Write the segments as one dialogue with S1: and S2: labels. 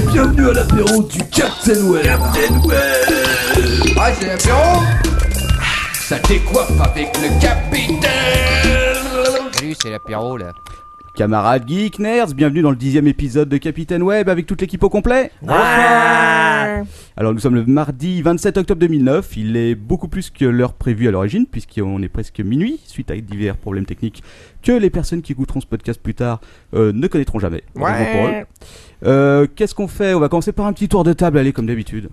S1: Bienvenue à l'apéro du Captain Web. Captain Web.
S2: Ah, c'est l'apéro.
S1: Ça décoiffe avec le capitaine.
S2: Salut, c'est l'apéro là.
S3: Camarades geeks, nerds, bienvenue dans le 10e épisode de Capitaine Web avec toute l'équipe au complet.
S4: Bonsoir.
S3: Alors nous sommes le mardi 27 octobre 2009, il est beaucoup plus que l'heure prévue à l'origine puisqu'on est presque minuit suite à divers problèmes techniques que les personnes qui écouteront ce podcast plus tard ne connaîtront jamais.
S2: Ouais.
S3: Pour eux. Qu'est-ce qu'on fait? On va commencer par un petit tour de table, allez comme d'habitude,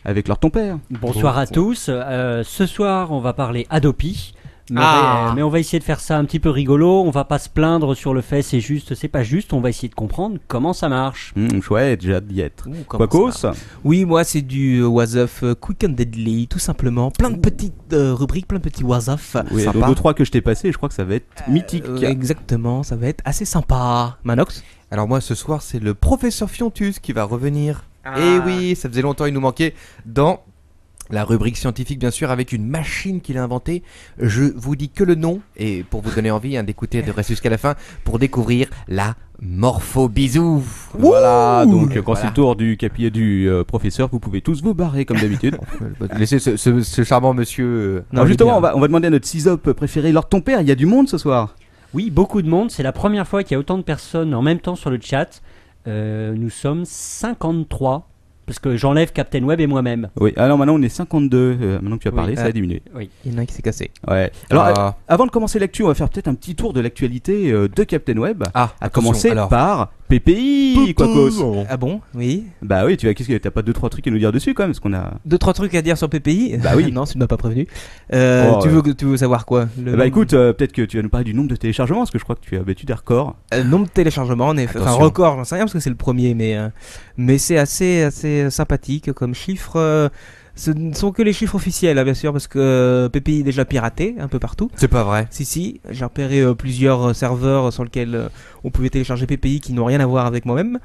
S3: avec leur ton père.
S4: Bonsoir à tous. Ce soir, on va parler Adopi. Mais on va essayer de faire ça un petit peu rigolo. On va pas se plaindre sur le fait c'est juste, c'est pas juste. On va essayer de comprendre comment ça marche.
S3: Chouette, j'ai hâte d'y être.
S5: Quacos. Oui, moi c'est du was of Quick and Deadly, tout simplement. Plein de petites rubriques, plein de petits was of.
S3: Oui, donc 2-3 que je t'ai passé, je crois que ça va être mythique.
S5: Exactement, ça va être assez sympa. Manox.
S6: Alors moi ce soir c'est le professeur Fiontus qui va revenir. Et oui, ça faisait longtemps il nous manquait dans la rubrique scientifique bien sûr avec une machine qu'il a inventée. Je vous dis que le nom et pour vous donner envie d'écouter de rester jusqu'à la fin pour découvrir la morphobisou.
S3: Voilà, donc quand c'est le tour du capi et du professeur, vous pouvez tous vous barrer comme d'habitude.
S6: Laissez ce charmant monsieur.
S3: Alors justement, on va demander à notre CISOP préféré, Lord ton père, il y a du monde ce soir.
S4: Oui, beaucoup de monde. C'est la première fois qu'il y a autant de personnes en même temps sur le chat. Nous sommes 53. Parce que j'enlève Captain Web et moi-même.
S3: Oui, alors maintenant on est 52. Maintenant que tu as parlé, ça a diminué.
S4: Oui.
S5: Il y en a un qui s'est cassé.
S3: Ouais. Alors, avant de commencer l'actu, on va faire peut-être un petit tour de l'actualité de Captain Web. À commencer par PPI, Quacos.
S5: Ah bon? Oui.
S3: Bah oui, qu'est-ce que t'as pas 2-3 trucs à nous dire dessus quand même, parce qu'on a
S5: 2-3 trucs à dire sur PPI.
S3: Bah oui.
S5: Non, tu ne m'as pas prévenu. Tu veux savoir quoi?
S3: Écoute, peut-être que tu vas nous parler du nombre de téléchargements, parce que je crois que tu as battu des records.
S5: Nombre de téléchargements, enfin record, j'en sais rien parce que c'est le premier, mais c'est assez sympathique comme chiffre. Ce ne sont que les chiffres officiels, bien sûr, parce que PPI est déjà piraté un peu partout.
S6: C'est pas vrai.
S5: Si, j'ai repéré plusieurs serveurs sur lesquels on pouvait télécharger PPI qui n'ont rien à voir avec moi-même.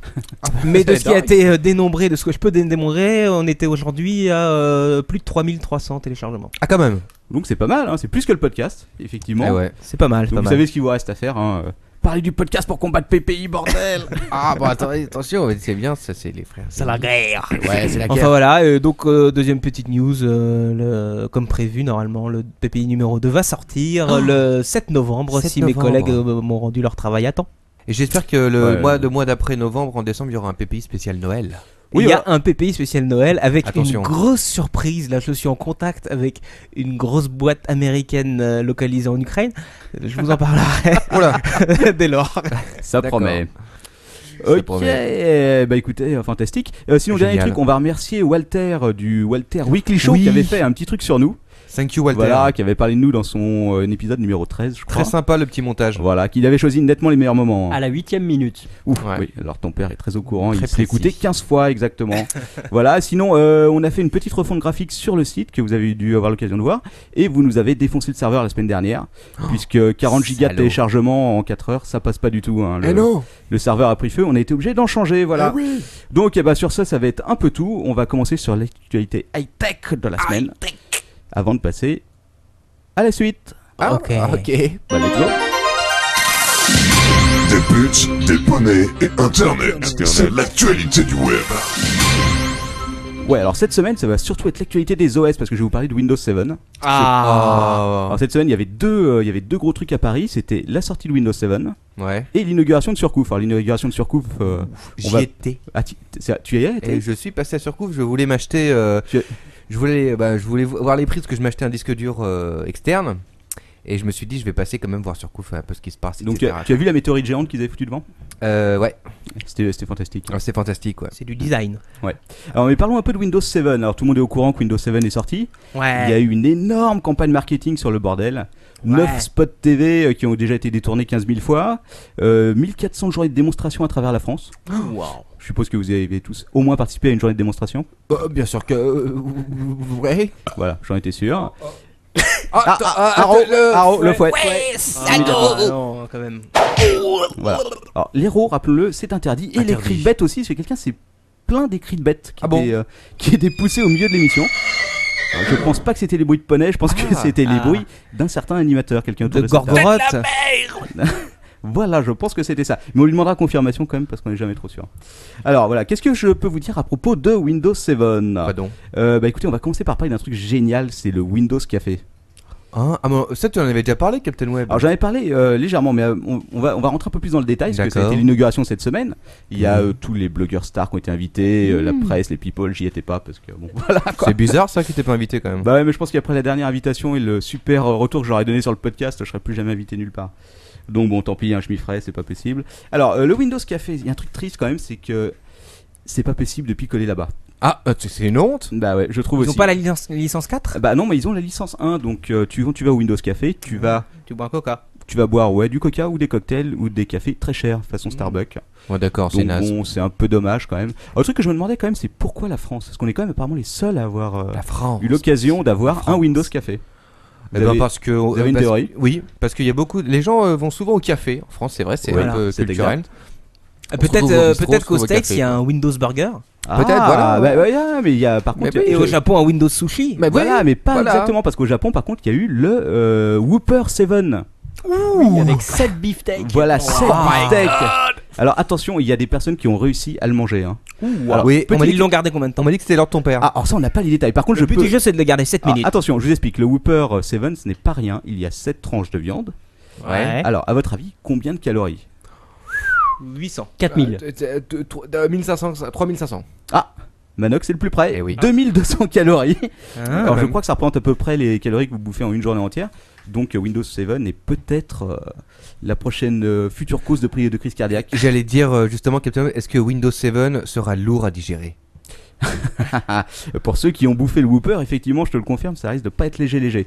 S5: Mais de ce qui a été dénombré, de ce que je peux dénombrer, on était aujourd'hui à plus de 3300 téléchargements.
S6: Ah quand même.
S3: Donc c'est pas mal, hein, c'est plus que le podcast, effectivement.
S6: Ouais.
S5: C'est pas mal.
S3: Donc vous savez ce qu'il vous reste à faire, hein. Parler du podcast pour combattre PPI, bordel.
S6: Ah bon attendez, attention, c'est bien, ça c'est les frères.
S5: C'est la guerre.
S6: Ouais, c'est la guerre.
S5: Enfin voilà, donc deuxième petite news, comme prévu normalement, le PPI numéro 2 va sortir le 7 novembre si mes collègues m'ont rendu leur travail à temps.
S6: Et j'espère que le mois d'après novembre, en décembre, il y aura un PPI spécial Noël.
S5: Oui, il y a un PPI spécial Noël avec
S6: Attention.
S5: une grosse surprise. Là, je suis en contact avec une grosse boîte américaine localisée en Ukraine. Je vous en parlerai dès lors.
S3: Ça
S6: D'accord.
S3: promet.
S6: Ça
S3: Ok,
S6: promet.
S3: bah écoutez, fantastique. Sinon,
S6: Génial.
S3: dernier truc, on va remercier Walter du Walter Weekly Show qui avait fait un petit truc sur nous.
S6: Thank you Walter.
S3: Voilà, qui avait parlé de nous dans son épisode numéro 13, je crois.
S6: Très sympa le petit montage.
S3: Voilà, qu'il avait choisi nettement les meilleurs moments.
S4: À la 8e minute.
S3: Ouf,
S6: Ouais.
S3: oui, alors ton père est très au courant,
S6: Très
S3: il s'est
S6: précis.
S3: écouté 15 fois exactement. Voilà, sinon on a fait une petite refonte graphique sur le site que vous avez dû avoir l'occasion de voir et vous nous avez défoncé le serveur la semaine dernière puisque 40 gigas de
S6: salaud.
S3: téléchargement en 4 heures, ça passe pas du tout, hein.
S6: non.
S3: Le serveur a pris feu, on a été obligé d'en changer, voilà. Donc sur ça va être un peu tout. On va commencer sur l'actualité high-tech de la semaine avant de passer à la suite.
S6: Ah,
S5: Ok.
S3: Bah, let's go.
S1: Des buts, des poneys et Internet. C'est l'actualité du web.
S3: Ouais, alors cette semaine, ça va surtout être l'actualité des OS parce que je vais vous parler de Windows 7. Alors cette semaine, il y avait deux gros trucs à Paris. C'était la sortie de Windows 7
S6: Ouais.
S3: et l'inauguration de Surcouf. Alors l'inauguration de Surcouf,
S6: J'y étais.
S3: Ah, tu y es
S6: Et je suis passé à Surcouf, je voulais m'acheter. Je voulais voir les prix parce que je m'achetais un disque dur externe. Et je me suis dit, je vais passer quand même voir Surcouf un peu ce qui se passe.
S3: Donc
S6: etc.
S3: tu as vu la météorite géante qu'ils avaient foutu devant?
S6: Ouais.
S3: C'était fantastique.
S6: Alors, c'est fantastique, ouais.
S5: C'est du design.
S3: Alors mais parlons un peu de Windows 7. Alors tout le monde est au courant que Windows 7 est sorti.
S5: Ouais.
S3: Il y a eu une énorme campagne marketing sur le bordel. 9 spots TV qui ont déjà été détournés 15 000 fois. 1400 journées de démonstration à travers la France.
S5: Wow.
S3: Je suppose que vous avez tous au moins participé à une journée de démonstration.
S6: Bien sûr que. Ouais.
S3: Voilà, j'en étais sûr.
S6: Arro,
S3: le fouet.
S5: Non, quand même.
S3: Voilà. Alors, l'héros, rappelons-le, c'est interdit. Et les cris de bêtes aussi, parce que quelqu'un s'est plaint des cris de bêtes qui étaient poussés au milieu de l'émission. Alors, je pense pas que c'était les bruits de poney, je pense que c'était les bruits d'un certain animateur, quelqu'un autour
S5: De
S3: de cette table.
S5: Gorgoroth.
S3: Voilà, je pense que c'était ça. Mais on lui demandera confirmation quand même parce qu'on n'est jamais trop sûr. Alors voilà, qu'est-ce que je peux vous dire à propos de Windows 7 ?
S6: Pardon.
S3: Bah écoutez, on va commencer par parler d'un truc génial, c'est le Windows Café.
S6: Ça, tu en avais déjà parlé, Captain Web.
S3: Alors j'en ai parlé légèrement, mais on va rentrer un peu plus dans le détail parce que ça a
S6: D'accord.
S3: été l'inauguration cette semaine. Il y a tous les blogueurs stars qui ont été invités, la presse, les people, j'y étais pas parce que bon voilà quoi.
S6: C'est bizarre ça qui t'ait pas invité quand même.
S3: Bah ouais, mais je pense qu'après la dernière invitation et le super retour que j'aurais donné sur le podcast, je serais plus jamais invité nulle part. Donc bon, tant pis, je m'y ferai, c'est pas possible. Alors le Windows Café, il y a un truc triste quand même, c'est que c'est pas possible de picoler là-bas.
S6: C'est une honte.
S3: Bah ouais, je trouve
S5: Ils
S3: aussi.
S5: ont pas la licence 4
S3: Bah non, mais ils ont la licence 1, donc tu vas au Windows Café, tu vas
S5: Tu bois un coca.
S3: boire du coca ou des cocktails ou des cafés très chers façon Starbucks.
S6: Ouais, d'accord, c'est
S3: Donc
S6: naze.
S3: bon, c'est un peu dommage quand même. Alors, le truc que je me demandais quand même, c'est pourquoi la France ? Parce qu'on est quand même apparemment les seuls à avoir
S6: La France.
S3: eu l'occasion d'avoir un Windows Café.
S6: Eh ben, parce que
S3: vous avez une théorie ?
S6: Oui, parce qu'il y a beaucoup. Les gens vont souvent au café. En France, c'est vrai, c'est
S3: Voilà,
S6: un peu
S3: c'est
S6: culturel.
S5: Ah,
S6: On se retrouve au bistrot,
S5: peut-être
S6: on
S5: qu'au
S6: se trouve au
S5: States,
S6: café.
S5: il y a un Windows Burger.
S6: Peut-être, voilà.
S3: Mais il y a par contre.
S6: Mais
S3: il y a-
S5: Et au Japon, un Windows Sushi.
S6: Mais
S3: Voilà,
S6: oui,
S3: mais pas
S6: voilà.
S3: exactement parce qu'au Japon, par contre, il y a eu le Whopper 7.
S4: Oui, avec 7 beefsteaks.
S3: Voilà,
S4: Oh
S3: 7
S4: my
S3: beefsteaks. Alors attention, il y a des personnes qui ont réussi à le manger. Hein. Alors,
S6: oui,
S5: On m'a dit
S6: petit-
S5: qu'ils l'ont gardé combien de temps
S6: on m'a dit que c'était l'heure de ton père.
S3: alors ça, on n'a pas les détails. Par contre,
S5: Le
S3: je
S5: but
S3: peux.
S5: du jeu, c'est de le garder 7
S3: Alors,
S5: minutes.
S3: attention, je vous explique. Le Whopper 7, ce n'est pas rien. Il y a 7 tranches de viande.
S5: Ouais.
S3: Alors, à votre avis, combien de calories ?
S5: 800.
S4: 4000.
S6: 1500, 3500.
S3: Manox, c'est le plus près.
S6: Eh oui.
S3: 2200 calories. Alors, je
S6: même.
S3: crois que ça représente à peu près les calories que vous bouffez en une journée entière. Donc, Windows 7 est peut-être la prochaine future cause de crise cardiaque.
S6: J'allais dire justement, Captain, est-ce que Windows 7 sera lourd à digérer?
S3: Pour ceux qui ont bouffé le Whopper, effectivement, je te le confirme, ça risque de pas être léger.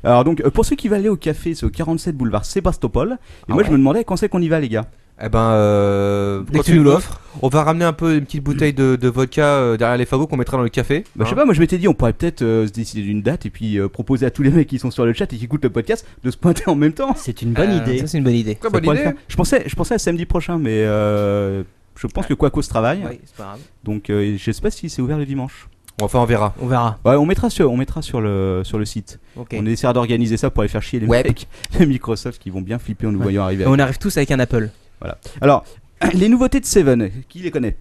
S3: Alors donc, pour ceux qui veulent aller au café, c'est au 47 boulevard Sébastopol. Et moi, je me demandais quand c'est qu'on y va, les gars.
S6: Eh ben,
S5: Dès
S6: quand
S5: que tu nous l'offres.
S6: on va ramener un peu une petite bouteille de vodka derrière les fagots qu'on mettra dans le café.
S3: Bah, je sais pas, moi je m'étais dit, on pourrait peut-être se décider d'une date et puis proposer à tous les mecs qui sont sur le chat et qui écoutent le podcast de se pointer en même temps.
S4: C'est une bonne idée.
S5: Ça, c'est une bonne idée.
S6: Très
S3: Ça
S6: bonne
S3: pourrait le
S6: idée.
S3: faire. Je pensais à samedi prochain, mais je pense que Quacos travaille.
S5: Oui, c'est pas grave.
S3: Donc je sais pas si c'est ouvert le dimanche.
S6: Enfin, on verra.
S5: On verra.
S3: Ouais, on mettra sur le site.
S5: Ok.
S3: On essaiera d'organiser ça pour aller faire chier les
S6: Ouais.
S3: mecs de Microsoft qui vont bien flipper en nous voyant arriver.
S5: Et on arrive tous avec un Apple.
S3: Voilà. Alors, les nouveautés de Seven, qui les connaît ?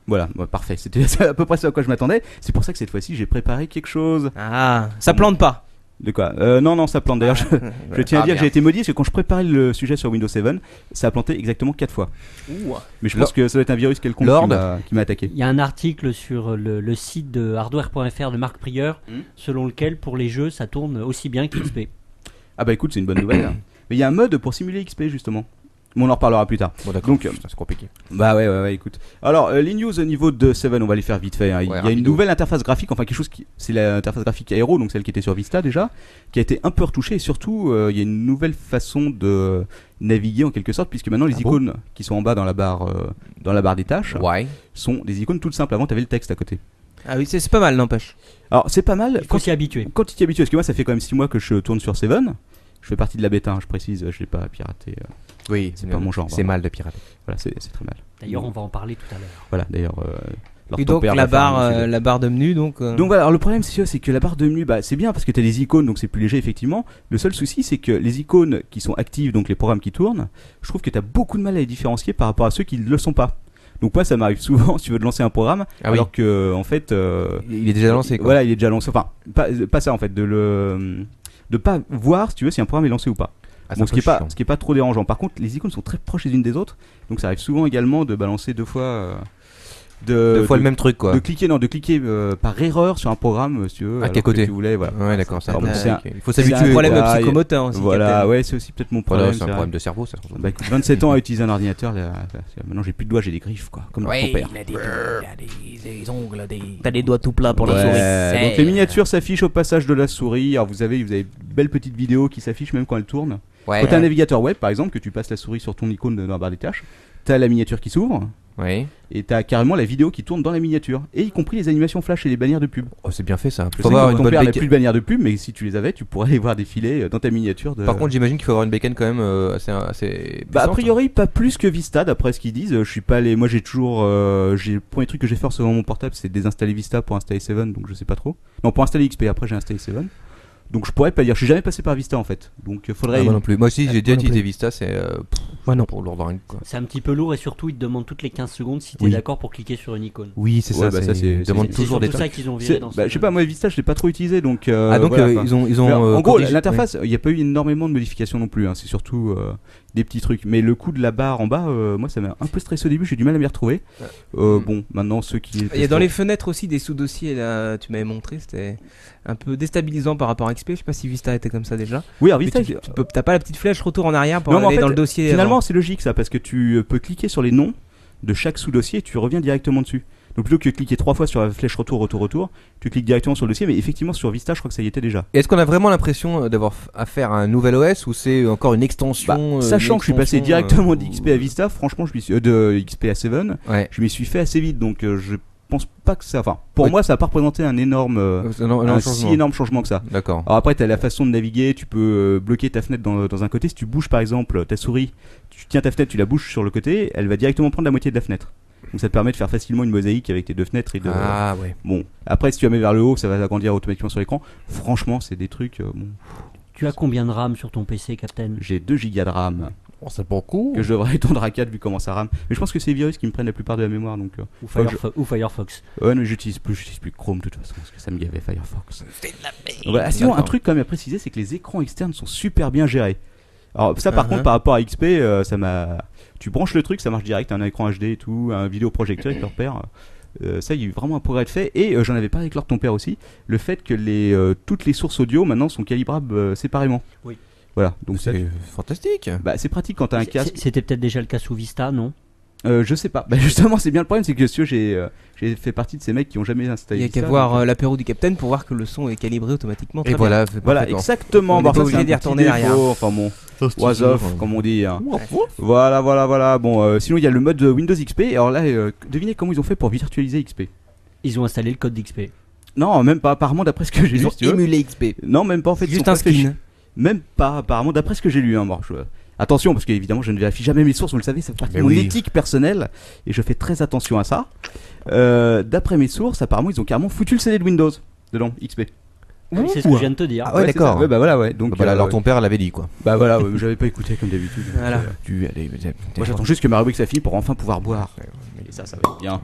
S3: Voilà, ouais, parfait. C'était c'est à peu près ce à quoi je m'attendais. C'est pour ça que cette fois-ci, j'ai préparé quelque chose.
S5: Ah, ça plante pas.
S3: De quoi Non, ça plante. D'ailleurs, je tiens à dire que j'ai été maudit parce que quand je préparais le sujet sur Windows 7, ça a planté exactement 4 fois. Mais je pense que ça doit être un virus quelconque
S6: Lord.
S3: qui m'a attaqué.
S4: Il y a un article sur le site de hardware.fr de Marc Prieur, selon lequel pour les jeux ça tourne aussi bien qu'XP.
S3: Ah bah écoute, c'est une bonne nouvelle. Mais il y a un mode pour simuler XP justement. Mais on en reparlera plus tard.
S6: Bon, d'accord.
S3: Donc,
S6: Putain, c'est compliqué.
S3: Bah ouais, écoute. Alors, les news au niveau de 7, on va les faire vite fait. Hein. Il y a une
S6: rapido.
S3: nouvelle interface graphique, enfin quelque chose qui. C'est l'interface graphique Aero, donc celle qui était sur Vista déjà, qui a été un peu retouchée et surtout, il y a une nouvelle façon de naviguer en quelque sorte, puisque maintenant les icônes qui sont en bas dans la barre des tâches
S6: Ouais.
S3: sont des icônes toutes simples. Avant, tu avais le texte à côté.
S5: Ah oui, c'est pas mal, n'empêche.
S3: Alors, c'est pas mal
S4: Il faut s'y habituer.
S3: quand tu t'y habitues, parce que moi, ça fait quand même 6 mois que je tourne sur 7. Je fais partie de la bêta, hein, je précise, je l'ai pas piraté.
S6: Oui,
S3: C'est pas mon genre,
S6: C'est
S3: vraiment.
S6: mal de pirater.
S3: Voilà, c'est très mal.
S4: D'ailleurs, on va en parler tout à l'heure.
S3: Voilà, d'ailleurs. leur
S5: Et
S3: ton
S5: donc
S3: père
S5: la
S3: va faire un
S5: barre,
S3: sujet.
S5: la barre de menu, donc.
S3: Donc voilà, alors le problème c'est que la barre de menu, bah, c'est bien parce que tu as des icônes, donc c'est plus léger effectivement. Le seul souci c'est que les icônes qui sont actives, donc les programmes qui tournent, je trouve que tu as beaucoup de mal à les différencier par rapport à ceux qui ne le sont pas. Donc moi ça m'arrive souvent si tu veux de lancer un programme,
S6: Ah oui.
S3: alors que en fait...
S6: Il est déjà lancé, quoi.
S3: Voilà, il est déjà lancé. Enfin, pas ça en fait, de pas voir si tu veux si un programme est lancé ou pas.
S6: Ah,
S3: Bon,
S6: c'est un peu
S3: ce qui est pas trop dérangeant. Par contre, les icônes sont très proches les unes des autres, donc ça arrive souvent également de balancer deux fois...
S6: Deux fois le même truc, quoi.
S3: De cliquer par erreur sur un programme, si tu veux.
S6: Ah,
S3: alors
S6: qu'à côté.
S3: que tu voulais, voilà.
S6: Ouais, d'accord, ça.
S3: Alors, bon, c'est un-
S6: Il faut
S3: c'est
S5: C'est
S6: s'habituer.
S5: un problème
S3: détail.
S5: psychomoteur aussi.
S3: Voilà,
S5: Captain.
S3: ouais, c'est aussi peut-être mon
S6: Voilà,
S3: problème.
S6: c'est un
S3: c'est
S6: problème
S3: vrai.
S6: de cerveau, ça.
S3: Bah écoute, 27 ans à utiliser un ordinateur, maintenant j'ai plus de doigts, j'ai des griffes, quoi, comme ton père.
S5: des ongles, T'as les doigts tout plats pour la
S3: Ouais,
S5: souris.
S3: donc les miniatures s'affichent au passage de la souris. Alors vous avez une belle petite vidéo qui s'affiche même quand elle tourne.
S6: Ouais.
S3: Quand t'as un navigateur web par exemple, que tu passes la souris sur ton icône dans la barre des tâches, t'as la miniature qui s'ouvre
S6: Ouais.
S3: et t'as carrément la vidéo qui tourne dans la miniature, et y compris les animations flash et les bannières de pub.
S6: Oh, c'est bien fait, ça.
S3: Je
S6: Faut
S3: sais
S6: avoir
S3: que
S6: une
S3: ton
S6: bonne
S3: père n'a
S6: bécane.
S3: plus de bannières de pub, mais si tu les avais, tu pourrais aller voir défiler dans ta miniature.
S6: Par contre, j'imagine qu'il faut avoir une bécane quand même assez
S3: Bah a
S6: puissante.
S3: priori pas plus que Vista d'après ce qu'ils disent. Je suis pas allé. Moi j'ai toujours. Le premier truc que j'ai fait sur mon portable c'est désinstaller Vista pour installer 7, donc je sais pas trop. Non, pour installer XP, après j'ai installé 7. Donc je pourrais pas dire, je suis jamais passé par Vista en fait. Donc faudrait.
S6: Moi non plus. Moi aussi, j'ai déjà
S5: moi non
S6: utilisé
S5: plus.
S6: Vista, c'est
S5: Moi non.
S6: pour l'ordre quoi.
S4: C'est un petit peu lourd et surtout ils te demandent toutes les 15 secondes si t'es
S3: Oui.
S4: d'accord pour cliquer sur une icône.
S6: Oui, c'est
S3: Ouais, bah, ça, c'est-
S6: Ils demandent
S3: c'est-
S4: C'est
S6: toujours des
S4: surtout
S6: trucs.
S4: ça qu'ils ont viré
S3: C'est-
S4: dans
S3: bah, je sais pas, moi Vista je l'ai pas trop utilisé donc.
S6: Ah donc
S3: voilà, quoi.
S6: ils ont
S3: Mais en gros,
S6: corrigé-
S3: l'interface, il n'y a pas eu énormément de modifications non plus. Hein. C'est surtout des petits trucs. Mais le coup de la barre en bas, moi, ça m'a un peu stressé au début. J'ai du mal à m'y retrouver. Bon, maintenant ceux qui.
S5: Il y a dans les fenêtres aussi des sous-dossiers là, tu m'avais montré, c'était un peu déstabilisant par rapport à XP. Je sais pas si Vista était comme ça déjà.
S3: Oui, alors
S5: Mais
S3: Vista.
S5: t'as pas la petite flèche retour en arrière pour
S3: Non, mais en
S5: aller
S3: fait,
S5: dans le dossier.
S3: Finalement,
S5: avant.
S3: c'est logique ça, parce que tu peux cliquer sur les noms de chaque sous-dossier et tu reviens directement dessus. Donc plutôt que de cliquer 3 fois sur la flèche retour, tu cliques directement sur le dossier. Mais effectivement, sur Vista, je crois que ça y était déjà.
S6: Et est-ce qu'on a vraiment l'impression d'avoir affaire à un nouvel OS ou c'est encore une extension
S3: Sachant que je suis passé directement d'XP à
S6: oui.
S3: Vista, franchement, je m'y suis, de XP à 7,
S6: Ouais.
S3: je m'y suis fait assez vite. Donc je pense pas que ça. Enfin, pour moi, ça n'a pas représenté un énorme, un si énorme changement que ça.
S6: D'accord.
S3: Alors après, tu as la façon de naviguer, tu peux bloquer ta fenêtre dans un côté. Si tu bouges par exemple ta souris, tu tiens ta fenêtre, tu la bouges sur le côté, elle va directement prendre la moitié de la fenêtre. Donc ça te permet de faire facilement une mosaïque avec tes deux fenêtres. Et de,
S6: Ah ouais.
S3: bon, après si tu la mets vers le haut, ça va agrandir automatiquement sur l'écran. Franchement, c'est des trucs. Bon,
S4: Tu as combien de RAM sur ton PC, Captain?
S3: j'ai 2 Go de RAM
S6: Bon, c'est beaucoup.
S3: que je devrais étendre à 4 vu comment ça rame. Mais je pense que c'est les virus qui me prennent la plupart de la mémoire. Donc,
S4: Ou,
S3: faut que
S4: ou Firefox.
S3: ouais, mais j'utilise plus Chrome de toute façon parce que ça me gavait Firefox. Voilà. Sinon, un
S6: D'accord.
S3: truc quand même à préciser, c'est que les écrans externes sont super bien gérés. Alors ça par
S5: Uh-huh.
S3: contre par rapport à XP, ça m'a. Tu branches le truc, ça marche direct, un écran HD et tout, un vidéoprojecteur avec leur père. Ça, il y a eu vraiment un progrès de fait. Et j'en avais parlé avec Lord ton père aussi, le fait que toutes les sources audio maintenant sont calibrables séparément.
S4: Oui.
S3: Voilà, donc
S6: C'est fantastique.
S3: c'est pratique quand t'as un casque.
S4: C'était peut-être déjà le cas sous Vista, non?
S3: Je sais pas. Bah, justement, c'est bien le problème, c'est que j'ai fait partie de ces mecs qui ont jamais
S5: Il
S3: installé.
S5: y a qu'à
S3: ça,
S5: voir
S3: donc,
S5: l'apéro du Capitaine pour voir que le son est calibré automatiquement.
S6: Et
S5: très
S6: voilà.
S3: Voilà,
S6: parfaitement.
S3: exactement.
S5: On est
S3: Bon,
S5: pas
S3: ça,
S5: obligé
S3: c'est un
S5: d'y
S3: petit
S5: retourner derrière.
S3: défaut. Enfin bon, was
S6: toujours,
S3: off, comme on dit. Hein. Voilà. Bon, sinon il y a le mode Windows XP. Alors là, devinez comment ils ont fait pour virtualiser XP.
S4: Ils ont installé le code d'XP.
S3: Non, même pas. Apparemment, d'après ce que j'ai
S6: Ils
S3: lu,
S6: ont
S3: si tu veux.
S6: émulé XP.
S3: Non, même pas en fait. ils
S5: Juste
S3: ont
S5: un
S3: pas fait
S5: skin.
S3: Même pas. Apparemment, d'après ce que j'ai lu. Hein, bon, attention, parce qu'évidemment, je ne vérifie jamais mes sources. Vous le savez, ça fait partie de
S6: Mais
S3: mon
S6: oui.
S3: éthique personnelle et je fais très attention à ça. D'après mes sources, apparemment, ils ont carrément foutu le CD de Windows dedans XP.
S4: C'est ce que je viens de te dire.
S6: Ah ouais,
S3: c'est
S6: d'accord.
S3: ça. Ouais, bah voilà, ouais. Donc,
S6: Voilà, alors ton père l'avait dit quoi.
S3: bah voilà, j'avais pas écouté comme d'habitude. donc,
S5: Voilà.
S6: Tu allez.
S3: moi j'attends juste que ma rubrique ça finisse pour enfin pouvoir boire. Et ça va être bien.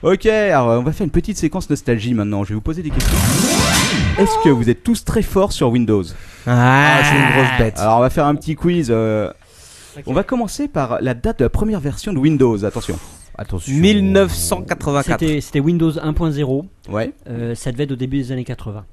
S3: Ok, alors on va faire une petite séquence nostalgie maintenant. Je vais vous poser des questions. Est-ce que vous êtes tous très forts sur Windows?
S5: Ah, c'est une grosse bête.
S3: Alors on va faire un petit quiz. On va commencer par la date de la première version de Windows. Attention.
S5: 1984.
S4: C'était Windows 1.0.
S3: Ouais.
S4: Ça devait être au début des années 80.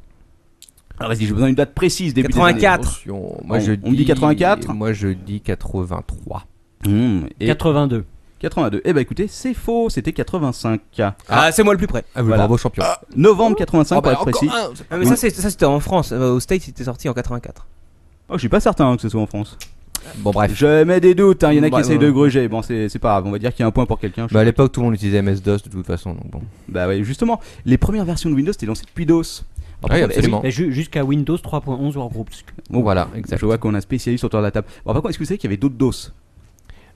S3: Alors vas-y, j'ai besoin d'une date précise. Début des
S5: 84.
S6: Attention, moi
S3: On-
S6: je
S3: on me dit 84.
S6: Moi je dis 83.
S3: années. Et
S4: 82.
S3: 82. Eh bah écoutez, c'est faux. C'était 85.
S5: Ah, c'est moi le plus près.
S6: Ah oui,
S3: Voilà.
S6: bravo champion.
S3: Novembre 85 pour être précis.
S5: Ah, mais ça c'était en France. Au States, c'était sorti en 84.
S3: Oh, je suis pas certain que ce soit en France.
S6: Bon bref.
S3: Je mets des doutes, il y en a qui
S5: Bah,
S3: essayent de gruger. Bon, c'est pas grave, on va dire qu'il y a un point pour quelqu'un.
S6: Bah à l'époque tout le monde utilisait MS-DOS de toute façon donc bon.
S3: Bah ouais, justement, les premières versions de Windows étaient lancées depuis DOS. Alors,
S6: Oui,
S3: par contre,
S6: absolument.
S4: Mais jusqu'à Windows 3.11 Workgroups.
S3: Bon,
S6: Voilà, exact.
S3: je vois qu'on a un spécialiste autour de la table. Bon, par contre, est-ce que vous savez qu'il y avait d'autres DOS?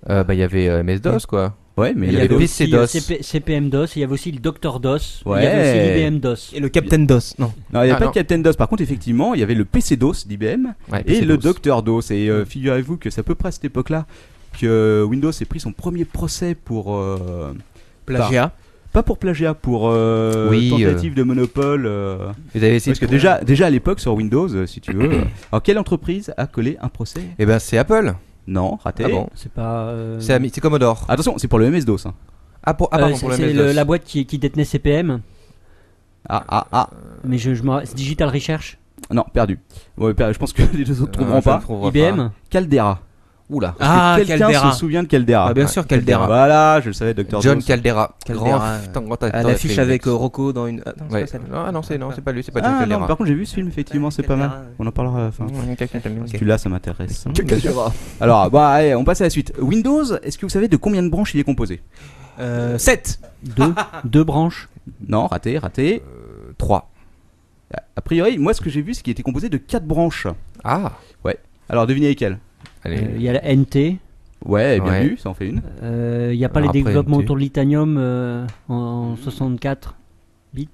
S6: Bah il y avait MS-DOS quoi.
S3: Ouais, mais
S6: Il
S3: il
S6: y
S3: y
S6: avait
S3: avait
S6: PC
S4: aussi
S6: DOS.
S4: CPM DOS, il y avait aussi le Dr DOS,
S3: Ouais.
S4: il y avait aussi l'IBM DOS.
S5: Et le Captain DOS. Non.
S3: Non, il n'y avait
S6: Ah,
S3: pas
S6: non.
S3: de Captain DOS. Par contre, effectivement, il y avait le PC DOS d'IBM
S6: Ouais,
S3: et
S6: PC
S3: le
S6: DOS.
S3: Dr DOS. Et figurez-vous que c'est à peu près à cette époque-là que Windows ait pris son premier procès pour.
S5: Plagiat.
S3: Pas pour plagiat, pour
S6: Oui,
S3: tentative de monopole.
S6: Vous avez essayé
S3: Parce que
S6: de-
S3: déjà à l'époque sur Windows, si tu veux. Alors, quelle entreprise a collé un procès?
S6: Eh ben c'est Apple.
S3: Non, raté.
S6: Ah bon.
S4: C'est pas.
S6: C'est Commodore.
S3: Attention, c'est pour le MS-DOS. Hein.
S6: Pardon, pour le
S4: c'est
S6: MS-DOS.
S4: la boîte qui détenait CPM,
S3: Ah.
S4: mais c'est Digital Research,
S3: Non, perdu. Ouais, je pense que les deux autres trouveront
S6: je ne
S3: pas.
S6: trouverai
S4: IBM.
S3: Caldera.
S6: Oula.
S5: Ah,
S3: Est-ce que quelqu'un
S5: Caldera.
S3: se souvient de Caldera?
S5: Ah, bien sûr, Caldera.
S3: Voilà, je le savais, Dr.
S6: John
S3: DOS.
S6: Caldera.
S5: Caldera.
S6: À
S5: À l'affiche avec Rocco dans une. Attends, c'est
S6: Ouais.
S5: pas celle-là.
S6: Non, c'est pas lui, c'est pas John
S3: Ah non,
S6: Caldera.
S3: par contre j'ai vu ce film effectivement, c'est pas mal.
S5: Caldera.
S3: On en parlera à la fin.
S6: Ok.
S3: Si tu l'as, ça m'intéresse. Alors, bah, allez, on passe à la suite. Windows, est-ce que vous savez de combien de branches il est composé?
S5: 7.
S4: Deux branches.
S3: Non, raté.
S6: 3.
S3: A priori, moi ce que j'ai vu, c'est qu'il était composé de 4 branches.
S6: Ah.
S3: Alors, devinez lesquelles?
S6: Allez.
S4: Il y a la NT.
S3: Ouais, bien
S6: Ouais.
S3: vu, ça en fait une.
S4: Il n'y a pas
S6: Alors
S4: les
S6: après,
S4: développements
S6: NT.
S4: autour de l'Itanium en 64. bits.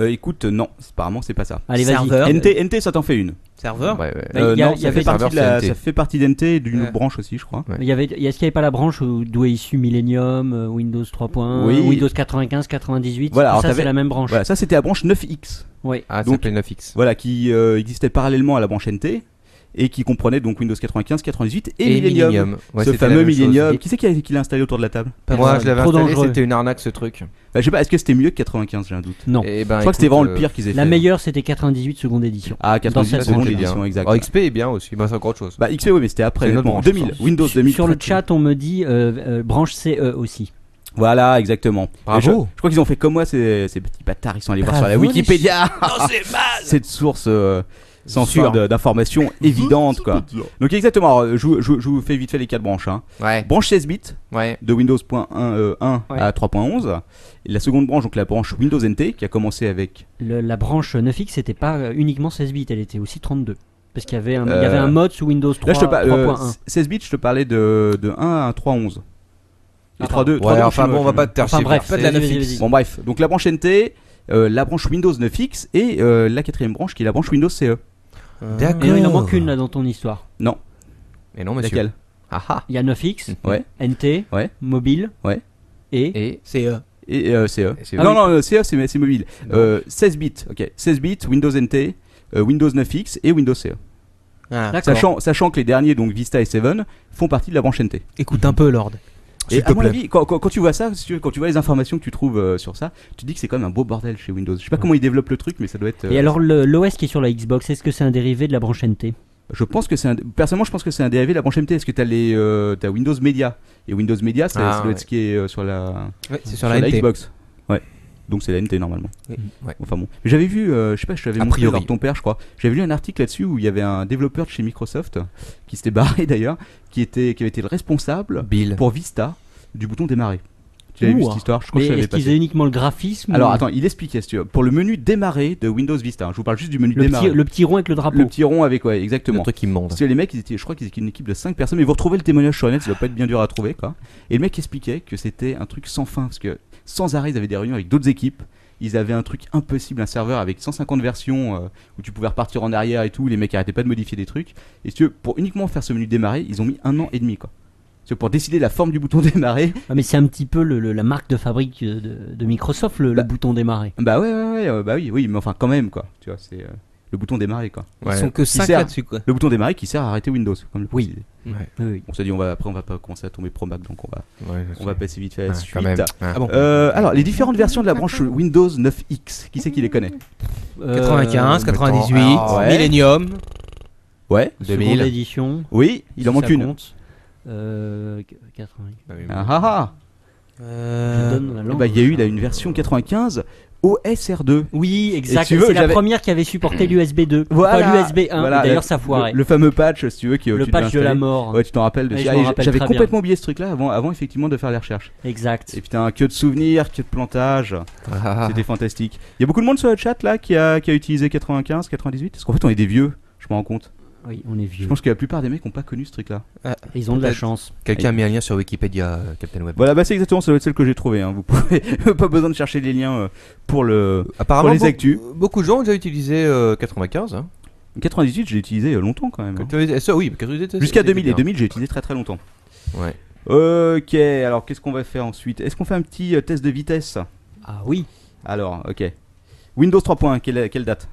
S3: Écoute, non, apparemment c'est pas ça.
S4: Allez, vas-y.
S5: Serveur.
S3: NT, ça t'en fait une.
S5: Serveur.
S6: Ouais.
S4: Il y a-
S3: Non,
S4: il y
S3: ça
S4: avait
S3: fait partie de
S6: serveur,
S3: la,
S6: c'est NT.
S3: ça fait partie d'NT et d'une
S5: Ouais.
S3: branche aussi, je crois.
S6: Ouais.
S4: Il y avait, est-ce qu'il n'y avait pas la branche d'où est issu Millennium, Windows 3.1,
S3: Oui.
S4: Windows 95, 98
S3: Voilà, alors
S4: ça
S3: t'avais-
S4: c'est la même branche.
S3: Voilà, ça c'était la branche 9X.
S4: Oui.
S6: Ah, ça
S3: Donc-
S6: s'appelait 9X.
S3: Voilà, qui existait parallèlement à la branche NT et qui comprenait donc Windows 95, 98 et Millennium.
S6: Ouais,
S3: Ce
S6: c'était la
S3: fameux
S6: même chose.
S3: Millennium. Qui c'est qui l'a installé autour de la table?
S6: Moi, je l'avais
S4: Trop
S6: installé,
S4: dangereux.
S6: c'était une arnaque ce truc.
S3: Je sais pas, est-ce que c'était mieux que 95? J'ai un doute.
S4: Non.
S6: Et ben,
S3: Je crois que c'était
S6: écoute,
S3: vraiment le pire qu'ils aient fait.
S4: La meilleure c'était 98 seconde édition.
S3: Ah,
S4: Dans
S3: 98
S4: cette
S3: seconde
S4: branche-là.
S3: édition, exact.
S6: Oh, XP est bien aussi, bah, c'est encore autre chose.
S3: Bah, XP, oui, mais c'était après.
S6: C'est une autre
S3: honnêtement.
S6: branche,
S3: 2000,
S6: ça.
S3: Windows 2000.
S4: Sur le chat on me dit branche CE aussi.
S3: Voilà, exactement.
S6: Bravo.
S3: Et je crois qu'ils ont fait comme moi, ces petits bâtards. Ils sont allés voir sur la
S4: Bravo,
S3: Wikipédia. Cette source sans
S5: Sûr.
S3: fin d'informations évidentes, quoi. Donc, exactement. Alors, je vous fais vite fait les 4 branches. Hein.
S6: Ouais,
S3: Branche 16 bits
S6: ouais.
S3: de Windows.1
S4: Ouais.
S3: à 3.11. Et la seconde branche, donc la branche Windows NT, qui a commencé avec.
S4: La branche 9X c'était pas uniquement 16 bits, elle était aussi 32. Parce qu'il y avait il y avait un mode sous Windows 3,
S3: Là, je te parle.
S4: 3.1.
S3: 16 bits, je te parlais de 1 à 3.11. Et 3.2.
S6: Ouais, enfin bon, on va pas te
S4: Enfin bref,
S5: pas de la
S4: vas-y,
S5: 9X.
S4: vas-y.
S3: Bon, bref. Donc, la branche NT, la branche Windows 9X et la quatrième branche qui est la branche Windows CE.
S6: D'accord.
S4: Et non, il en manque une là dans ton histoire.
S3: Non.
S6: Et non, monsieur.
S3: Laquelle?
S6: Ah ah.
S4: Il y a 9X,
S3: Ouais.
S4: NT,
S3: Ouais.
S4: mobile
S3: Ouais.
S4: et
S6: Et
S5: C'est
S3: Et CE.
S6: c'est
S3: non, non, CE c'est mobile. 16 bits, ok. 16 bits, Windows NT, Windows 9X et Windows CE.
S4: d'accord.
S3: Sachant que les derniers, donc Vista et 7, font partie de la branche NT.
S5: Écoute un peu, Lord.
S3: Et
S5: S'il te
S3: à mon
S5: plaît.
S3: avis, quand tu vois ça, quand tu vois les informations que tu trouves sur ça, tu te dis que c'est quand même un beau bordel chez Windows. Je sais pas comment ils développent le truc, mais ça doit être.
S4: Et alors l'OS qui est sur la Xbox, est-ce que c'est un dérivé de la branche NT?
S3: Je pense que personnellement, je pense que c'est un dérivé de la branche MT. Parce que t'as Windows Media et Windows Media, ça doit être ce qui est sur la
S5: Ouais, c'est
S3: sur
S5: sur la NT.
S3: Xbox. Ouais. Donc c'est la NT normalement.
S5: Oui.
S6: Ouais.
S3: Enfin bon. Mais j'avais vu, je sais pas, je t'avais
S6: A
S3: montré
S6: priori.
S3: lors de ton père, je crois. J'avais lu un article là-dessus où il y avait un développeur de chez Microsoft qui s'était barré d'ailleurs, qui avait été le responsable
S6: Bill.
S3: pour Vista du bouton démarrer. Tu l'avais vu
S4: Ouh.
S3: cette histoire? Je crois
S4: Mais
S3: que je l'avais
S4: est-ce qu'ils
S3: passé.
S4: aient uniquement le graphisme
S3: Alors
S4: ou-
S3: attends, il expliquait si tu veux. Pour le menu démarrer de Windows Vista, je vous parle juste du menu
S4: le
S3: démarrer.
S4: petit rond avec le drapeau.
S3: Le petit rond avec, ouais,
S6: Le
S3: exactement.
S6: truc immonde.
S3: Parce que les mecs, je crois qu'ils étaient une équipe de 5 personnes, mais vous retrouvez le témoignage sur le net, ça doit pas être bien dur à trouver, quoi. Et le mec expliquait que c'était un truc sans fin, parce que sans arrêt, ils avaient des réunions avec d'autres équipes. Ils avaient un truc impossible, un serveur avec 150 versions où tu pouvais repartir en arrière et tout. Les mecs arrêtaient pas de modifier des trucs. Et si tu veux, pour uniquement faire ce menu démarrer, ils ont mis 1 an et demi, quoi. Parce que pour décider la forme du bouton démarrer,
S4: Ah, mais c'est un petit peu la marque de fabrique de Microsoft, le bouton démarrer.
S3: bah ouais, bah oui, mais enfin quand même, quoi. Tu vois, c'est le bouton démarrer, quoi.
S5: Ils sont que 5
S3: sert-
S5: là-dessus, quoi.
S3: Le bouton démarrer qui sert à arrêter Windows, comme le
S4: Oui.
S3: précisait.
S4: Oui.
S3: On s'est dit, après, on va pas commencer à tomber pro Mac, donc on va passer vite fait à la
S6: Ouais,
S3: suite.
S6: quand même.
S5: Ah bon.
S3: Alors, les différentes versions de la branche Windows 9X, qui c'est qui les connaît?
S5: 95, 98,
S6: Ah,
S3: ouais.
S5: Millennium.
S3: Ouais,
S6: 2000.
S4: Seconde édition.
S3: oui, il en
S4: si
S3: manque
S4: ça
S3: une.
S4: compte. 80.
S3: Ah ah ah.
S4: Je donne la langue.
S3: Bah, il y a eu là une version 95 OSR2.
S4: Oui, exact.
S3: Et tu veux,
S4: c'est la
S3: j'avais-
S4: première qui avait supporté l'USB 2.
S3: Voilà.
S4: Pas l'USB 1.
S3: Voilà,
S4: D'ailleurs, ça foirait.
S3: Le fameux patch, si tu veux, qui
S4: Le
S3: tu devais
S4: patch de la
S3: installer.
S4: mort.
S3: Ouais, tu t'en rappelles dessus.
S4: Ouais, je
S3: Ah,
S4: m'en
S3: et
S4: rappelle
S3: j'avais
S4: très
S3: complètement oublié ce truc-là avant effectivement de faire les recherches.
S4: Exact.
S3: Et putain, que de souvenirs, que de plantage.
S6: Ah.
S3: C'était fantastique. Il y a beaucoup de monde sur le chat là qui a utilisé 95, 98. Parce qu'en fait, on est des vieux, je me rends compte.
S4: Oui, on est vieux.
S3: Je pense que la plupart des mecs n'ont pas connu ce truc-là.
S4: Ils ont de la
S6: Peut-être.
S4: chance.
S6: Quelqu'un a mis un lien sur Wikipédia, Captain Web.
S3: Voilà, bah c'est exactement ça doit être celle que j'ai trouvée. Hein. Vous pouvez pas besoin de chercher les liens pour le.
S6: Apparemment,
S3: Pour les actus.
S6: beaucoup de gens ont déjà utilisé 95. Hein.
S3: 98, je l'ai utilisé longtemps quand même. Hein.
S6: Ça, oui, 98,
S3: Jusqu'à
S6: c'était
S3: 2000 et
S6: bien.
S3: 2000, j'ai utilisé très très longtemps.
S6: Ouais.
S3: Ok, alors qu'est-ce qu'on va faire ensuite? Est-ce qu'on fait un petit test de vitesse?
S4: Ah oui.
S3: Alors, ok. Windows 3.1, quelle date?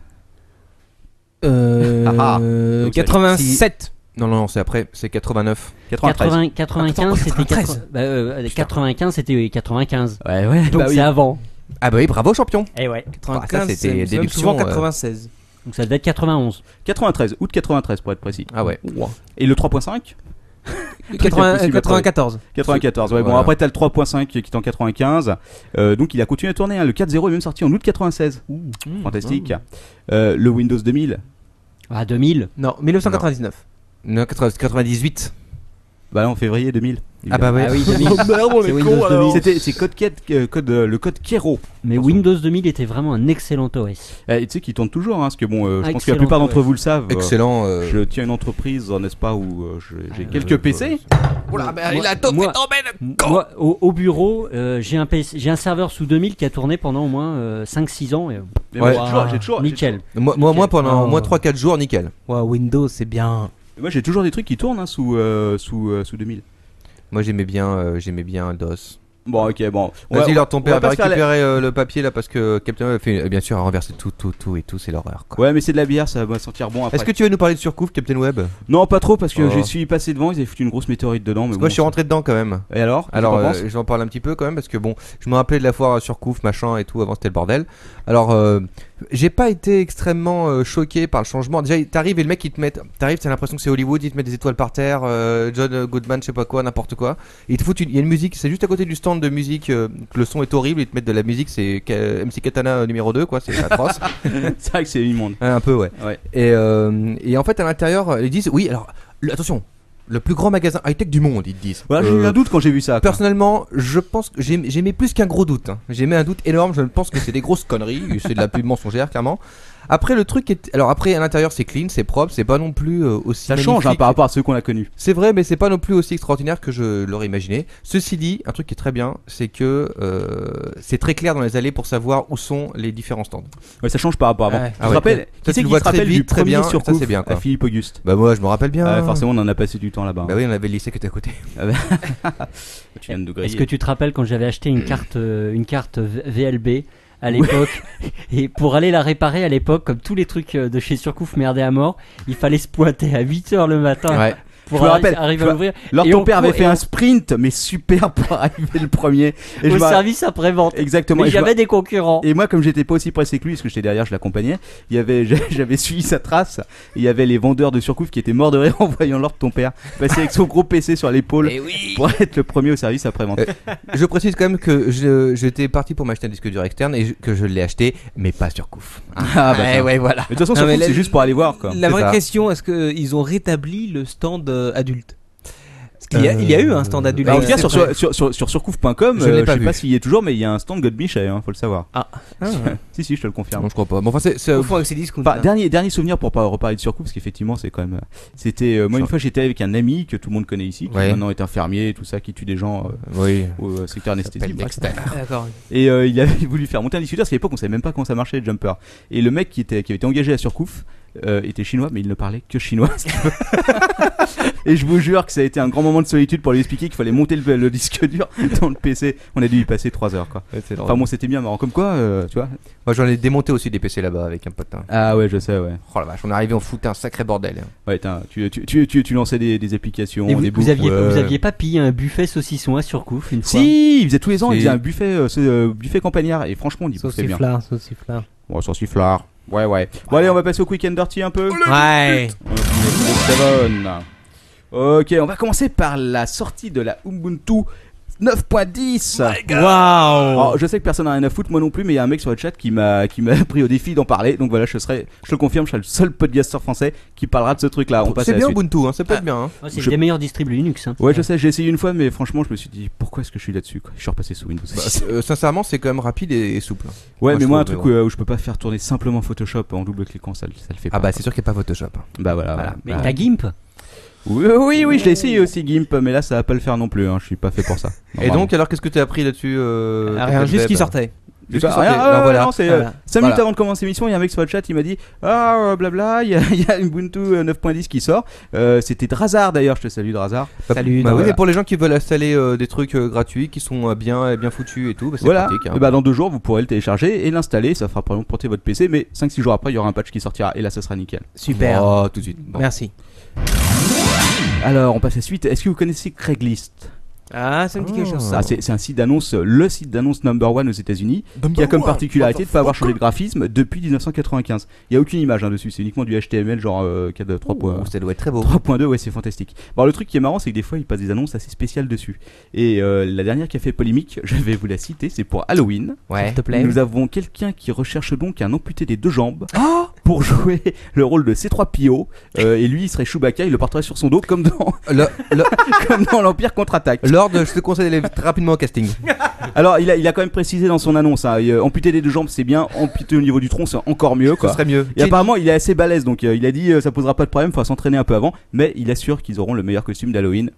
S3: Donc, c'est
S5: 87.
S6: Non, non, c'est après, c'est 89.
S3: 93.
S4: 95, c'était
S5: 93.
S4: 95, c'était 95.
S3: Ouais, ouais.
S4: Donc
S3: bah oui.
S4: c'est avant.
S6: Ah bah oui, bravo champion.
S4: Eh ouais.
S5: 95,
S6: c'était
S5: c'est même
S6: déduction,
S5: souvent 96.
S4: Donc ça devait être 91.
S3: 93, août 93 pour être précis.
S6: Ah ouais.
S3: Et le 3.5?
S5: 94.
S3: 94, ouais, bon
S6: Voilà.
S3: après t'as le 3.5 qui est en 95, donc il a continué à tourner, hein. Le 4.0 est même sorti en août 96, fantastique. Le Windows 2000,
S4: Ah 2000.
S5: Non, 1999.
S6: Non, 98.
S3: bah là en février 2000.
S6: Ah bah ouais.
S4: Ah oui, 2000.
S3: merde, on
S4: C'est Windows 2000.
S3: C'est le code Kero.
S4: Mais Windows 2000 était vraiment un excellent OS.
S3: Tu sais qu'il tourne toujours, hein, parce que bon, je pense que la
S4: Excellent,
S3: plupart d'entre
S4: ouais.
S3: vous le savent.
S6: Excellent.
S3: Je tiens une entreprise, n'est-ce pas, où j'ai quelques PC.
S6: Oula, mais
S4: Moi-
S6: il a tombé
S4: moi-
S6: tombé le
S4: Moi, au bureau, j'ai un serveur sous 2000 qui a tourné pendant au moins 5-6 ans. Et,
S3: Mais moi,
S6: Ouais.
S3: j'ai toujours,
S4: nickel.
S6: Moi pendant
S5: Oh.
S6: au moins 3-4 jours, nickel.
S5: Ouais, Windows, c'est bien.
S3: Moi, j'ai toujours des trucs qui tournent hein, sous 2000.
S6: Moi j'aimais bien DOS.
S3: Bon, ok, bon.
S6: Vas-y, leur ton
S3: on
S6: père
S3: va pas
S6: va
S3: se faire la-
S6: récupérer le papier là parce que Captain Web a fait, bien sûr, a renversé tout et tout, c'est l'horreur quoi.
S3: Ouais, mais c'est de la bière, ça va sentir bon après.
S6: Est-ce que tu veux nous parler de Surcouf, Captain Web?
S3: Non, pas trop, parce que
S6: Oh.
S3: je suis passé devant, ils avaient foutu une grosse météorite dedans. Mais
S6: Moi
S3: bon,
S6: je suis rentré dedans quand même.
S3: Et alors
S6: Alors
S3: qu'est-ce que t'en penses
S6: je vais en parler un petit peu quand même parce que bon, je me rappelais de la foire sur Couf, machin et tout, avant c'était le bordel. Alors j'ai pas été extrêmement choqué par le changement. Déjà t'arrives et le mec il te met, t'arrives t'as l'impression que c'est Hollywood, il te met des étoiles par terre, John Goodman je sais pas quoi, n'importe quoi. Et il te fout il y a une musique, c'est juste à côté du stand de musique, que le son est horrible, ils te mettent de la musique, c'est MC Katana numéro 2 quoi, c'est atroce.
S3: C'est vrai que c'est immonde.
S6: Un peu ouais.
S3: Ouais.
S6: Et en fait à l'intérieur ils disent oui alors attention, le plus grand magasin high-tech du monde ils te disent.
S3: Voilà, j'ai eu un doute quand j'ai vu ça. quoi.
S6: Personnellement, je pense que j'ai mis plus qu'un gros doute. Hein. J'ai mis un doute énorme. Je pense que c'est des grosses conneries. C'est de la pub mensongère, clairement. Après, le truc est. Alors, après, à l'intérieur, c'est clean, c'est propre. C'est pas non plus aussi.
S3: Ça change hein,
S6: magnifique.
S3: par rapport à ceux qu'on a connus.
S6: C'est vrai, mais c'est pas non plus aussi extraordinaire que je l'aurais imaginé. Ceci dit, un truc qui est très bien, c'est que c'est très clair dans les allées pour savoir où sont les différents stands.
S3: Ouais, ça change par rapport à avant.
S5: Ouais.
S3: Tu
S6: Ah
S3: te
S6: ouais.
S3: rappelles
S6: Ça,
S3: Qui
S6: tu
S3: c'est
S6: le
S3: qui
S6: vois
S3: se
S6: très
S3: rappelle
S6: vite,
S3: du
S6: très
S3: premier
S6: bien, ça,
S3: surcouf
S6: c'est bien, quoi.
S3: à Philippe Auguste
S6: Bah, moi, je me rappelle bien.
S3: Ah ouais, forcément, on en a passé du temps là-bas.
S6: Bah oui, on avait le lycée qui était à côté.
S3: Tu viens de nous griller.
S4: Est-ce que tu te rappelles quand j'avais acheté une carte VLB à l'époque et pour aller la réparer à l'époque, comme tous les trucs de chez Surcouf merdaient à mort, il fallait se pointer à 8h le matin
S6: Ouais.
S4: pour
S3: Je me rappelle,
S4: arriver
S3: je
S4: à
S3: me-
S4: l'ouvrir.
S3: Alors
S4: Et
S3: ton
S4: on
S3: père avait
S4: court-
S3: fait
S4: et
S3: un
S4: on-
S3: sprint, mais super pour arriver le premier. Et
S4: au
S3: je me-
S4: service après-vente.
S3: Exactement.
S4: Mais
S3: Et je me-
S4: j'avais des concurrents.
S3: Et moi, comme j'étais pas aussi pressé que lui, parce que j'étais derrière, je l'accompagnais, il y avait, j'avais suivi sa trace. Et il y avait les vendeurs de Surcouf qui étaient morts de rire en voyant l'ordre de ton père passer avec son gros PC sur l'épaule pour être le premier au service après-vente.
S6: Je précise quand même que j'étais parti pour m'acheter un disque dur externe et que je l'ai acheté, mais pas sur Couf.
S3: Ah, bah, tiens.
S6: ouais, voilà.
S3: Mais de toute façon,
S5: Non, mais
S3: Surcouf, c'est
S5: la-
S3: juste pour aller voir, quoi.
S5: La
S6: C'est
S5: vraie
S6: ça.
S5: question, est-ce qu'ils ont rétabli le stand adulte? Parce qu'il y a eu un stand adulte.
S3: Bah, en tout cas,
S5: C'est
S3: sur,
S5: vrai.
S3: sur surcouf.com,
S6: Je l'ai
S3: je
S6: pas
S3: sais
S6: vu.
S3: pas s'il y est toujours, mais il y a un stand God Michel, hein, faut le savoir.
S5: Ah.
S3: Si, je te le confirme.
S6: Non, je crois pas. Bon, enfin, c'est
S5: Au fond, avec ces discounts.
S3: Enfin, dernier souvenir pour pas reparler de Surcouf, parce qu'effectivement, c'est quand même. C'était. Moi, une fois, j'étais avec un ami que tout le monde connaît ici, qui
S6: Ouais.
S3: maintenant est infirmier et tout ça, qui tue des gens
S6: oui.
S3: au secteur anesthésie.
S6: s'appelle
S3: bref.
S6: Dexter.
S5: D'accord.
S3: Et il avait voulu faire monter un disque dur, parce qu'à l'époque, on savait même pas comment ça marchait, le jumper. Et le mec qui avait été engagé à Surcouf était chinois, mais il ne parlait que chinois. si tu veux. Et je vous jure que ça a été un grand moment de solitude pour lui expliquer qu'il fallait monter le disque dur dans le PC. On a dû y passer 3 heures, quoi. Enfin bon, c'était bien marrant. Comme quoi, tu vois.
S6: Moi, j'en ai démonté aussi des PC là-bas avec un pote. Hein.
S3: Ah ouais, je sais, ouais.
S6: Oh la vache, on est arrivé, on foutait un sacré bordel.
S3: Ouais, tu lançais des applications,
S4: Et
S3: des
S4: vous
S3: boucles.
S4: aviez pas pillé un buffet saucisson à Surcouf une fois?
S3: Si, il faisait tous les ans, il
S6: Si.
S3: faisait un buffet campagnard. Et franchement, on y bouffait bien.
S5: Sauciflard.
S3: Bon, sauciflard. Ouais. Bon, allez, on va passer au quick and dirty un peu.
S5: Ouais.
S3: Ok, on va commencer par la sortie de la Ubuntu 9.10.
S5: Waouh.
S3: Alors, je sais que personne n'a rien à foutre, moi non plus, mais il y a un mec sur le chat qui m'a pris au défi d'en parler. Donc voilà, je le confirme, je serai le seul podcasteur français qui parlera de ce truc-là. On passe à
S6: C'est
S3: la
S6: bien
S3: suite.
S6: Ubuntu, hein, ça peut être bien. Hein.
S4: Ouais, c'est
S3: Je-
S4: des meilleurs distribs Linux. Hein.
S3: Ouais, je sais, j'ai essayé une fois, mais franchement, je me suis dit pourquoi est-ce que je suis là-dessus, quoi. Je suis repassé sous Windows.
S6: Sincèrement, c'est quand même rapide et souple.
S3: Ouais, mais moi, un
S6: je
S3: truc
S6: trouve,
S3: où je peux pas faire tourner simplement Photoshop en double-cliquant, ça le fait pas.
S6: Ah bah c'est sûr qu'il n'y a pas Photoshop. Hein.
S3: Bah voilà.
S6: Voilà.
S4: Mais
S3: Bah,
S4: t'as GIMP?
S3: oui, je l'ai essayé aussi GIMP, mais là ça va pas le faire non plus, hein. Je suis pas fait pour ça.
S6: Et donc, alors qu'est-ce que tu as appris là-dessus
S5: Rien, juste qui sortait.
S6: Juste qui
S3: Rien,
S6: sortait. Alors, voilà.
S3: non, c'est
S5: Voilà.
S3: 5 minutes
S6: Voilà.
S3: avant de commencer l'émission, il y a un mec sur le chat, il m'a dit blabla, il y a Ubuntu 9.10 qui sort. C'était Drazar d'ailleurs, je te salue Drazar.
S5: Salut.
S6: Bah oui,
S3: voilà.
S6: mais pour les gens qui veulent installer des trucs gratuits, qui sont bien foutus et tout, bah, c'est
S3: Voilà,
S6: pratique. Hein.
S3: et bah dans 2 jours vous pourrez le télécharger et l'installer, ça fera probablement porter votre PC, mais 5-6 jours après il y aura un patch qui sortira et là ça sera nickel.
S5: Super.
S6: Oh, tout de suite. Bon.
S5: Merci.
S3: Alors on passe à la suite, est-ce que vous connaissez Craigslist?
S5: Ah, ça me dit quelque chose. Ça.
S3: Ah, c'est un site d'annonce, le site d'annonce number one aux États-Unis, qui a comme particularité de ne pas avoir changé de graphisme depuis 1995. Il n'y a aucune image dessus, c'est uniquement du HTML genre 3.1.
S6: Ouh, ça doit être très beau.
S3: 3.2, ouais, c'est fantastique. Bon, le truc qui est marrant, c'est que des fois, ils passent des annonces assez spéciales dessus. Et la dernière qui a fait polémique, je vais vous la citer, c'est pour Halloween.
S6: Ouais.
S5: S'il te plaît.
S3: Nous avons quelqu'un qui recherche donc un amputé des 2 jambes pour jouer le rôle de C3PO. Et lui, il serait Chewbacca, il le porterait sur son dos comme dans, comme dans l'Empire contre-attaque.
S6: Lord, je te conseille d'aller très rapidement au casting.
S3: Alors, il a quand même précisé dans son annonce, hein, amputé des 2 jambes, c'est bien, amputé au niveau du tronc, c'est encore mieux,
S6: Ce
S3: quoi.
S6: serait mieux.
S3: Et apparemment, il est assez balèze, donc il a dit ça posera pas de problème, faut s'entraîner un peu avant, mais il assure qu'ils auront le meilleur costume d'Halloween.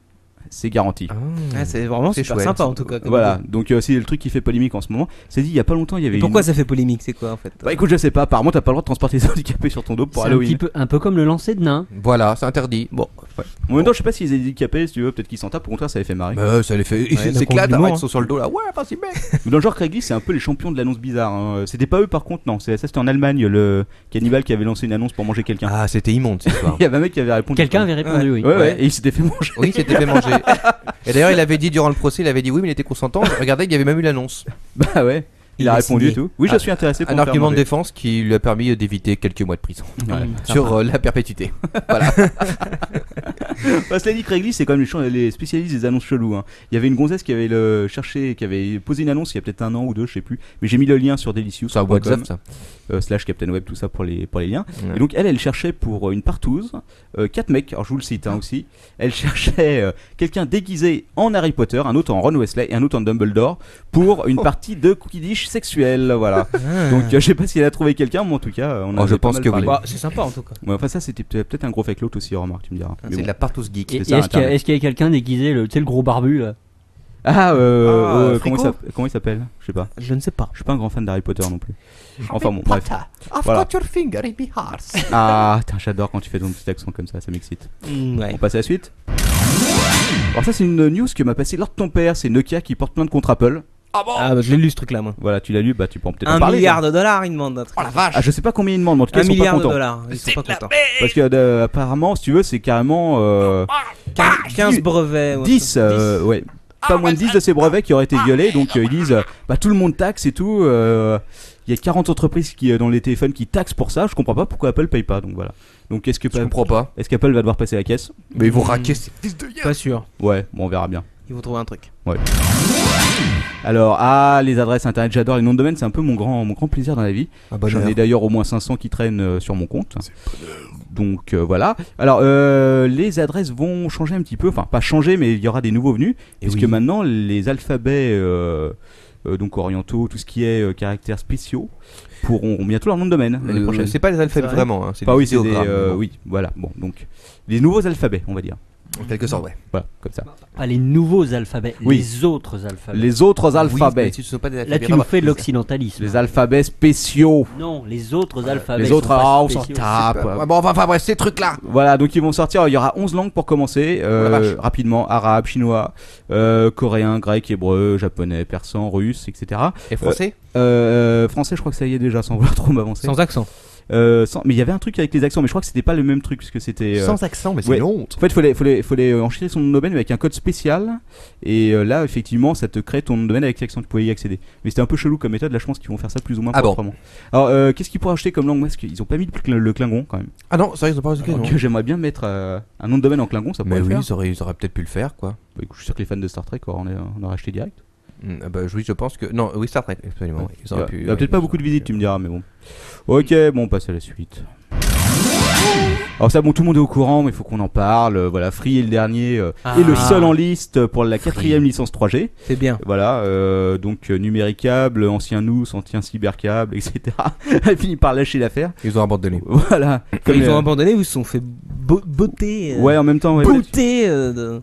S3: c'est garanti.
S5: Ah, c'est vraiment
S6: C'est
S5: super
S6: chouette.
S5: sympa en tout cas. comme
S3: Voilà,
S5: idée.
S3: donc c'est le truc qui fait polémique en ce moment. C'est dit il y a pas longtemps, il y avait
S5: Pourquoi
S3: une...
S5: ça fait polémique? C'est quoi en fait?
S3: Bah écoute, je sais pas, apparemment t'as pas le droit de transporter des handicapés sur ton dos pour
S4: C'est
S3: Halloween.
S4: un peu comme le lancer de nain.
S6: Voilà, c'est interdit.
S5: Bon,
S3: En même temps, je sais pas s'ils étaient handicapés, si tu veux, peut-être qu'ils s'en tapent, au contraire ça les fait marrer.
S6: Bah, ça les fait. Ils
S5: d'un
S6: s'éclatent,
S5: compliment,
S6: ils
S5: hein.
S6: sont sur le dos là. Ouais, vas-y, mec.
S3: Mais dans le genre Craigslist, c'est un peu les champions de l'annonce bizarre. Hein. C'était pas eux par contre, non. Ça c'était en Allemagne, le cannibale qui avait lancé une annonce pour manger quelqu'un.
S6: Ah, c'était immonde cette histoire.
S3: Il y avait un mec qui avait répondu.
S4: Quelqu'un avait répondu, oui.
S3: Ouais, et il s'était fait manger.
S6: Oui, il s'était fait manger. Et d'ailleurs, il avait dit durant le procès, il avait dit oui, mais il était consentant. Regardez, il y avait même eu l'annonce.
S3: Bah ouais. Il a
S5: Il a
S3: répondu
S5: signé.
S3: et tout. Oui, je suis intéressé pour
S6: Un
S3: me faire
S6: argument de
S3: manger.
S6: défense qui lui a permis d'éviter quelques mois de prison.
S3: Ouais.
S6: Sur la perpétuité.
S3: Bah, cela dit, Craigslist, c'est quand même les spécialistes des annonces cheloues. Hein. Il y avait une gonzesse qui avait cherché, qui avait posé une annonce il y a peut-être 1 an ou 2, je sais plus. Mais j'ai mis le lien sur Delicious.
S6: C'est un WhatsApp, ça.
S3: / Captain Web, tout ça pour les liens.
S6: Ouais.
S3: Et donc elle cherchait pour une partouze 4 mecs, alors je vous le cite aussi. Elle cherchait quelqu'un déguisé en Harry Potter, un autre en Ron Weasley et un autre en Dumbledore pour une partie de Quidditch sexuel. Voilà. Donc je sais pas si elle a trouvé quelqu'un, mais en tout cas on a
S6: je pense que oui.
S5: Bah, c'est sympa en tout cas.
S3: Ouais, enfin ça c'était peut-être un gros fake lot aussi, remarque, tu me diras. Mais
S6: C'est
S3: bon.
S6: de la partouze geek.
S4: Et,
S3: C'est ça,
S4: est-ce qu'il y a-
S3: Internet.
S4: est-ce qu'il y a quelqu'un déguisé, tu sais, le gros barbu là?
S3: Comment il s'appelle? Je sais pas.
S5: Je ne sais pas.
S3: Je suis pas un grand fan d'Harry Potter non plus. Enfin bon, bref. Voilà.
S6: your finger in my heart.
S3: Ah, putain, j'adore quand tu fais ton petit accent comme ça m'excite.
S5: Ouais.
S3: On passe à la suite. Alors ça c'est une news que m'a passé lors de ton père, c'est Nokia qui porte plainte contre Apple.
S5: Ah bah je l'ai lu ce truc là moi.
S3: Voilà, tu l'as lu, bah tu peux peut-être en
S5: 1
S3: parler.
S5: milliard
S3: là.
S5: de dollars il demande.
S6: Oh la vache.
S3: Ah, je sais pas combien ils demandent, mais en tout cas
S5: 1
S3: ils sont pas
S5: milliard de
S3: contents.
S5: dollars. Ils sont pas contents.
S3: Parce que apparemment, si tu veux, c'est carrément
S5: 15 brevets. ouais.
S3: 10, ouais. Pas moins de 10 de ces brevets qui auraient été violés, donc ils disent bah tout le monde taxe et tout. Il y a 40 entreprises qui dans les téléphones qui taxent pour ça. Je comprends pas pourquoi Apple paye pas. Donc voilà. Donc est-ce que
S6: Je comprends pas.
S3: Est-ce qu'Apple va devoir passer la caisse?
S6: Mais ils vont raquer ces fils de
S5: Pas sûr.
S3: Ouais, bon on verra bien.
S5: Ils vont trouver un truc.
S3: Alors les adresses internet, j'adore les noms de domaine, c'est un peu mon grand plaisir dans la vie. J'en ai d'ailleurs au moins 500 qui traînent sur mon compte. Donc voilà. Alors les adresses vont changer un petit peu, enfin pas changer, mais il y aura des nouveaux venus, puisque maintenant les alphabets donc orientaux, tout ce qui est caractères spéciaux, pourront bientôt leur nom de domaine l'année prochaine.
S6: C'est pas les alphabets
S5: C'est vrai.
S6: vraiment. Hein, c'est
S3: Bah
S6: des
S3: oui, c'est des
S6: idéogrammes, bon.
S3: oui, voilà. Bon, donc les nouveaux alphabets, on va dire.
S6: En quelque sorte, ouais.
S3: Voilà, comme ça.
S4: Pas les nouveaux alphabets,
S3: Oui.
S4: les autres alphabets.
S3: Les autres alphabets,
S6: Oui, mais ce sont pas des
S4: Là,
S6: alphabets
S4: tu nous
S6: rares.
S4: fais de l'occidentalisme.
S3: les alphabets spéciaux.
S4: Non, les autres alphabets.
S3: Les autres,
S4: sont pas
S3: ah, on s'en
S4: spéciaux.
S3: tape.
S6: Ouais, bon, enfin bref, ces trucs-là.
S3: Voilà, donc ils vont sortir, il y aura 11 langues pour commencer,
S6: la vache.
S3: rapidement, arabe, chinois, coréen, grec, hébreu, japonais, persan, russe, etc.
S6: Et français
S3: Français, je crois que ça y est déjà, sans vouloir trop m'avancer.
S5: Sans accent.
S3: Mais il y avait un truc avec les accents, mais je crois que c'était pas le même truc, puisque c'était...
S6: Sans accent, mais c'est
S3: ouais.
S6: une honte.
S3: En fait, il fallait enregistrer son nom de domaine avec un code spécial, et là, effectivement, ça te crée ton nom de domaine avec l'accent, tu pouvais y accéder. Mais c'était un peu chelou comme méthode, là je pense qu'ils vont faire ça plus ou moins
S6: Ah bon.
S3: proprement. Alors, qu'est-ce qu'ils pourraient acheter comme langue? Parce qu'ils ont pas mis le Klingon quand même.
S6: Ah non, ça ils ont pas osé.
S3: Donc, j'aimerais bien mettre un nom de domaine en Klingon, ça pourrait
S6: Mais
S3: le
S6: oui,
S3: faire.
S6: ils auraient peut-être pu le faire, quoi.
S3: Bah, écoute, je suis sûr que les fans de Star Trek on aurait acheté direct.
S6: Bah oui, je pense que. Non, oui, Star Trek, absolument.
S3: Ouais.
S6: Ils auraient pu.
S3: Il y a peut-être pas beaucoup de visites, tu me diras, mais bon. Ok, bon, on passe à la suite. Alors ça, bon, tout le monde est au courant, mais il faut qu'on en parle. Voilà, Free est le dernier et le seul en liste pour la 4ème licence 3G.
S5: C'est bien.
S3: Voilà, donc Numéricable, ancien Nous, ancien Cybercable, etc. Elle finit par lâcher l'affaire.
S6: Ils ont abandonné.
S3: Voilà.
S5: Comme ils ont
S3: euh,
S5: abandonné, ils se sont fait botter.
S3: Ouais, en même temps, ouais,
S5: Botter.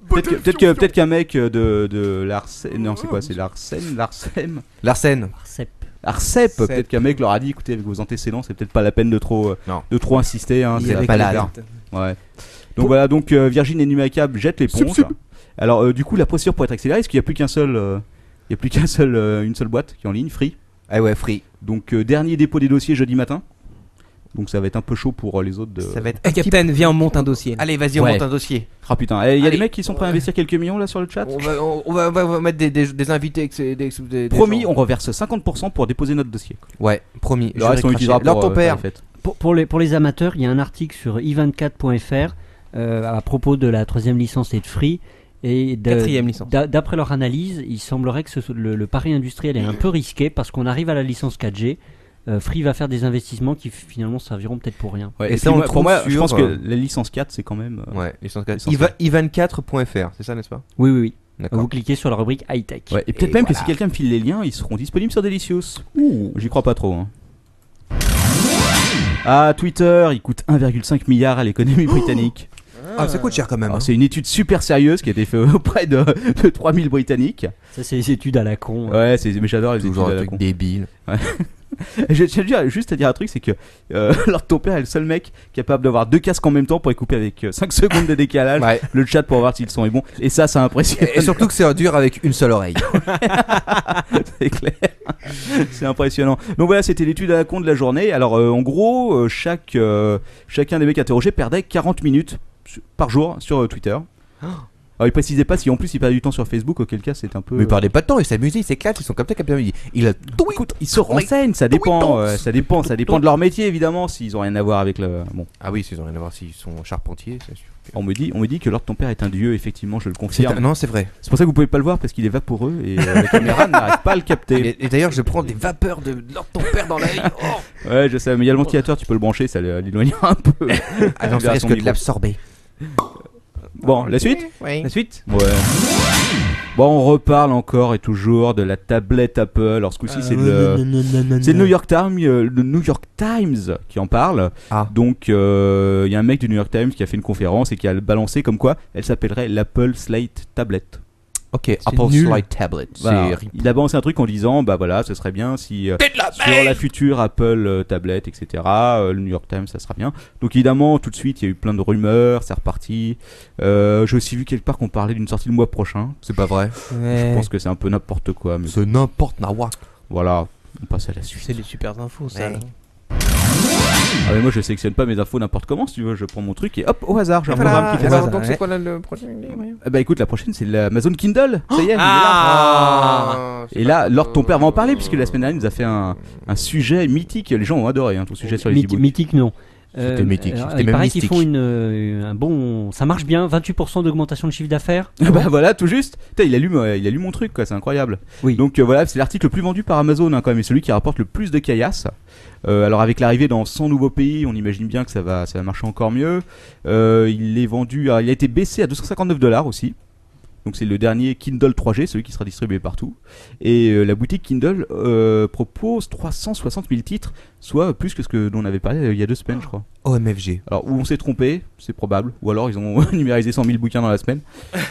S3: peut-être qu'un mec de l'Arcem, non c'est quoi, c'est l'Arcem,
S6: Larsen.
S4: Arcep.
S3: Arcep, peut-être qu'un mec leur a dit, écoutez, avec vos antécédents, c'est peut-être pas la peine de trop insister, hein,
S5: Ils
S3: c'est
S5: avaient
S3: pas
S5: qu'à
S3: la
S5: le faire.
S3: Ouais. Donc voilà, donc Virgin et Numéricable jettent l'éponge. Alors du coup, la procédure pour être accélérée, est-ce qu'il n'y a plus une seule boîte qui est en ligne, Free.
S6: Ah ouais, Free.
S3: Donc dernier dépôt des dossiers jeudi matin. Donc ça va être un peu chaud pour les autres.
S6: Ça va être.
S5: Eh, Captain, viens, on monte un dossier. là.
S6: Allez, vas-y, on
S3: Ouais.
S6: monte un dossier.
S3: Ah putain, il y a
S6: Allez.
S3: des mecs qui sont prêts à investir quelques millions là sur le chat.
S6: On va mettre des invités. Des
S3: Promis,
S6: gens.
S3: on reverse 50% pour déposer notre dossier.
S6: Ouais, promis.
S3: Le reste on utilisera
S6: Alors
S3: pour
S6: ton père.
S3: faire les fêtes.
S4: Pour les amateurs, il y a un article sur i24.fr à propos de la 3ème licence et de Free. Et
S5: 4ème licence.
S4: d'après leur analyse, il semblerait que le pari industriel est un peu risqué parce qu'on arrive à la licence 4G. Free va faire des investissements qui finalement serviront peut-être pour rien.
S3: Ouais,
S6: Et
S3: et
S6: ça,
S3: puis
S6: on le
S3: pour
S6: trouve
S3: moi, je
S6: sur,
S3: pense que la licence 4 c'est quand même.
S6: Ouais, licence 4.
S3: Licence 4.
S6: i24.fr, c'est ça, n'est-ce pas?
S4: Oui.
S6: D'accord.
S4: Vous cliquez sur la rubrique high-tech.
S3: Ouais, et peut-être
S6: Et
S3: même que
S6: voilà.
S3: si quelqu'un me file les liens, ils seront disponibles sur Delicious. J'y crois pas trop. Hein. Ah, Twitter, il coûte 1,5 milliard à l'économie britannique.
S6: Ah, ça coûte cher quand même.
S3: Alors,
S6: hein.
S3: c'est une étude super sérieuse qui a été faite auprès de 3000 Britanniques.
S4: Ça, c'est les études à la con.
S3: Ouais, mais j'adore les études
S6: Toujours
S3: à
S6: un
S3: la
S6: truc
S3: con.
S6: débile.
S3: Je tiens juste à dire un truc, c'est que Lord ton père est le seul mec capable d'avoir 2 casques en même temps pour les couper avec 5 secondes de décalage.
S6: Ouais.
S3: Le chat pour voir si le son est bon. Et ça impressionne.
S6: Et surtout que c'est dur avec une seule oreille.
S3: C'est clair. C'est impressionnant. Donc voilà, c'était l'étude à la con de la journée. Alors en gros, chacun des mecs interrogés perdait 40 minutes par jour sur Twitter. Alors il précisait pas si en plus il perdait du temps sur Facebook, auquel cas c'est un peu.
S6: Mais ils perdent pas de temps, ils s'amusent, ils s'éclatent, ils sont comme ça, Captain. Il a tout.
S3: Écoute, ils se renseignent, ça dépend de leur métier évidemment, s'ils ont rien à voir avec le. Bon,
S6: Ah oui, s'ils ont rien à voir, s'ils sont charpentiers, c'est sûr.
S3: on me dit que Lord ton père est un dieu, effectivement, je le confirme.
S6: Non, c'est vrai.
S3: C'est pour ça que vous pouvez pas le voir parce qu'il est vaporeux et la caméra n'arrive pas à le capter.
S6: Et d'ailleurs, je prends des vapeurs de Lord ton père dans l'œil. Oh.
S3: Ouais, je sais, mais il y a le ventilateur, tu peux le brancher, ça l'éloignera un peu.
S6: Ah non, ça risque de l'absorber.
S3: Bon, la suite.
S6: Oui.
S5: La suite.
S3: Ouais. Bon, on reparle encore et toujours de la tablette Apple. Alors ce coup-ci, c'est le New York Times qui en parle.
S6: Ah.
S3: Donc, il y a un mec du New York Times qui a fait une conférence et qui a balancé comme quoi elle s'appellerait l'Apple Slate Tablet.
S6: Ok, Apple
S3: nul.
S6: Slide Tablet.
S3: Voilà.
S6: C'est
S3: Il a balancé un truc en disant bah voilà, ce serait bien si sur la future Apple tablette, etc. Le New York Times, ça sera bien. Donc évidemment, tout de suite, il y a eu plein de rumeurs, c'est reparti. J'ai aussi vu quelque part qu'on parlait d'une sortie le mois prochain.
S6: C'est pas vrai.
S3: Je pense que c'est un peu n'importe quoi. Mais
S6: C'est n'importe quoi.
S3: voilà, on passe à la suite.
S5: C'est des super infos, ça.
S6: Ouais.
S5: là.
S3: Ah mais moi je sélectionne pas mes infos n'importe comment, si tu veux, je prends mon truc et hop, au hasard, j'ai un
S6: Voilà.
S3: programme qui fait
S6: Alors,
S3: ça.
S6: donc,
S5: ouais.
S6: c'est quoi là, le prochain
S3: Bah écoute, la prochaine c'est l'Amazon Kindle, ça y est, il est là.
S6: Ah.
S3: Et là, Lord ton père va en parler puisque la semaine dernière il nous a fait un sujet mythique, les gens ont adoré ton sujet sur les e-books.
S4: Mythique, non.
S6: C'était mythique, c'était
S4: Il
S6: même
S4: paraît qu'ils
S6: mystique.
S4: font un bon. Ça marche bien, 28% d'augmentation de chiffre d'affaires.
S3: Bah voilà, tout juste. Putain, il a lu mon truc, quoi, c'est incroyable.
S4: Oui.
S3: Donc voilà, c'est l'article le plus vendu par Amazon quand même, et celui qui rapporte le plus de caillasses. Alors avec l'arrivée dans 100 nouveaux pays, on imagine bien que ça va marcher encore mieux. Il est vendu, alors, il a été baissé à $259 aussi. Donc c'est le dernier Kindle 3G, celui qui sera distribué partout. Et la boutique Kindle propose 360 000 titres, soit plus que ce dont on avait parlé il y a 2 semaines, je crois.
S6: OMFG.
S3: Alors, où on s'est trompé, c'est probable. Ou alors, ils ont numérisé 100 000 bouquins dans la semaine.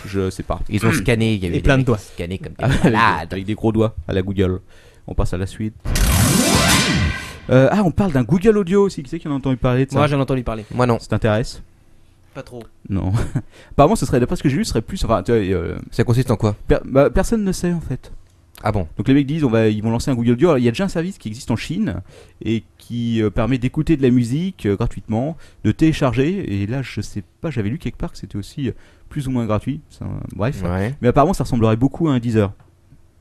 S3: Je sais pas.
S6: Ils ont scanné, il y avait
S5: Et plein de
S6: mecs
S5: doigts.
S6: qui scannaient comme des
S3: Avec,
S6: malades.
S3: avec des gros doigts à la Google. On passe à la suite. On parle d'un Google Audio aussi. Qui c'est qui en a entendu parler de ça?
S5: Moi, j'en ai entendu parler.
S6: Moi non.
S3: Ça t'intéresse?
S5: Pas trop.
S3: Non. Apparemment, ce serait, d'après ce que j'ai lu, ce serait plus. Enfin, tu vois,
S6: Ça consiste en quoi?
S3: personne ne sait en fait.
S6: Ah bon?
S3: Donc les mecs disent ils vont lancer un Google Audio. Alors, il y a déjà un service qui existe en Chine et qui permet d'écouter de la musique gratuitement, de télécharger. Et là, je sais pas, j'avais lu quelque part que c'était aussi plus ou moins gratuit. Bref.
S6: Ouais.
S3: Mais apparemment, ça ressemblerait beaucoup à un Deezer.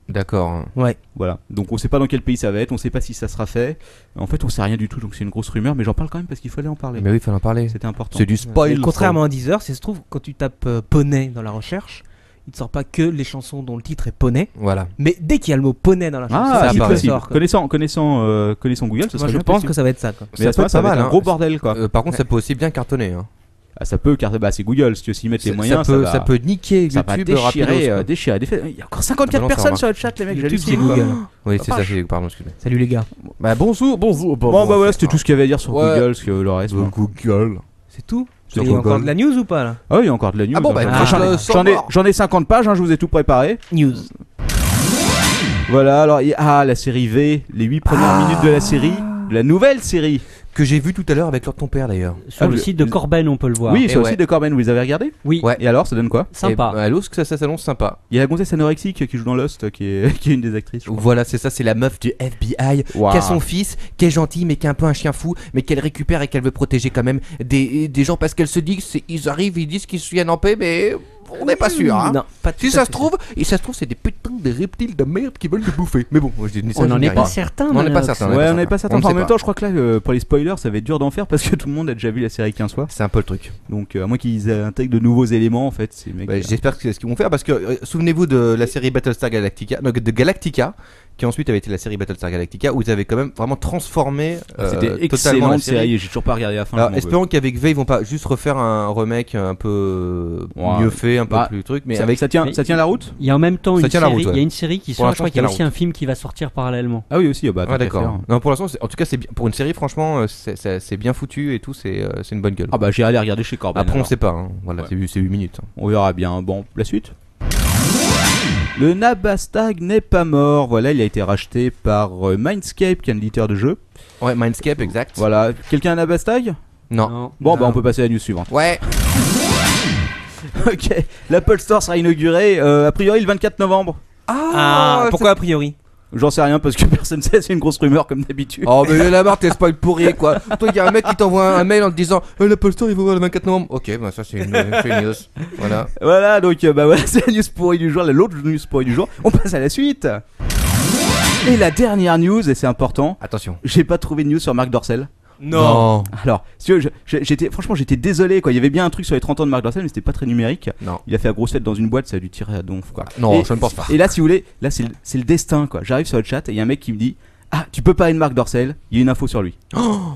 S6: D'accord.
S5: Ouais.
S3: Voilà. Donc on sait pas dans quel pays ça va être, on sait pas si ça sera fait. En fait, on sait rien du tout, donc c'est une grosse rumeur. Mais j'en parle quand même parce qu'il fallait en parler.
S6: Mais oui, il fallait en parler.
S3: C'était important.
S6: C'est du spoil.
S5: Contrairement à Deezer, si ça se trouve, quand tu tapes poney dans la recherche, il te sort pas que les chansons dont le titre est poney.
S6: Voilà.
S5: Mais dès qu'il y a le mot poney dans la chanson,
S3: Ah,
S6: ça
S3: c'est
S6: apparaît.
S3: possible.
S5: sort, quoi.
S3: Connaissant Google, ce
S5: Moi,
S3: serait
S5: je
S3: bien
S5: pense
S3: possible.
S5: que ça va être ça, quoi.
S3: Mais
S6: Ça
S3: à ce moment,
S6: peut être
S3: ça
S6: pas
S3: va être
S6: mal,
S3: un
S6: hein.
S3: gros bordel, quoi.
S6: Par contre, ça peut aussi bien cartonner. Hein.
S3: Ah, ça peut, car c'est Google. Si tu veux s'y mettre les moyens,
S6: ça peut niquer
S3: ça va
S6: YouTube
S3: déchirer,
S6: rapidos,
S3: déchirer. Il y a encore 54
S6: Ah, non, ça
S3: personnes
S6: va.
S3: sur le chat, les mecs.
S5: YouTube,
S3: j'hallucine,
S5: c'est
S3: quoi.
S5: Google.
S6: Oui, c'est ça,
S3: vache.
S6: pardon, excusez-moi.
S5: Salut les gars.
S6: Bah bonjour.
S3: Bon, bah voilà, c'était tout ce qu'il y avait à dire sur
S6: Ouais.
S3: Google, parce que le reste. bon.
S6: Google.
S5: C'est tout.
S3: Sur
S5: Il y a
S3: Google.
S5: encore de la news ou pas là?
S3: Ah oui, il y a encore de la news.
S6: Ah bon, bah,
S3: hein. J'en ai 50 pages, je vous ai tout préparé.
S5: News.
S3: Voilà, alors, la série V, les 8 premières minutes de la série, de la nouvelle série.
S6: Que j'ai vu tout à l'heure avec Lord ton père d'ailleurs.
S4: Sur le site de Corben, on peut le voir.
S3: Oui,
S6: Et
S3: sur le
S6: ouais.
S3: site de Corben, vous les avez regardé?
S4: Oui.
S6: Ouais.
S3: Et alors, ça donne quoi?
S4: Sympa.
S6: Et, alors, que ça s'annonce sympa.
S3: Il y a la gonzesse anorexique qui joue dans Lost, qui est une des actrices. je crois.
S6: Voilà, c'est ça, c'est la meuf du FBI
S3: Waouh.
S6: qui a son fils, qui est gentil mais qui est un peu un chien fou, mais qu'elle récupère et qu'elle veut protéger quand même des gens parce qu'elle se dit qu'ils arrivent, ils disent qu'ils se viennent en paix, mais on n'est pas sûr. Hein.
S5: Non, pas tout
S6: Si
S5: à
S6: ça
S5: fait
S6: se trouve, c'est des putains de reptiles de merde qui veulent le bouffer. Mais bon, moi je dis ça,
S4: On
S6: je
S4: n'en
S6: dis
S4: est
S6: rien.
S4: pas certain.
S6: On n'est pas
S4: Manox.
S6: certain.
S3: Ouais, on n'est pas certain.
S6: On ne
S3: En
S6: sait
S3: même
S6: pas.
S3: temps, je crois que là, pour les spoilers, ça va être dur d'en faire parce que tout le monde a déjà vu la série 15 fois.
S6: C'est un peu le truc.
S3: Donc, à moins qu'ils intègrent de nouveaux éléments, en fait, ces mecs.
S6: Bah, j'espère que c'est ce qu'ils vont faire parce que souvenez-vous de la série Battlestar Galactica, de Galactica, qui ensuite avait été la série Battlestar Galactica, où ils avaient quand même vraiment transformé
S3: C'était
S6: totalement la
S3: excellent
S6: série.
S3: série. J'ai toujours pas regardé la fin.
S6: Alors,
S3: je m'en veux.
S6: espérons qu'avec V ils vont pas juste refaire un remake un peu
S3: Ouais.
S6: mieux fait, un peu
S3: Bah,
S6: plus truc, mais
S3: ça,
S6: avec
S3: ça tient la route.
S4: Il y a en même temps
S6: Ça
S4: une
S6: tient la
S4: série,
S6: route, ouais.
S4: il y a une série qui
S6: Pour
S4: sort, je
S6: l'instant,
S4: crois qu'il y a
S6: ça tient
S4: aussi
S6: la
S4: un film qui va sortir parallèlement.
S3: Ah oui aussi. Bah,
S6: ouais, d'accord. Non, pour l'instant, en tout cas, pour une série, franchement, c'est bien foutu et tout, c'est une bonne gueule.
S3: Ah bah j'irai aller regarder chez Corben.
S6: Après, on
S3: alors.
S6: sait pas, hein. Voilà,
S3: Ouais.
S6: c'est 8 minutes. hein.
S3: On verra bien. Bon, la suite. Le Nabastag n'est pas mort. Voilà, il a été racheté par Mindscape, qui est un éditeur de jeux.
S6: Ouais, Mindscape, exact.
S3: Voilà. Quelqu'un a un Nabastag?
S6: Non.
S3: Bon,
S4: Non.
S3: bah on peut passer à la news suivante.
S6: Ouais.
S3: Ok. L'Apple Store sera inauguré a priori le 24 novembre.
S5: Ah, pourquoi a priori?
S3: J'en sais rien parce que personne sait, c'est une grosse rumeur comme d'habitude.
S6: Oh, mais la marre, t'es spoil pourri, quoi. Toi, il y a un mec qui t'envoie un mail en te disant l'Apple Store, il va ouvrir le 24 novembre. Ok, bah ça, c'est une news. Voilà.
S3: Voilà, donc bah voilà, c'est la news pourrie du jour, l'autre news pourrie du jour. On passe à la suite. Et la dernière news, et c'est important,
S6: Attention.
S3: j'ai pas trouvé de news sur Marc Dorcel.
S5: Non.
S3: Alors, si tu veux, j'étais désolé quoi. Il y avait bien un truc sur les 30 ans de Marc Dorcel, mais c'était pas très numérique.
S6: Non.
S3: Il a fait la grosse fête dans une boîte, ça a dû tirer à donf quoi.
S6: Non,
S3: Et-
S6: je ne pense pas.
S3: Et là, si vous voulez, là c'est le destin quoi. J'arrive sur le chat et il y a un mec qui me dit ah, tu peux parler de Marc Dorcel, il y a une info sur lui.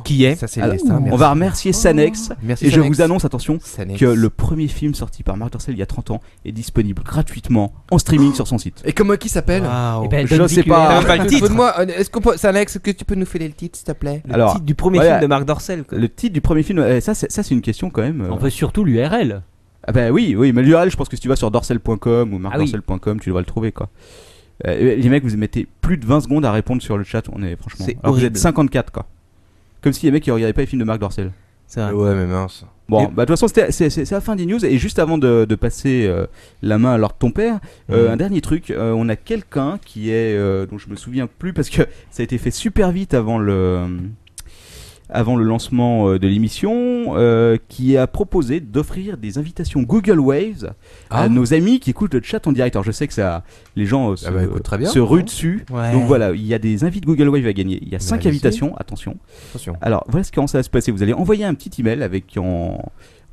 S5: Qui est?
S6: Ça, c'est
S3: Alors,
S6: le destin.
S3: on va remercier Sanex.
S6: Merci,
S3: Et je
S6: Sanex.
S3: vous annonce, attention,
S6: Sanex.
S3: que le premier film sorti par Marc Dorcel il y a 30 ans est disponible gratuitement en streaming sur son site.
S6: Et comment qui s'appelle
S5: Waouh.
S4: Eh ben,
S3: Je
S4: donne
S3: sais
S4: VQL.
S3: pas.
S5: T'as même pas le titre.
S6: Donne-moi, est-ce qu'on peut, Sanex, est-ce que tu peux nous filer le titre, s'il te plaît?
S5: Le
S3: Alors,
S5: titre du premier
S3: ouais,
S5: film de Marc Dorcel. quoi.
S3: Le titre du premier film, ça c'est une question quand même.
S4: On veut surtout l'URL.
S3: Ah bah oui, mais l'URL, je pense que si tu vas sur dorsel.com ou
S4: Ah oui.
S3: marcdorcel.com, tu devras le trouver quoi. Les mecs, vous mettez plus de 20 secondes à répondre sur le chat, on est franchement.
S5: C'est
S3: Alors vous
S5: horrible.
S3: êtes 54 quoi. Comme si les mecs qui regardaient pas les films de Marc Dorcel.
S5: C'est vrai.
S6: Ouais, mais mince.
S3: Bon,
S5: Et-
S3: bah de toute façon, c'est la fin des news. Et juste avant de passer la main à Lord ton père, un dernier truc. On a quelqu'un qui est, dont je me souviens plus parce que ça a été fait super vite avant le lancement de l'émission, qui a proposé d'offrir des invitations Google Waves à nos amis qui écoutent le chat en direct. Alors je sais que ça, les gens
S6: écoute, très bien.
S3: se ruent dessus.
S5: Ouais.
S3: Donc voilà, il y a des invites Google Wave à gagner. Il y a 5
S6: allez-y.
S3: invitations, attention.
S6: Attention.
S3: Alors, voilà comment ça va se passer. Vous allez envoyer un petit email avec en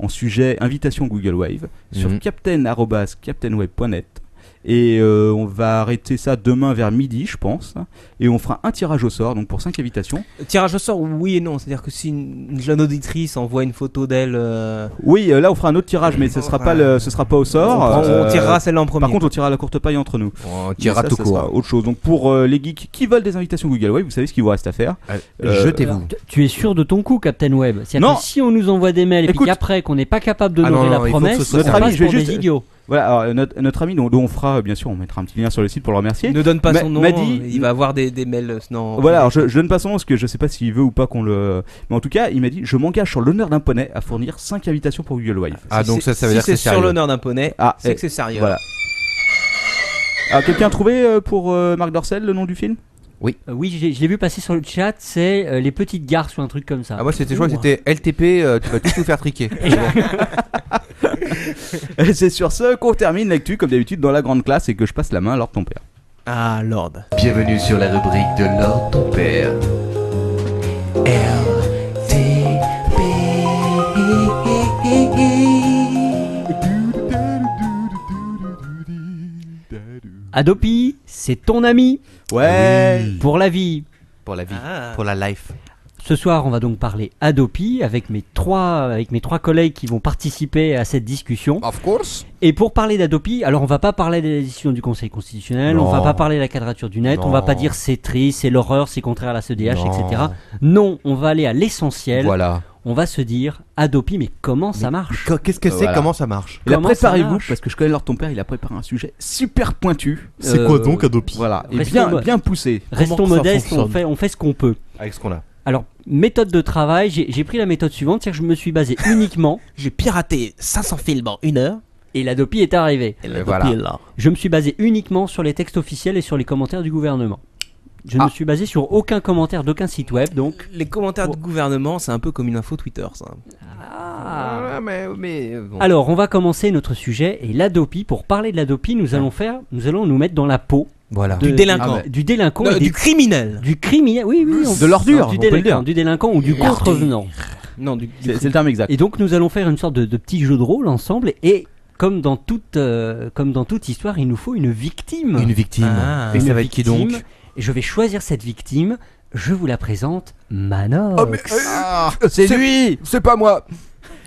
S3: sujet invitation Google Wave sur captain@captainweb.net. Et on va arrêter ça demain vers midi, je pense. Et on fera un tirage au sort, donc pour 5 invitations.
S5: Tirage au sort, oui et non. C'est-à-dire que si une jeune auditrice envoie une photo d'elle,
S3: Oui, là on fera un autre tirage, mais ce sera pas au sort.
S5: on tirera celle-là en premier.
S3: Par contre, on tirera la courte paille entre nous.
S6: On tirera
S3: Mais
S6: tout
S3: ça sera
S6: court.
S3: autre chose. Donc pour les geeks qui veulent des invitations Google Wave, vous savez ce qu'il vous reste à faire.
S6: Jetez-vous.
S4: Alors, tu es sûr de ton coup, Captain Web? C'est-à-dire
S3: Non.
S4: que si on nous envoie des mails et puis
S3: Écoute.
S4: qu'après qu'on n'est pas capable de
S6: Ah
S4: honorer
S6: non,
S4: la
S6: non, il faut que
S4: promesse,
S6: ce soit
S4: on
S3: notre
S4: passe
S3: ami. Je vais
S4: pour des
S3: juste-
S4: idiots.
S3: Voilà, alors, notre ami dont on fera, bien sûr, on mettra un petit lien sur le site pour le remercier.
S5: Ne donne pas
S3: m'a-
S5: son nom.
S3: m'a dit-
S5: Il va avoir des mails. Non.
S3: Voilà, alors je donne pas son nom parce que je sais pas s'il veut ou pas qu'on le. Mais en tout cas, il m'a dit je m'engage sur l'honneur d'un poney à fournir 5 invitations pour Google Wave.
S6: Ah, donc ça veut dire que
S5: c'est
S6: c'est
S5: sur
S6: sérieux.
S5: l'honneur d'un poney.
S3: Ah,
S5: C'est
S3: et-
S5: que c'est sérieux.
S3: Voilà. Alors, quelqu'un a trouvé pour Marc Dorcel le nom du film?
S4: Oui, je l'ai vu passer sur le chat, c'est Les Petites Garces ou un truc comme ça.
S6: Ah, moi, je crois que c'était LTP, tu vas tout nous faire triquer.
S3: Et c'est sur ce qu'on termine l'actu, comme d'habitude, dans la grande classe et que je passe la main à Lord ton père.
S5: Ah, Lord.
S7: Bienvenue sur la rubrique de Lord ton père.
S4: Adopi, c'est ton ami
S3: Ouais.
S4: pour la vie.
S6: Pour la vie,
S5: Ah.
S6: pour la life.
S4: Ce soir, on va donc parler Adopi avec mes trois collègues qui vont participer à cette discussion.
S6: Of course.
S4: Et pour parler d'Adopi, alors on va pas parler des décisions du Conseil constitutionnel,
S6: Non.
S4: on va pas parler de la quadrature du net, on va
S6: Non.
S4: pas dire c'est triste, c'est l'horreur, c'est contraire à la CEDH,
S6: Non.
S4: etc. Non, on va aller à l'essentiel.
S6: Voilà.
S4: On va se dire Adopi, mais comment ça marche?
S6: Qu'est-ce que c'est?
S3: Voilà.
S6: Comment ça marche?
S3: Et là,
S4: Comment ça
S3: préparez-vous,
S4: marche
S3: parce que je connais Lord ton père, il a préparé un sujet super pointu.
S1: C'est quoi donc Adopi?
S3: Voilà, et
S4: Restons-
S3: bien poussé.
S4: Restons
S1: Comment ça
S4: modestes,
S1: fonctionne
S4: on fait ce qu'on peut.
S6: Avec ce qu'on a.
S4: Alors, méthode de travail, j'ai pris la méthode suivante, c'est que je me suis basé uniquement,
S5: J'ai piraté 500 films en 1 heure.
S4: et l'Adopi est arrivé.
S5: Et
S6: Et voilà.
S5: là.
S4: Je me suis basé uniquement sur les textes officiels et sur les commentaires du gouvernement. Je ne me suis basé sur aucun commentaire d'aucun site web, donc...
S5: Les commentaires du gouvernement, c'est un peu comme une info Twitter, ça.
S6: Ah, mais bon.
S4: Alors, on va commencer notre sujet, et l'Adopi, pour parler de l'Adopi, nous allons nous mettre dans la peau
S6: Voilà.
S4: de-
S5: Du délinquant.
S4: du délinquant
S5: Non,
S4: et
S5: du criminel.
S4: du criminel, oui,
S3: De l'ordure,
S4: du
S3: on peut le
S4: délinquant,
S3: dire.
S4: du délinquant ou du contrevenant.
S5: Non, du
S3: C'est le terme exact.
S4: Et donc nous allons faire une sorte de petit jeu de rôle ensemble, et comme dans toute histoire, il nous faut une victime.
S6: Une victime.
S5: Ah.
S6: Et
S4: Une
S6: ça va être qui
S4: victime.
S6: donc?
S4: je vais choisir cette victime. Je vous la présente, Manox.
S1: Oh, mais,
S3: C'est lui.
S1: c'est pas moi.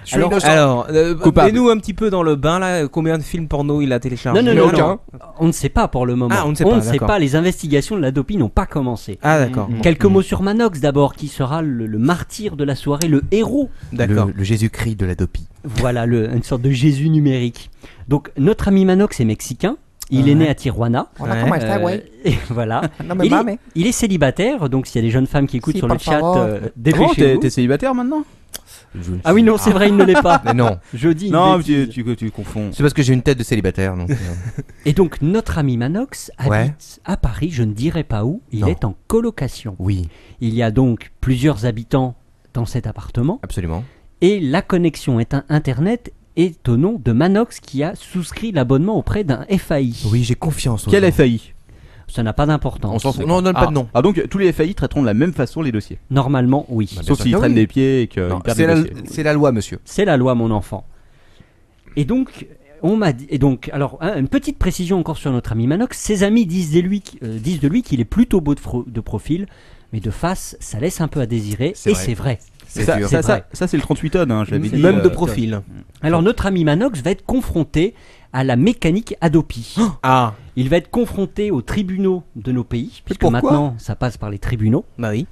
S1: Je suis innocent.
S5: Alors,
S3: Coupable.
S5: mets-nous un petit peu dans le bain là. Combien de films porno il a téléchargé?
S4: Non,
S1: Mais aucun.
S4: on ne sait pas pour le moment.
S5: Ah, on ne sait pas, d'accord.
S4: Les investigations de l'Adopi n'ont pas commencé.
S5: Ah d'accord.
S4: Quelques mots sur Manox d'abord, qui sera le martyr de la soirée, le héros.
S5: D'accord.
S6: Le Jésus-Christ de la Dopie.
S4: Voilà, une sorte de Jésus numérique. Donc, notre ami Manox est mexicain. Il est né à Tijuana. Et voilà. Il est célibataire, donc s'il y a des jeunes femmes qui écoutent sur le chat,
S3: Comment,
S4: dépêchez-vous.
S3: t'es célibataire maintenant?
S4: Ah oui, non, c'est vrai, il ne l'est pas.
S6: Mais non,
S4: Je dis une
S3: Non,
S4: bêtise.
S3: tu confonds.
S6: c'est parce que j'ai une tête de célibataire. Donc,
S4: Et donc, notre ami Manox habite
S6: Ouais.
S4: à Paris, je ne dirai pas où, il
S6: Non.
S4: est en colocation.
S6: oui,
S4: Il y a donc plusieurs habitants dans cet appartement,
S6: absolument.
S4: et la connexion Internet est au nom de Manox qui a souscrit l'abonnement auprès d'un FAI.
S6: Oui, j'ai confiance. aux
S3: Quel
S6: gens.
S3: FAI?
S4: Ça n'a pas d'importance.
S6: On s'en fout. Non, on donne pas de nom.
S3: Ah, donc tous les FAI traiteront de la même façon les dossiers.
S4: Normalement, oui.
S6: Bah, bien
S3: Sauf
S6: sûr
S3: s'ils
S6: que
S3: traînent
S6: oui.
S3: des pieds et qu'ils
S6: Non,
S3: perdent
S6: c'est
S3: des
S6: la,
S3: dossiers.
S6: c'est la loi, monsieur.
S4: C'est la loi, mon enfant. Et donc, on m'a dit. Et donc, alors, une petite précision encore sur notre ami Manox. Ses amis disent de lui qu'il est plutôt beau de profil, mais de face, ça laisse un peu à désirer.
S6: C'est
S4: Et
S6: vrai.
S4: c'est vrai.
S6: C'est
S3: Ça,
S6: sûr.
S3: ça,
S4: C'est vrai.
S3: ça, c'est le 38 tonnes, hein, je l'avais dit.
S5: Même de profil.
S4: Alors, notre ami Manox va être confronté à la mécanique Adopi.
S5: Ah.
S4: Il va être confronté aux tribunaux de nos pays, puisque
S3: pourquoi
S4: maintenant, ça passe par les tribunaux.
S5: Bah oui.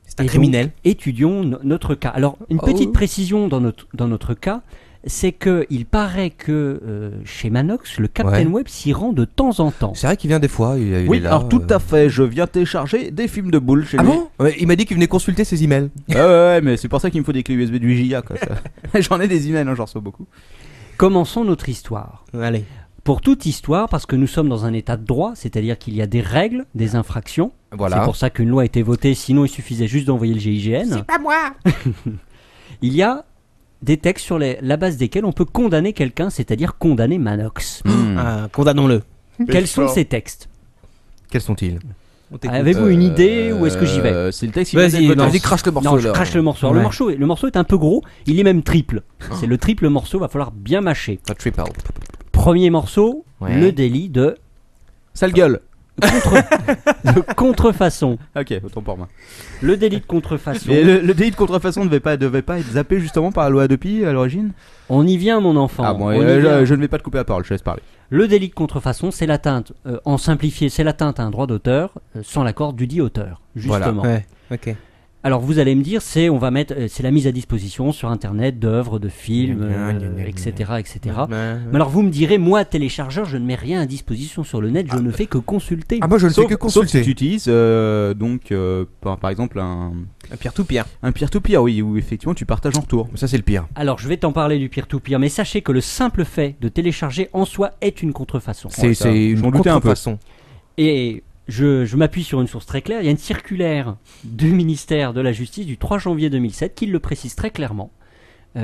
S5: C'est un
S4: Et
S5: criminel.
S4: donc, étudions notre cas. Alors, une petite précision dans notre cas, c'est qu'il paraît que chez Manox, le Captain
S6: Ouais.
S4: Web s'y rend de temps en temps.
S6: C'est vrai qu'il vient des fois. Il
S3: Oui,
S6: est là,
S3: alors tout à fait, je viens télécharger des films de boules chez
S6: Ah
S3: lui.
S6: bon Ouais, il m'a dit qu'il venait consulter ses emails.
S3: Ouais, mais c'est pour ça qu'il me faut des clés USB du GIA, quoi. ça. J'en ai des emails, hein, j'en reçois beaucoup.
S4: Commençons notre histoire.
S5: Allez.
S4: Pour toute histoire, parce que nous sommes dans un état de droit, c'est-à-dire qu'il y a des règles, des infractions.
S6: Voilà.
S4: C'est pour ça qu'une loi a été votée, sinon il suffisait juste d'envoyer le GIGN. C'est pas moi. Il y a des textes sur la base desquels on peut condamner quelqu'un, c'est-à-dire condamner Manox.
S5: Ah, condamnons-le.
S4: Quels sont ces textes?
S6: Quels sont-ils?
S5: On t'écoute.
S4: Avez-vous une idée ou est-ce que j'y vais?
S3: C'est le texte.
S5: Vas-y,
S3: il
S5: non.
S6: Vas-y, crache le morceau
S4: Non, je
S6: là.
S4: crache le morceau. Alors,
S5: Ouais.
S4: le morceau est un peu gros, il est même triple. C'est le triple morceau, va falloir bien mâcher.
S6: Un triple.
S4: Premier morceau,
S6: Ouais.
S4: le délit de
S3: Sale gueule.
S4: contrefaçon.
S3: Ok, autant pour moi.
S4: Le délit de contrefaçon.
S3: Mais le délit de contrefaçon ne devait pas être zappé justement par la loi Adopi à l'origine.
S4: On y vient, mon enfant.
S3: Ah bon,
S4: On y vient.
S3: je ne vais pas te couper la parole, je laisse parler.
S4: Le délit de contrefaçon, c'est l'atteinte, en simplifié, c'est l'atteinte à un droit d'auteur sans l'accord du dit auteur, justement.
S5: Ouais. Ok.
S4: Alors vous allez me dire, c'est la mise à disposition sur Internet d'œuvres, de films, etc., etc. Mais alors vous me direz, moi téléchargeur, je ne mets rien à disposition sur le net, je ne fais que consulter.
S6: Ah, moi je ne fais que
S3: Sauf
S6: consulter.
S3: si tu utilises par exemple un
S5: Peer-to-peer.
S3: peer-to-peer, oui, où effectivement tu partages en retour.
S6: Ça, c'est le pire.
S4: Alors je vais t'en parler du peer-to-peer, mais sachez que le simple fait de télécharger en soi est une contrefaçon.
S6: C'est
S3: ça, je
S6: une
S3: m'en doutais un peu.
S6: contrefaçon.
S4: Et je m'appuie sur une source très claire. Il y a une circulaire du ministère de la Justice du 3 janvier 2007 qui le précise très clairement.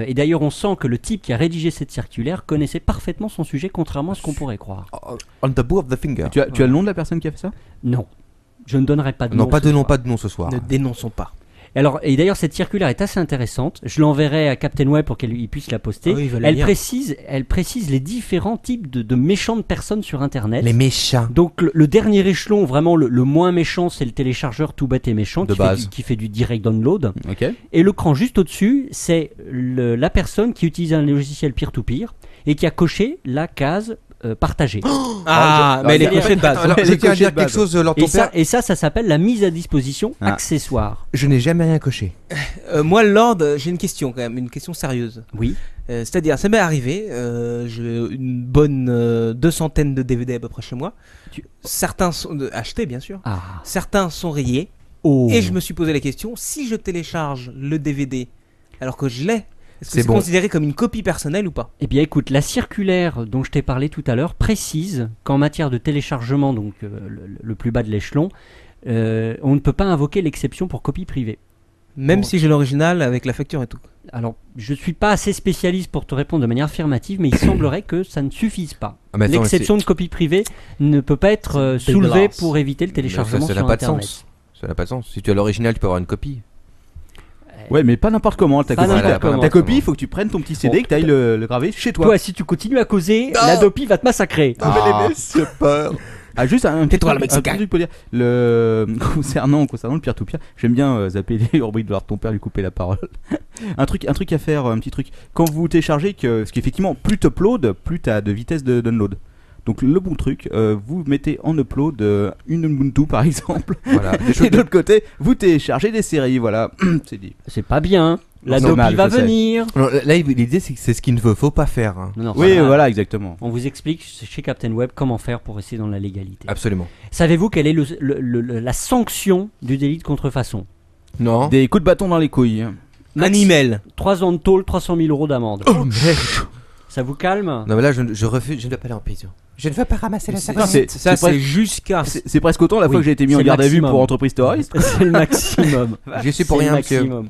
S4: Et d'ailleurs, on sent que le type qui a rédigé cette circulaire connaissait parfaitement son sujet, contrairement à ce qu'on pourrait croire.
S6: On the boot of the finger.
S3: Tu as le nom de la personne qui a fait ça?
S4: Non, je ne donnerai pas de nom.
S6: Non, pas
S4: ce
S6: de nom,
S4: soir.
S6: pas de nom ce soir.
S5: Ne dénonçons pas.
S4: Et d'ailleurs, cette circulaire est assez intéressante. Je l'enverrai à Captain Web pour qu'il puisse la poster.
S5: Ah oui, il va la lire.
S4: Elle précise les différents types de méchantes personnes sur Internet.
S6: Les méchants.
S4: Donc le dernier échelon, vraiment le moins méchant, c'est le téléchargeur tout bête et méchant
S6: De base.
S4: qui fait du direct download.
S3: Ok.
S4: Et le cran juste au-dessus, c'est la personne qui utilise un logiciel peer-to-peer et qui a coché la case partagée.
S5: Mais elle est
S4: c'est-à-dire-
S5: cochée de base.
S6: Alors,
S3: Elle
S6: je
S3: est
S6: tiens à
S3: cochée
S6: dire
S3: de base.
S6: quelque chose, Lord ton père.
S4: Et ça s'appelle la mise à disposition
S3: Ah.
S4: accessoire.
S6: Je n'ai jamais rien coché.
S5: Moi, Lord, j'ai une question quand même, une question sérieuse.
S4: Oui.
S5: C'est-à-dire, ça m'est arrivé, j'ai une bonne 200 de DVD à peu près chez moi. Certains sont achetés, bien sûr.
S4: Ah.
S5: Certains sont rayés.
S4: Oh.
S5: Et je me suis posé la question, si je télécharge le DVD alors que je l'ai, est-ce que
S6: C'est
S5: c'est
S6: bon.
S5: considéré comme une copie personnelle ou pas?
S4: Eh bien écoute, la circulaire dont je t'ai parlé tout à l'heure précise qu'en matière de téléchargement, donc le plus bas de l'échelon, on ne peut pas invoquer l'exception pour copie privée.
S5: Même
S4: Bon.
S5: si j'ai l'original avec la facture et tout.
S4: Alors, je ne suis pas assez spécialiste pour te répondre de manière affirmative, mais il semblerait que ça ne suffise pas.
S6: Ah, mais attends,
S4: L'exception de copie privée ne peut pas être
S5: C'est
S4: soulevée
S5: dégueulasse.
S4: pour éviter le téléchargement
S6: ça n'a
S4: sur
S6: pas de
S4: Internet.
S6: sens. Ça n'a pas de sens. Si tu as l'original, tu peux avoir une copie.
S3: Ouais, mais pas n'importe comment. Ta
S4: Pas
S3: copie,
S4: n'importe comment.
S3: ta copie, il faut que tu prennes ton petit CD et que tu ailles le graver chez toi.
S4: Toi, si tu continues à causer, l'Adopi va te massacrer.
S1: Ah, j'ai peur.
S3: Ah, juste un petit
S5: Tais-toi,
S3: truc,
S5: le Mexicain.
S3: un petit truc pour dire. Concernant le Pierre-tout-Pierre, j'aime bien zapper les rubriques de l'art de ton père, lui couper la parole. un truc à faire, un petit truc. Quand vous téléchargez, parce qu'effectivement, plus t'upload, plus t'as de vitesse de download. Donc le bon truc, vous mettez en upload une Ubuntu par exemple.
S6: Voilà.
S3: Et de l'autre côté, vous téléchargez des séries, voilà. C'est dit.
S4: C'est pas bien. La
S3: C'est mal,
S4: Dopi va
S3: je sais.
S4: venir.
S6: Alors, là, l'idée, c'est que c'est ce qu'il ne faut pas faire. hein.
S4: Non,
S3: Oui,
S4: ça va.
S3: voilà, exactement.
S4: On vous explique chez Captain Web comment faire pour rester dans la légalité.
S6: Absolument.
S4: Savez-vous quelle est la sanction du délit de contrefaçon?
S6: Non.
S3: Des coups de bâton dans les couilles.
S5: Un email.
S4: 3 ans de tôle, 300 000 euros d'amende.
S6: Oh,
S4: Ça vous calme?
S6: Non, mais là, je refuse, je ne dois pas aller en prison. Je ne veux pas ramasser la
S3: Non, c'est presque-
S5: jusqu'à.
S3: c'est presque autant la fois
S4: Oui,
S3: que j'ai été mis
S4: c'est
S3: en garde à vue
S4: maximum.
S3: pour entreprise terroriste.
S4: C'est le maximum.
S6: J'y suis pour
S4: C'est le
S6: rien, monsieur.
S4: maximum.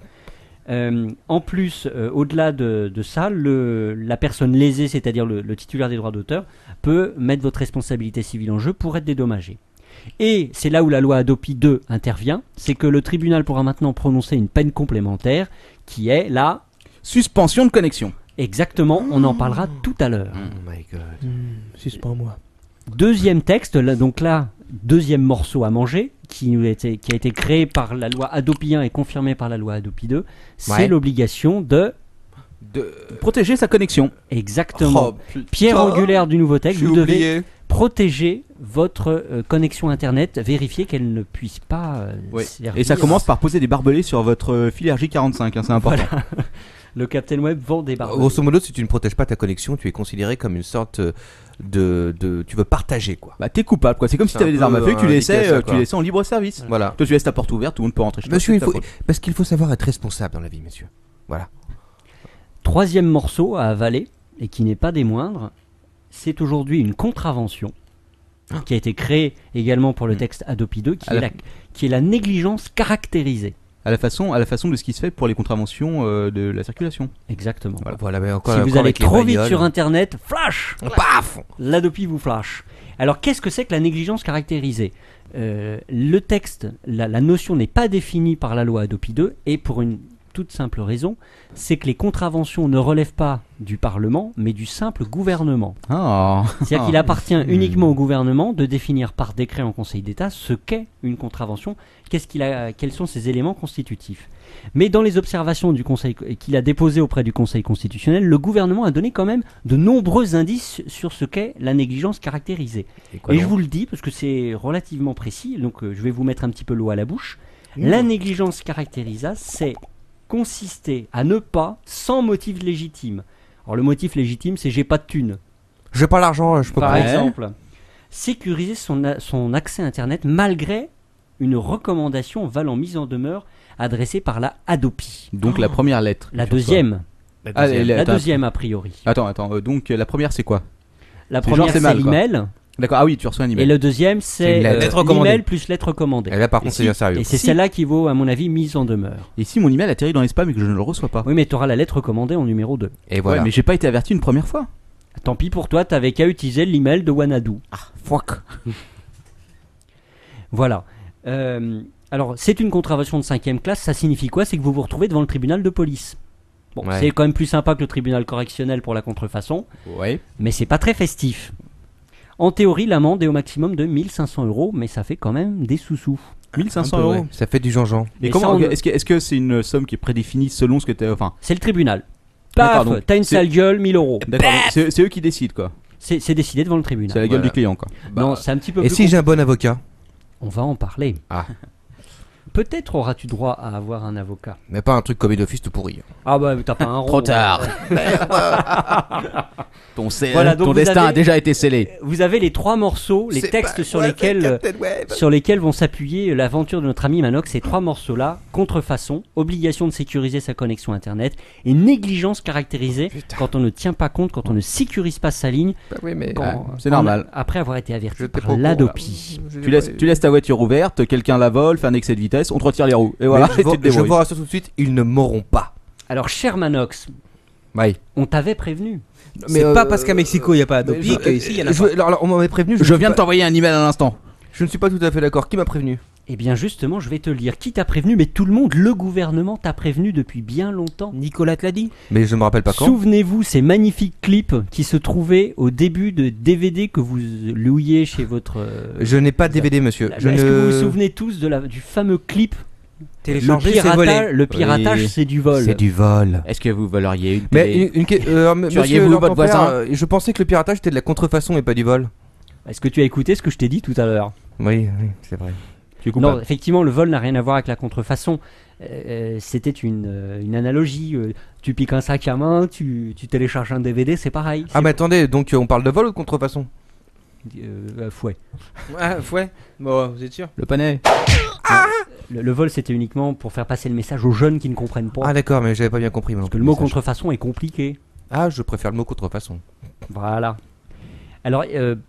S4: En plus, au-delà de ça, la personne lésée, c'est-à-dire le titulaire des droits d'auteur, peut mettre votre responsabilité civile en jeu pour être dédommagé. Et c'est là où la loi Adopi 2 intervient, c'est que le tribunal pourra maintenant prononcer une peine complémentaire qui est la...
S3: Suspension de connexion.
S4: Exactement, on en parlera tout à l'heure.
S6: Oh my god.
S5: Suspends-moi.
S4: Deuxième texte, donc là, deuxième morceau à manger, qui a été créé par la loi Adopi 1 et confirmé par la loi Adopi 2, c'est
S6: Ouais.
S4: l'obligation de...
S3: Protéger sa connexion.
S4: Exactement.
S6: Oh,
S4: Pierre angulaire du nouveau texte,
S6: J'ai
S4: vous devez
S6: oublié.
S4: protéger votre connexion internet, vérifier qu'elle ne puisse pas servir.
S3: Et ça commence par poser des barbelés sur votre fil RJ45, hein, c'est important.
S4: Le Captain Web vend des barbelés.
S6: Grosso modo, si tu ne protèges pas ta connexion, tu es considéré comme une sorte tu veux partager, quoi.
S3: Bah t'es coupable quoi, c'est comme si
S6: C'est
S3: t'avais
S6: un
S3: des armes à
S6: peu
S3: feu que tu
S6: indiqué
S3: laissais,
S6: ça, quoi.
S3: en libre service.
S6: Voilà.
S3: Toi tu laisses ta porte ouverte, tout le monde peut rentrer chez toi.
S6: Monsieur,
S3: c'est ta faute.
S6: parce qu'il faut savoir être responsable dans la vie, monsieur. Voilà.
S4: Troisième morceau à avaler, et qui n'est pas des moindres, c'est aujourd'hui une contravention qui a été créée également pour le texte Adopi 2, qui est la négligence caractérisée.
S3: À la façon de ce qui se fait pour les contraventions de la circulation.
S4: Exactement.
S6: Voilà, mais encore,
S4: Si vous
S6: encore
S4: allez
S6: avec les
S4: trop vite
S6: bagnoles.
S4: sur internet, flash,
S6: Paf.
S4: l'Adopi vous flash. Alors qu'est-ce que c'est que la négligence caractérisée? Le texte, la notion n'est pas définie par la loi Adopi 2 et pour une toute simple raison, c'est que les contraventions ne relèvent pas du Parlement mais du simple gouvernement.
S3: Ah.
S4: C'est-à-dire qu'il appartient uniquement au gouvernement de définir par décret en Conseil d'État ce qu'est une contravention, quels sont ses éléments constitutifs. Mais dans les observations du Conseil qu'il a déposées auprès du Conseil constitutionnel, le gouvernement a donné quand même de nombreux indices sur ce qu'est la négligence caractérisée. Et je vous le dis parce que c'est relativement précis, donc je vais vous mettre un petit peu l'eau à la bouche. La négligence caractérisée, c'est consister à ne pas, sans motif légitime. Alors le motif légitime, c'est j'ai pas de thune.
S6: J'ai pas l'argent, je peux
S4: Par
S6: pas.
S4: exemple, sécuriser son accès Internet malgré une recommandation valant mise en demeure adressée par la Adopi.
S3: Donc la première lettre.
S4: La deuxième.
S3: Ah,
S4: La
S3: attends,
S4: deuxième a priori.
S3: Attends, donc la première c'est quoi?
S4: La
S3: C'est genre,
S4: première
S3: c'est
S4: c'est
S3: mal, quoi.
S4: l'email
S3: D'accord, ah oui, tu reçois un
S4: et
S3: email.
S4: le deuxième c'est
S6: une lettre
S5: recommandée.
S4: l'email plus lettre recommandée.
S6: Et là, par contre, c'est bien sérieux.
S4: Et c'est
S3: Si-
S4: celle-là qui vaut à mon avis mise en demeure.
S3: Et si mon email atterrit dans les spams et que je ne le reçois pas?
S4: Oui mais tu auras la lettre recommandée en numéro 2.
S6: Et voilà.
S3: Ouais, mais j'ai pas été averti une première fois.
S4: Tant pis pour toi, t'avais qu'à utiliser l'email de Wanadu.
S3: Fuck.
S4: Voilà. Alors, c'est une contravention de 5e classe. Ça signifie quoi? C'est que vous vous retrouvez devant le tribunal de police. Bon,
S6: Ouais.
S4: c'est quand même plus sympa que le tribunal correctionnel pour la contrefaçon,
S3: Ouais.
S4: mais c'est pas très festif. En théorie, l'amende est au maximum de 1500 €, mais ça fait quand même des sous-sous.
S3: 1500
S5: Un peu,
S3: euros.
S5: ouais.
S6: Ça fait du Jean-Jean.
S3: Et
S4: Et
S3: comment
S4: ça, on-
S3: est-ce que c'est une somme qui est prédéfinie selon ce que t'as. Enfin,
S4: C'est le tribunal.
S3: D'accord,
S4: Paf,
S3: donc,
S4: t'as une
S3: c'est-
S4: sale gueule, 1000 €.
S3: d'accord, donc c'est eux qui décident quoi.
S4: C'est décidé devant le
S3: C'est
S4: tribunal.
S3: la gueule
S6: Voilà.
S3: du client quoi.
S4: Non, c'est un petit peu
S6: Et
S4: plus
S6: si j'ai un bon avocat?
S4: On va en parler.
S6: Ah.
S4: Peut-être auras-tu droit à avoir un avocat.
S6: Mais pas un truc commis d'office tout pourri.
S4: Ah bah t'as pas un rond.
S3: Trop tard.
S4: Voilà, donc
S3: ton
S4: vous
S3: destin
S4: avez-
S3: a déjà été scellé.
S4: Vous avez les trois morceaux, les textes sur lesquels vont s'appuyer l'aventure de notre ami Manox. Ces trois morceaux-là: contrefaçon, obligation de sécuriser sa connexion Internet et négligence caractérisée quand on ne tient pas compte, quand on ne sécurise pas sa ligne.
S6: oui, mais.
S3: C'est normal.
S4: Après avoir été averti
S6: J'étais
S4: par
S6: pas au
S4: l'Adopi.
S3: Tu laisses ta voiture ouverte, quelqu'un la vole, fait un excès de vitesse, on te retire les roues. Et voilà,
S6: Mais
S3: et tu te
S6: je
S3: débrouilles.
S6: vous rassure tout de suite, ils ne m'auront pas.
S4: Alors, cher Manox,
S6: Oui.
S4: on t'avait prévenu.
S5: C'est pas parce qu'à Mexico il n'y a pas Adopi qu'ici il y en a pas.
S6: Alors, on m'avait prévenu.
S3: Je viens de t'envoyer un email à l'instant.
S6: Je ne suis pas tout à fait d'accord. Qui m'a prévenu?
S4: Eh bien justement, je vais te le lire. Qui t'a prévenu? Mais tout le monde, le gouvernement t'a prévenu depuis bien longtemps.
S5: Nicolas te l'a dit.
S6: Mais je me rappelle pas quand.
S4: Souvenez-vous ces magnifiques clips qui se trouvaient au début de DVD que vous louiez chez votre...
S6: Je n'ai pas de DVD, monsieur.
S4: Est-ce que vous vous souvenez tous du fameux clip?
S5: Télécharger, c'est voler.
S4: Le piratage,
S3: Oui.
S4: c'est du vol.
S6: C'est du vol.
S3: Est-ce que vous voleriez une
S6: Mais monsieur
S3: Tueriez-vous
S6: Lord
S3: votre
S6: ton père,
S3: voisin
S6: je pensais que le piratage était de la contrefaçon et pas du vol.
S4: Est-ce que tu as écouté ce que je t'ai dit tout à l'heure?
S6: Oui, c'est vrai.
S3: Tu es coupable.
S4: Non, effectivement, le vol n'a rien à voir avec la contrefaçon. C'était une analogie. Tu piques un sac à main, tu télécharges un DVD, c'est pareil.
S6: Ah mais attendez, donc on parle de vol ou de contrefaçon?
S4: Fouet.
S5: Ouais. Bon, vous êtes sûr?
S3: Le panais.
S4: Le vol, c'était uniquement pour faire passer le message aux jeunes qui ne comprennent pas.
S6: Ah d'accord, mais j'avais pas bien compris.
S4: Parce que le mot contrefaçon est compliqué.
S6: Ah, je préfère le mot contrefaçon.
S4: Voilà. Alors,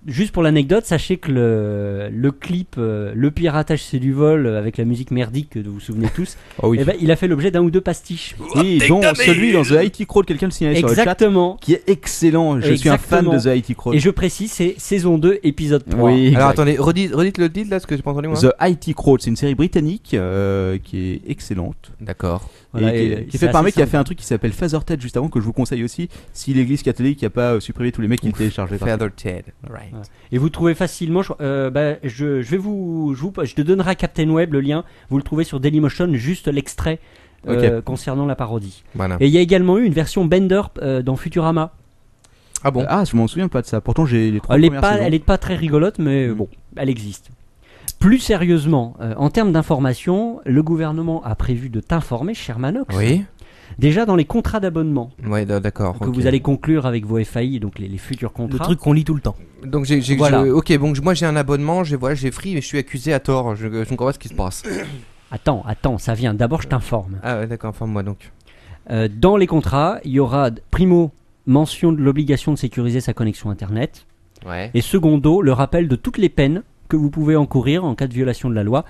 S4: juste pour l'anecdote, sachez que le clip Le piratage c'est du vol avec la musique merdique que vous vous souvenez tous,
S3: Oh oui.
S4: eh ben, il a fait l'objet d'un ou deux pastiches.
S3: Oui, dont celui dans The IT Crowd, quelqu'un le signalait sur le chat,
S4: Exactement.
S3: qui est excellent. Je suis un fan de
S4: Exactement.
S3: The IT Crowd.
S4: Et je précise, c'est saison 2, épisode 3.
S3: Oui,
S6: Alors
S3: exact.
S6: attendez, redites le titre là, ce que j'ai pas entendu moi.
S3: The IT Crowd, c'est une série britannique qui est excellente.
S6: D'accord.
S4: Voilà,
S3: et
S4: et
S3: qui est
S4: c'est
S3: fait par un
S4: assez
S3: mec qui a
S4: simple.
S3: fait un truc qui s'appelle Featherhead juste avant, que je vous conseille aussi, si l'église catholique n'a pas supprimé tous les mecs qui le téléchargeaient.
S6: Featherhead. Right.
S4: Et vous trouvez facilement, je te donnerai à Captain Web le lien, vous le trouvez sur Dailymotion, juste l'extrait concernant la parodie.
S6: Voilà.
S4: Et il y a également eu une version Bender dans Futurama.
S6: Ah bon.
S3: Ah, je m'en souviens pas de ça. Pourtant, j'ai les 3
S4: Elle
S3: premières saisons.
S4: est pas très rigolote, mais bon, elle existe. Plus sérieusement, en termes d'information, le gouvernement a prévu de t'informer, cher Manox,
S6: Oui.
S4: déjà dans les contrats d'abonnement
S6: Ouais, d'accord.
S4: que
S6: ok.
S4: vous allez conclure avec vos FAI, donc les futurs
S5: Le
S4: contrats.
S5: truc qu'on lit tout le temps.
S6: Donc
S4: Voilà.
S6: ok, donc moi j'ai un abonnement, j'ai Free, mais je suis accusé à tort. Je ne comprends pas ce qui se passe.
S4: Attends, ça vient. D'abord, je t'informe.
S6: Ah ouais, d'accord, informe-moi donc.
S4: Dans les contrats, il y aura primo mention de l'obligation de sécuriser sa connexion Internet
S6: Ouais.
S4: et secondo le rappel de toutes les peines que vous pouvez encourir en cas de violation de la loi,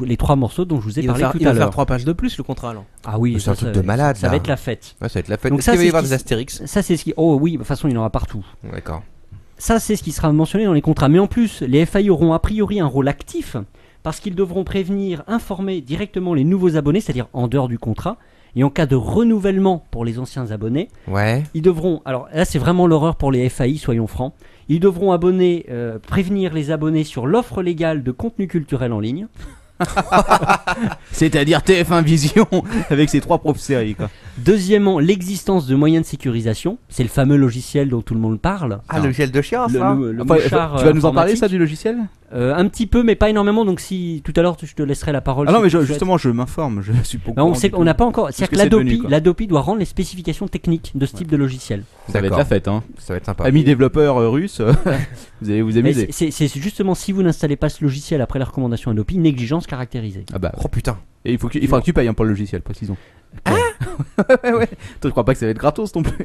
S4: les 3 morceaux dont je vous ai
S5: Il va
S4: parlé
S5: faire,
S4: tout
S5: il va
S4: à
S5: faire
S4: l'heure.
S5: 3 pages de plus le contrat alors.
S4: Ah oui,
S6: C'est un truc de malade,
S4: ça
S6: là.
S4: va être la fête.
S6: Ouais, ça va être la fête.
S4: Donc
S6: Donc
S4: ça,
S6: il va
S4: c'est
S6: y avoir
S4: ce
S6: des
S4: qui-
S6: astérix.
S4: Ça c'est ce qui. Oh oui, de toute façon il y en aura partout.
S6: D'accord.
S4: Ça c'est ce qui sera mentionné dans les contrats. Mais en plus, les FAI auront a priori un rôle actif parce qu'ils devront prévenir, informer directement les nouveaux abonnés, c'est-à-dire en dehors du contrat. Et en cas de renouvellement pour les anciens abonnés,
S6: Ouais.
S4: ils devront, alors là c'est vraiment l'horreur pour les FAI, soyons francs, ils devront prévenir les abonnés sur l'offre légale de contenu culturel en ligne.
S3: C'est-à-dire TF1 Vision avec ses 3 propres séries, quoi.
S4: Deuxièmement, l'existence de moyens de sécurisation, c'est le fameux logiciel dont tout le monde parle.
S6: Ah, le gel de chien,
S4: Le
S6: ça.
S3: Enfin,
S4: mouchard,
S3: tu vas nous en parler,
S4: informatique.
S3: ça, du logiciel?
S4: Un petit peu, mais pas énormément, donc si tout à l'heure je te laisserai la parole.
S3: Ah non,
S4: si
S3: mais
S4: tu souhaites.
S3: justement, je m'informe. Je suis pas au
S4: Non,
S3: courant du
S4: on
S3: tout.
S4: n'a pas encore.
S3: Qu'est-ce
S4: C'est-à-dire
S3: que
S4: que
S3: c'est devenu, quoi.
S4: l'Adopi doit rendre les spécifications techniques de ce type de logiciel.
S3: Ça va être la fête, hein.
S6: Ça va être sympa.
S3: Amis développeurs russes, vous allez vous
S4: Mais
S3: amuser.
S4: c'est justement si vous n'installez pas ce logiciel après la recommandation Adopi, négligence caractérisée.
S3: Ah bah,
S6: Oh putain.
S3: et il faudra que tu payes pour le logiciel, précisons. Ouais. Toi, je crois pas que ça va être gratos non plus.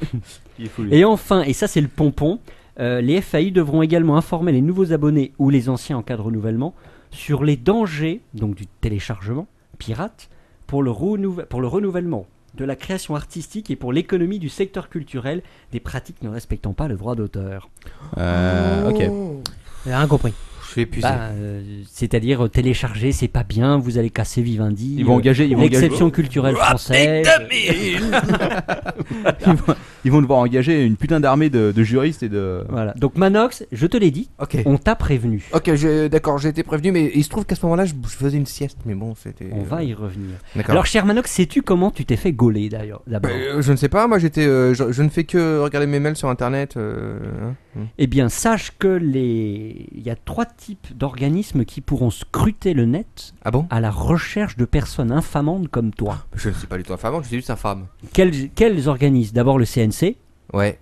S3: Il faut lui-
S4: Et enfin, et ça c'est le pompon, les FAI devront également informer les nouveaux abonnés ou les anciens en cas de renouvellement sur les dangers, donc du téléchargement pirate, pour le renouvellement de la création artistique et pour l'économie du secteur culturel des pratiques ne respectant pas le droit d'auteur.
S3: Ok.
S5: J'ai rien compris.
S6: Je suis épuisé.
S4: C'est-à-dire télécharger, c'est pas bien, vous allez casser Vivendi.
S3: Ils vont engager.
S4: l'exception culturelle française.
S3: Ils vont devoir engager une putain d'armée de juristes et de.
S4: Voilà. Donc Manox, je te l'ai dit,
S6: Ok.
S4: on t'a prévenu.
S6: Ok, d'accord, j'ai été prévenu, mais il se trouve qu'à ce moment-là, je faisais une sieste, mais bon, c'était.
S4: On va y revenir.
S6: D'accord.
S4: Alors cher Manox, sais-tu comment tu t'es fait gauler d'ailleurs d'abord
S6: Je ne sais pas, moi j'étais, je ne fais que regarder mes mails sur internet.
S4: Eh bien, sache que il y a 3 types d'organismes qui pourront scruter le net
S6: Ah bon?
S4: à la recherche de personnes infamantes comme toi.
S6: Je ne suis pas du tout infâme, je suis juste infâme.
S4: Quels organismes? D'abord le CNC,
S6: Ouais.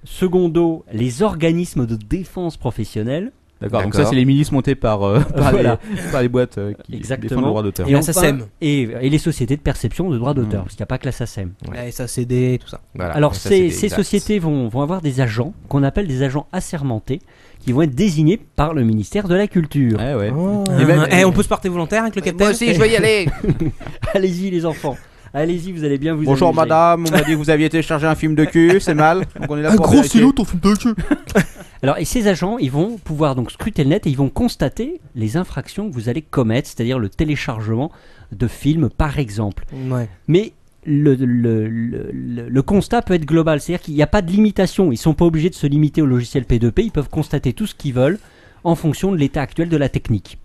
S4: secondo les organismes de défense professionnelle,
S3: D'accord. Donc
S6: D'accord.
S3: ça, c'est les milices montées par
S4: Voilà.
S3: par les boîtes qui
S4: Exactement.
S3: défendent le droit d'auteur.
S4: et,
S5: La
S4: enfin-
S5: SACEM.
S4: et les sociétés de perception de droits d'auteur, parce qu'il n'y a pas que la SACEM.
S6: Ouais.
S5: La SACD, tout ça.
S6: Voilà.
S4: Alors
S6: Ça,
S4: ces
S6: c'était exact.
S4: sociétés vont avoir des agents qu'on appelle des agents assermentés qui vont être désignés par le ministère de la Culture.
S3: Ouais, ouais.
S5: Oh.
S3: Et même-
S5: On peut se porter volontaire avec le capitaine.
S6: Moi aussi, je vais y aller.
S4: Allez-y les enfants, allez-y, vous allez bien vous
S3: Bonjour
S4: amuser.
S3: madame, on m'a dit que vous aviez téléchargé un film de cul, c'est mal. Donc on est là pour vérifier.
S1: ton film de cul.
S4: Alors, et ces agents, ils vont pouvoir donc scruter le net et ils vont constater les infractions que vous allez commettre, c'est-à-dire le téléchargement de films, par exemple.
S5: Ouais.
S4: Mais le constat peut être global, c'est-à-dire qu'il n'y a pas de limitation. Ils ne sont pas obligés de se limiter au logiciel P2P, ils peuvent constater tout ce qu'ils veulent en fonction de l'état actuel de la technique.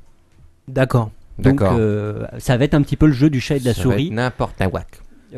S5: D'accord.
S4: Donc, ça va être un petit peu le jeu du chat et de la
S6: Ça va
S4: souris.
S6: être n'importe un whack.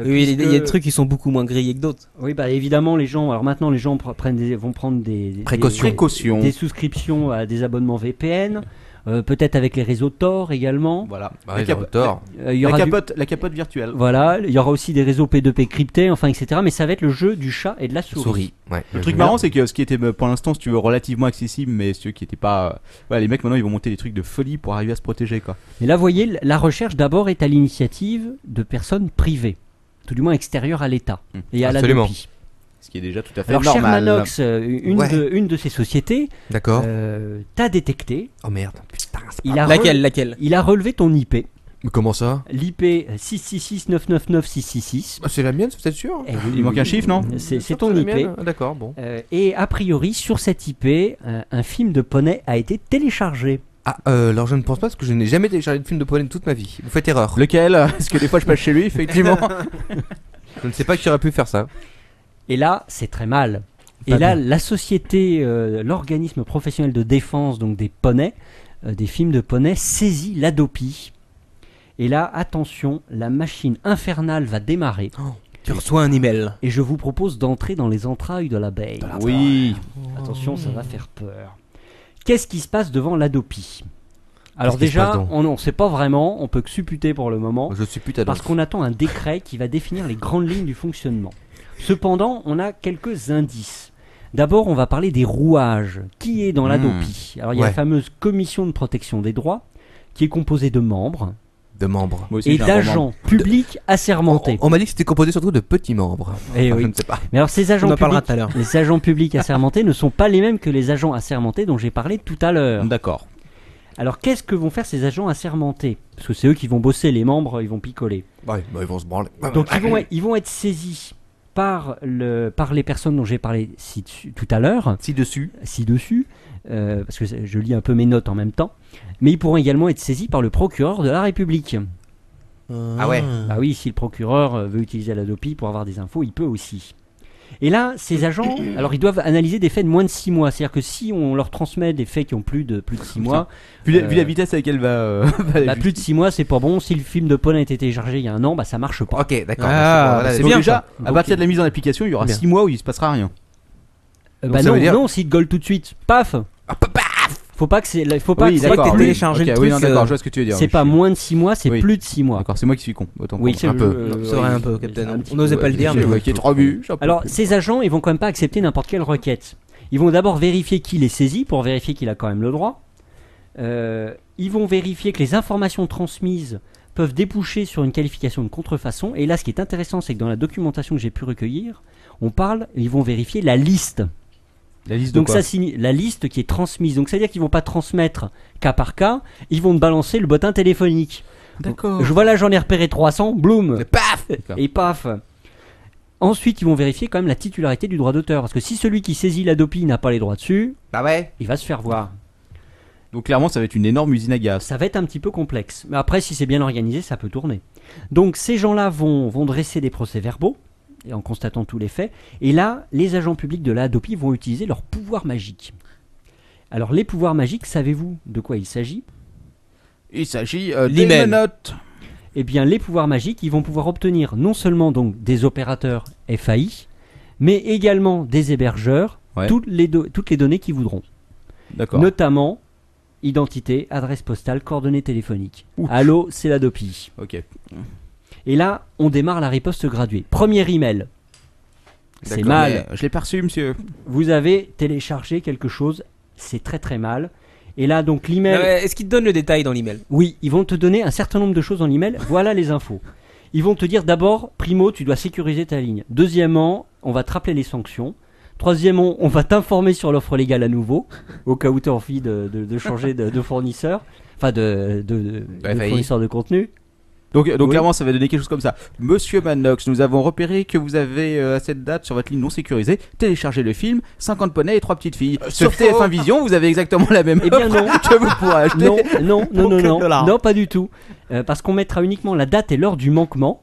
S5: Oui, il y a des trucs qui sont beaucoup moins grillés que d'autres.
S4: Oui, bah évidemment, les gens. Alors maintenant, les gens vont prendre des
S3: Précaution.
S4: des souscriptions à des abonnements VPN, peut-être avec les réseaux Tor également.
S3: Voilà.
S6: Bah, les tort.
S4: Il y
S3: La
S4: aura du-
S3: capote, la capote virtuelle.
S4: Voilà, il y aura aussi des réseaux P2P cryptés, enfin, etc. Mais ça va être le jeu du chat et de la souris.
S6: Ouais.
S3: Le truc marrant, c'est que ce qui était pour l'instant, si tu veux, relativement accessible, mais ceux qui n'étaient pas. Voilà, les mecs maintenant ils vont monter des trucs de folie pour arriver à se protéger, quoi.
S4: Mais là, vous voyez, la recherche d'abord est à l'initiative de personnes privées, tout du moins extérieures à l'État et à
S6: Absolument.
S4: l'ADOPI.
S3: Ce qui est déjà tout à fait
S4: Alors,
S3: normal.
S4: Shermanox, une de ces sociétés,
S6: D'accord.
S4: t'a détecté.
S6: Oh merde. Putain, c'est
S4: Il a
S5: Laquelle
S4: Il a relevé ton IP.
S6: Mais comment ça?
S4: L'IP 666.999.666.
S6: C'est la mienne, c'est sûr?
S4: Eh,
S3: Il manque un chiffre, non?
S4: C'est ton
S6: la
S4: IP.
S6: mienne. Ah, d'accord, bon.
S4: Et a priori, sur cette IP, un film de poney a été téléchargé.
S6: Ah, alors je ne pense pas parce que je n'ai jamais téléchargé de film de poney de toute ma vie. Vous faites erreur.
S3: Lequel? Parce que des fois je passe chez lui, effectivement.
S6: Je ne sais pas qui aurait pu faire ça.
S4: Et là, c'est très mal. Et là, la société, l'organisme professionnel de défense donc des poneys, des films de poneys, saisit l'ADOPI. Et là, attention, la machine infernale va démarrer.
S5: Tu reçois un email.
S4: Et je vous propose d'entrer dans les entrailles de la bête.
S3: Oui.
S4: Attention, ça va faire peur. Qu'est-ce qui se passe devant l'ADOPI? Alors
S6: Qu'est-ce qui se
S4: déjà,
S6: passe donc
S4: on ne sait pas vraiment, on peut que supputer pour le moment,
S6: Je suis putain
S4: parce qu'on attend un décret qui va définir les grandes lignes du fonctionnement. Cependant, on a quelques indices. D'abord, on va parler des rouages. Qui est dans l'ADOPI? Alors, il y a
S6: Ouais.
S4: la fameuse commission de protection des droits, qui est composée de membres
S6: de membres.
S3: Moi aussi,
S4: et
S3: j'ai un bon membre.
S4: d'agents publics assermentés.
S6: On m'a dit que c'était composé surtout de petits membres.
S4: Eh
S6: Enfin,
S4: oui.
S6: Je ne sais pas.
S4: Mais alors, ces
S5: On
S4: agents
S5: en parlera
S4: publics,
S5: tout à l'heure.
S4: les agents publics assermentés ne sont pas les mêmes que les agents assermentés dont j'ai parlé tout à l'heure.
S3: D'accord.
S4: Alors, qu'est-ce que vont faire ces agents assermentés? Parce que c'est eux qui vont bosser, les membres, ils vont picoler.
S6: Ouais, bah, ils vont se branler.
S4: Donc, ils vont être saisis par les personnes dont j'ai parlé tout à l'heure,
S6: Ci-dessus.
S4: ci-dessus, parce que je lis un peu mes notes en même temps, mais ils pourront également être saisis par le procureur de la République.
S6: Ah ouais.
S4: Bah oui, si le procureur veut utiliser l'ADOPI pour avoir des infos, il peut aussi. Et là, ces agents, alors ils doivent analyser des faits de moins de 6 mois. C'est-à-dire que si on leur transmet des faits qui ont plus de 6 mois,
S3: Vu la vitesse avec laquelle va.
S4: bah, plus de 6 mois, c'est pas bon. Si le film de poney a été téléchargé il y a un an, bah ça marche pas.
S6: Ok, d'accord.
S5: Ah,
S6: Voilà,
S5: c'est
S3: Donc
S5: bien,
S3: déjà,
S5: ça.
S3: à
S4: Donc,
S3: partir de la mise en application, il y aura
S6: Bien.
S3: 6 mois où il se passera rien.
S6: donc
S4: Bah
S6: ça
S4: non,
S6: veut dire-
S4: non, s'il te gueule tout de suite, paf. Faut pas que c'est, faut pas
S3: Oui,
S4: que c'est
S3: d'accord.
S5: t'aies
S3: Oui,
S5: téléchargé
S3: ok,
S5: le
S3: oui,
S5: truc,
S3: non, d'accord, je vois ce que tu veux dire.
S4: c'est
S3: oui,
S4: pas
S3: je suis-
S4: moins de 6 mois, c'est
S3: Oui.
S4: plus de 6 mois.
S3: D'accord, c'est moi qui suis con. Autant
S4: Oui,
S3: pour
S4: c'est
S6: un peu.
S5: C'est vrai un peu, Captain.
S4: un petit
S5: On n'osait
S4: peu.
S5: pas le dire, mais
S3: moi qui ai trop bu.
S4: Alors, ces agents, ils vont quand même pas accepter n'importe quelle requête. Ils vont d'abord vérifier qui les saisit pour vérifier qu'il a quand même le droit. Ils vont vérifier que les informations transmises peuvent déboucher sur une qualification de contrefaçon. Et là, ce qui est intéressant, c'est que dans la documentation que j'ai pu recueillir, ils vont vérifier la liste.
S3: La liste de
S4: Donc
S3: quoi
S4: ça signifie la liste qui est transmise. Donc c'est-à-dire qu'ils vont pas transmettre cas par cas, ils vont te balancer le bottin téléphonique.
S3: D'accord.
S4: Je vois là, j'en ai repéré 300, bloum,
S6: Paf.
S4: et paf. Ensuite, ils vont vérifier quand même la titularité du droit d'auteur, parce que si celui qui saisit l'ADOPI n'a pas les droits dessus,
S6: Bah ouais.
S4: il va se faire voir.
S3: Donc clairement, ça va être une énorme usine à gaz.
S4: Ça va être un petit peu complexe. Mais après, si c'est bien organisé, ça peut tourner. Donc ces gens-là vont dresser des procès-verbaux, et en constatant tous les faits. Et là, les agents publics de la ADOPI vont utiliser leur pouvoir magique. Alors les pouvoirs magiques, savez-vous de quoi il s'agit?
S3: Il s'agit
S5: L'email.
S3: des menottes.
S4: Eh bien, les pouvoirs magiques, ils vont pouvoir obtenir non seulement donc des opérateurs FAI, mais également des hébergeurs,
S3: Ouais.
S4: toutes les données qu'ils voudront.
S3: D'accord.
S4: Notamment identité, adresse postale, coordonnées téléphoniques.
S3: Ouf.
S4: Allô, c'est l'ADOPI.
S3: Ok.
S4: Et là, on démarre la riposte graduée. Premier email. C'est
S6: D'accord.
S4: mal.
S3: Mais je l'ai perçu, monsieur.
S4: Vous avez téléchargé quelque chose, c'est très très mal. Et là, donc l'email...
S5: Non, mais Est-ce qu'ils te donnent le détail dans l'email?
S4: Oui, ils vont te donner un certain nombre de choses dans l'email. Voilà les infos. Ils vont te dire d'abord, primo, tu dois sécuriser ta ligne. Deuxièmement, on va te rappeler les sanctions. Troisièmement, on va t'informer sur l'offre légale à nouveau, au cas où tu as envie de changer de fournisseur, enfin de
S6: FAI.
S4: fournisseur de contenu.
S3: Donc clairement, ça va donner quelque chose comme ça. Monsieur Manox, nous avons repéré que vous avez à cette date sur votre ligne non sécurisée téléchargé le film 50 poneys et 3 petites filles. Sur TF1 Vision, vous avez exactement la même
S4: Eh bien
S3: offre
S4: non.
S3: que vous pourrez acheter.
S4: Non, pas du tout. Parce qu'on mettra uniquement la date et l'heure du manquement,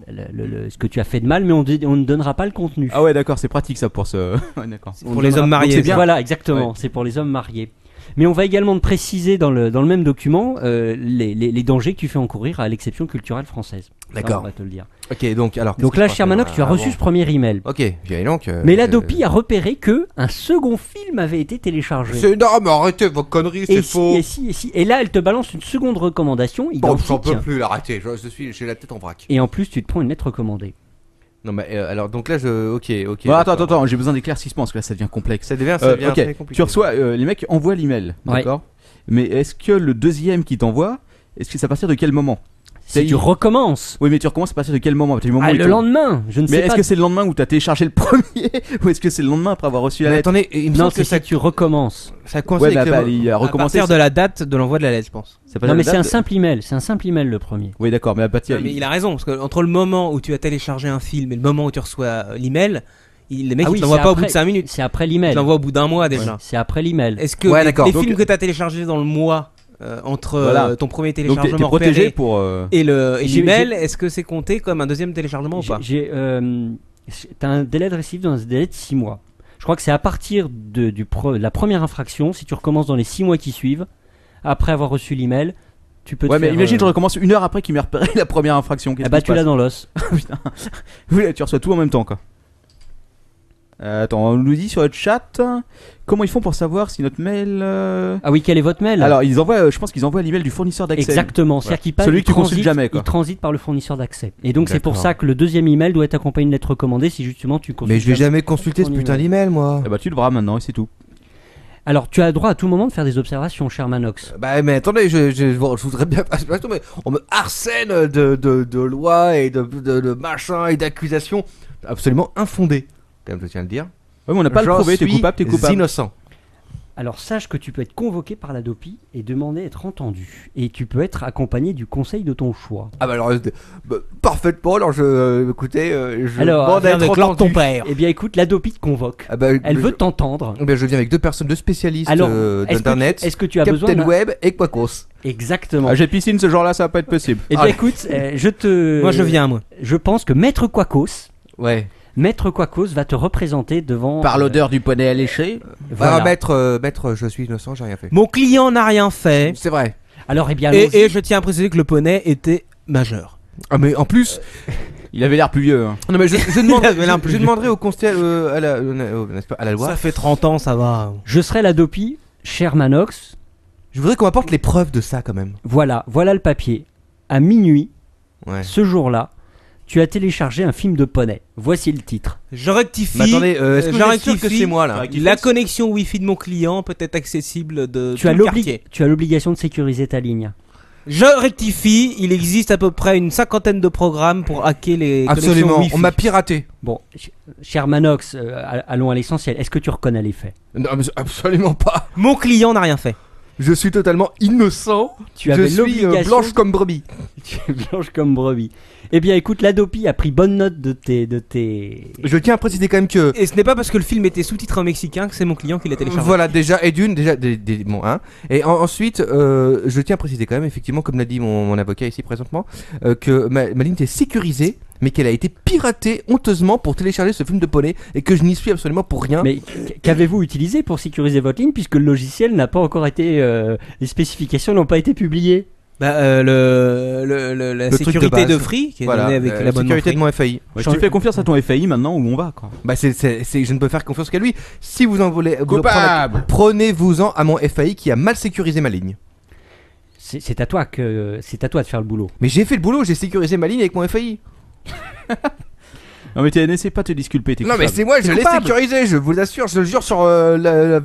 S4: ce que tu as fait de mal, mais on ne donnera pas le contenu.
S3: Ah ouais, d'accord, c'est pratique ça pour ce. Ouais, d'accord.
S5: Pour les hommes mariés.
S3: Donc c'est bien.
S4: Voilà, exactement,
S3: Ouais.
S4: c'est pour les hommes mariés. Mais on va également te préciser dans le même document les dangers que tu fais encourir à l'exception culturelle française. Ça,
S6: D'accord.
S4: on va te le dire.
S6: Ok, donc alors.
S4: Donc là, cher Manox, tu as reçu ce premier email.
S6: Ok, bien donc.
S4: Mais l'Adopi a repéré que un second film avait été téléchargé.
S6: C'est énorme, arrêtez vos conneries, c'est
S4: Et
S6: faux.
S4: si. Et là, elle te balance une seconde recommandation
S6: Bon,
S4: identique.
S6: j'en peux plus, arrêtez, j'ai la tête en vrac.
S4: Et en plus, tu te prends une lettre recommandée.
S6: Non, mais alors, donc là, ok.
S3: Bon, attends,
S6: d'accord.
S3: j'ai besoin d'éclaircissement parce que là ça devient complexe.
S6: Ça devient
S3: Ok,
S6: très compliqué.
S3: tu reçois, les mecs envoient l'email,
S4: Ouais.
S3: d'accord. Mais est-ce que le deuxième qui t'envoie, est-ce que c'est à partir de quel moment?
S4: Si tu recommences.
S3: Oui, mais tu recommences à partir de quel moment? À partir du moment où
S4: Le lendemain, je ne
S3: Mais
S4: sais
S3: est-ce
S4: pas.
S3: que c'est le lendemain où t'as téléchargé le premier ou est-ce que c'est le lendemain après avoir reçu la
S6: Mais
S3: lettre?
S6: attendez, il me
S4: Non,
S6: semble que
S4: c'est si tu recommences.
S6: ça coïncide
S3: Ouais, bah,
S6: avec le-
S3: il a
S5: À
S3: recommencé.
S5: partir de la date de l'envoi de la lettre, je pense.
S3: C'est pas
S4: Non,
S3: la
S4: mais
S3: date
S4: c'est un
S3: de-
S4: simple email. C'est un simple email le premier.
S3: Oui, d'accord, mais à partir.
S5: Mais il a raison, parce que entre le moment où tu as téléchargé un film et le moment où tu reçois l'email, les mecs
S4: Ah
S5: ils
S4: oui,
S5: te l'envoient
S4: c'est
S5: pas au
S4: après-
S5: bout de 5 minutes.
S4: C'est après
S5: Ils
S4: l'email.
S5: te l'envoient au bout d'un mois déjà.
S4: C'est après l'email.
S5: Est-ce que
S6: Ouais,
S5: les,
S6: d'accord.
S5: les
S6: Donc-
S5: films que tu as téléchargés dans le mois entre
S3: Voilà.
S5: ton premier
S3: Donc t'es
S5: téléchargement
S3: protégé
S5: repéré
S3: pour.
S5: et
S4: J'ai-
S5: l'email, est-ce que c'est compté comme un deuxième téléchargement ou pas?
S4: T'as un délai de récidive dans un délai de 6 mois. Je crois que c'est à partir de la première infraction, si tu recommences dans les 6 mois qui suivent, après avoir reçu l'email, tu peux te
S3: Ouais, mais
S4: faire,
S3: imagine, je recommence une heure après qu'il m'ait repéré la première infraction. Qu'est-ce
S4: Ah bah
S3: qui se
S4: tu l'as
S3: passe
S4: dans l'os.
S3: Putain. Oui, tu reçois tout en même temps, quoi. Attends, on nous dit sur le chat comment ils font pour savoir si notre mail.
S4: Ah oui, quel est votre mail?
S3: Alors, ils envoient, je pense qu'ils envoient l'email du fournisseur d'accès.
S4: Exactement, c'est-à-dire qu'il passe,
S3: Celui
S4: il
S3: que tu consultes
S4: transite-
S3: jamais, quoi.
S4: Il transite par le fournisseur d'accès. Et donc c'est pour
S6: D'accord.
S4: ça que le deuxième email doit être accompagné d'une lettre recommandée si justement tu consultes.
S6: Mais je vais jamais consulter ce
S4: ton
S6: putain
S4: email.
S6: d'email, moi.
S3: Eh bah, tu devras maintenant et c'est tout.
S4: Alors tu as droit à tout moment de faire des observations, cher Manox.
S6: Bah, mais attendez, je voudrais bien. Mais on me harcèle de lois et de machins et d'accusations absolument infondées. Quand même, je tiens à le dire.
S3: Ouais, mais on n'a pas le
S6: J'en
S3: prouvé, t'es
S6: suis
S3: coupable, t'es coupable.
S6: innocent.
S4: Alors sache que tu peux être convoqué par la DOPI et demander à être entendu. Et tu peux être accompagné du conseil de ton choix.
S6: Ah bah alors, parfaitement, alors écoutez, je
S4: Alors,
S6: demande à
S5: Avec
S6: être
S5: l'ordre de ton
S6: entendu.
S5: père.
S4: Eh bien écoute, la DOPI te convoque.
S6: Ah bah,
S4: Elle
S6: je-
S4: veut t'entendre.
S6: Eh ben, je viens avec deux personnes, deux spécialistes
S4: Alors,
S6: d'internet,
S4: est-ce que tu as besoin
S6: Captain
S4: d'un...
S6: Web et Quacos.
S4: Exactement.
S3: Ah, j'ai piscine ce jour-là, ça va pas être possible.
S4: Eh bien
S6: Ah.
S4: écoute, je te...
S5: Moi je viens, moi.
S4: Je pense que Maître Quacos va te représenter devant...
S3: Par l'odeur du poney alléché.
S4: Voilà.
S6: Ah, maître, je suis innocent, j'ai rien fait.
S5: Mon client n'a rien fait.
S6: C'est vrai.
S4: Alors eh bien
S5: Et,
S4: allons-y.
S5: et je tiens à préciser que le poney était majeur.
S6: Ah mais en plus,
S3: Il avait l'air plus vieux. Hein.
S6: non mais je demanderai,
S5: avait l'air plus
S6: je demanderai au conseil n'est-ce pas, à la loi.
S5: Ça fait 30 ans, ça va.
S4: Je serai la DOPI, cher Manox.
S6: Je voudrais qu'on m'apporte les preuves de ça quand même.
S4: Voilà le papier. À minuit,
S6: Ouais.
S4: ce jour-là, tu as téléchargé un film de poney. Voici le titre.
S5: Je rectifie.
S6: Mais attendez, est-ce que
S5: je
S6: vous êtes sûr que
S5: rectifie.
S6: c'est moi là?
S5: La connexion Wi-Fi de mon client peut être accessible de
S4: Tu as
S5: tout le quartier.
S4: l'obligation de sécuriser ta ligne.
S5: Je rectifie, il existe à peu près une 50aine de programmes pour hacker les connexions
S6: Absolument,
S5: Wi-Fi.
S6: on m'a piraté.
S4: Bon, cher Manox, allons à l'essentiel. Est-ce que tu reconnais les faits?
S6: Non, mais absolument pas.
S5: Mon client n'a rien fait.
S6: Je suis totalement innocent.
S4: Tu
S6: je
S4: avais
S6: suis
S4: l'obligation...
S6: blanche comme brebis.
S4: Tu es blanche comme brebis. Eh bien écoute, la DOPI a pris bonne note de tes...
S6: Je tiens à préciser quand même que
S5: Et ce n'est pas parce que le film était sous-titré en mexicain que c'est mon client qui l'a téléchargé.
S6: voilà déjà et d'une déjà bon hein et ensuite je tiens à préciser quand même effectivement comme l'a dit mon avocat ici présentement que ma ligne était sécurisée mais qu'elle a été piratée honteusement pour télécharger ce film de poney et que je n'y suis absolument pour rien.
S4: Mais qu'avez-vous utilisé pour sécuriser votre ligne puisque le logiciel n'a pas encore été... les spécifications n'ont pas été publiées?
S5: Bah, la
S6: truc
S5: sécurité
S6: de
S5: de
S6: base.
S5: Free qui est
S6: Voilà,
S5: donnée avec
S6: la
S5: l'abonnement
S6: sécurité
S5: Free.
S6: de mon FAI.
S3: Ouais, tu fais confiance à ton FAI maintenant où on va, quoi.
S6: Bah je ne peux faire confiance qu'à lui. Si vous en voulez
S3: Coupable.
S6: prenez-vous-en à mon FAI qui a mal sécurisé ma ligne.
S4: C'est à toi de faire le boulot.
S6: Mais j'ai fait le boulot, j'ai sécurisé ma ligne avec mon FAI.
S3: Non, mais n'essaie pas de te disculper, t'es
S6: Non mais
S3: coupable.
S6: c'est moi, je
S3: T'es
S6: l'ai
S3: coupable.
S6: sécurisé, je vous assure, je le jure sur la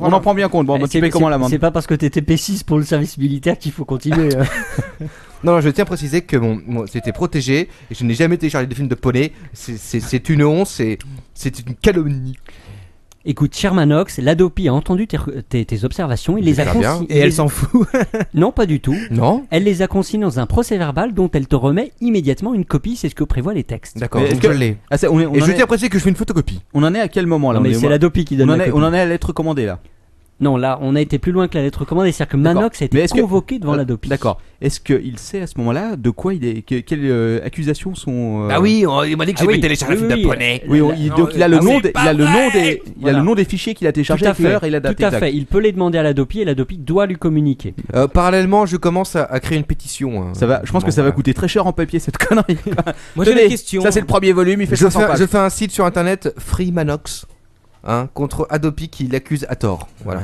S3: On en prend bien compte. Bon, bah, tu payes comment l'amende?
S4: C'est pas parce que t'étais P6 pour le service militaire qu'il faut continuer.
S6: Non, je tiens à préciser que c'était protégé et je n'ai jamais téléchargé de film de poney. C'est une honte, c'est une calomnie.
S4: Écoute, cher Manox, l'Adopi a entendu tes observations, il les a
S6: Super bien.
S4: consignées.
S5: Et elle s'en fout.
S4: Non, pas du tout.
S6: Non.
S4: Elle les a consignées dans un procès-verbal dont elle te remet immédiatement une copie, c'est ce que prévoient les textes.
S6: D'accord,
S3: Mais
S6: donc
S3: est-ce
S6: je
S3: que-
S6: l'ai.
S3: Ah, ça,
S6: Et je tiens à préciser que je fais une photocopie.
S3: on en est à quel moment là?
S4: Non, mais c'est l'Adopi qui donne la copie.
S3: On en est à la lettre commandée là.
S4: Non, là, on a été plus loin que la lettre commandée, c'est-à-dire que
S3: D'accord.
S4: Manox a
S3: Mais
S4: été
S3: est-ce que-
S4: convoqué devant l'Adopi.
S3: D'accord. Est-ce qu'il sait à ce moment-là de quoi il est, quelles accusations sont
S6: Ah oui, il m'a dit que je vais télécharger un film de poney.
S3: Oui, donc il a le nom, il a le nom des, il a
S4: Voilà.
S3: le nom des fichiers qu'il a téléchargés
S4: Tout à
S3: avec l'heure
S4: fait.
S3: et la date
S4: Tout à
S3: exacte.
S4: fait. Il peut les demander à l'Adopi et l'Adopi doit lui communiquer.
S6: Parallèlement, je commence à créer une pétition.
S3: Ça va, je pense que ça va coûter très cher en papier cette connerie.
S5: Moi j'ai
S3: Tenez,
S5: une question.
S3: Ça c'est le premier volume, il fait
S6: Je
S3: 500 pages.
S6: fais un site sur internet, Free Manox, contre Adopi qui l'accuse à tort. Voilà.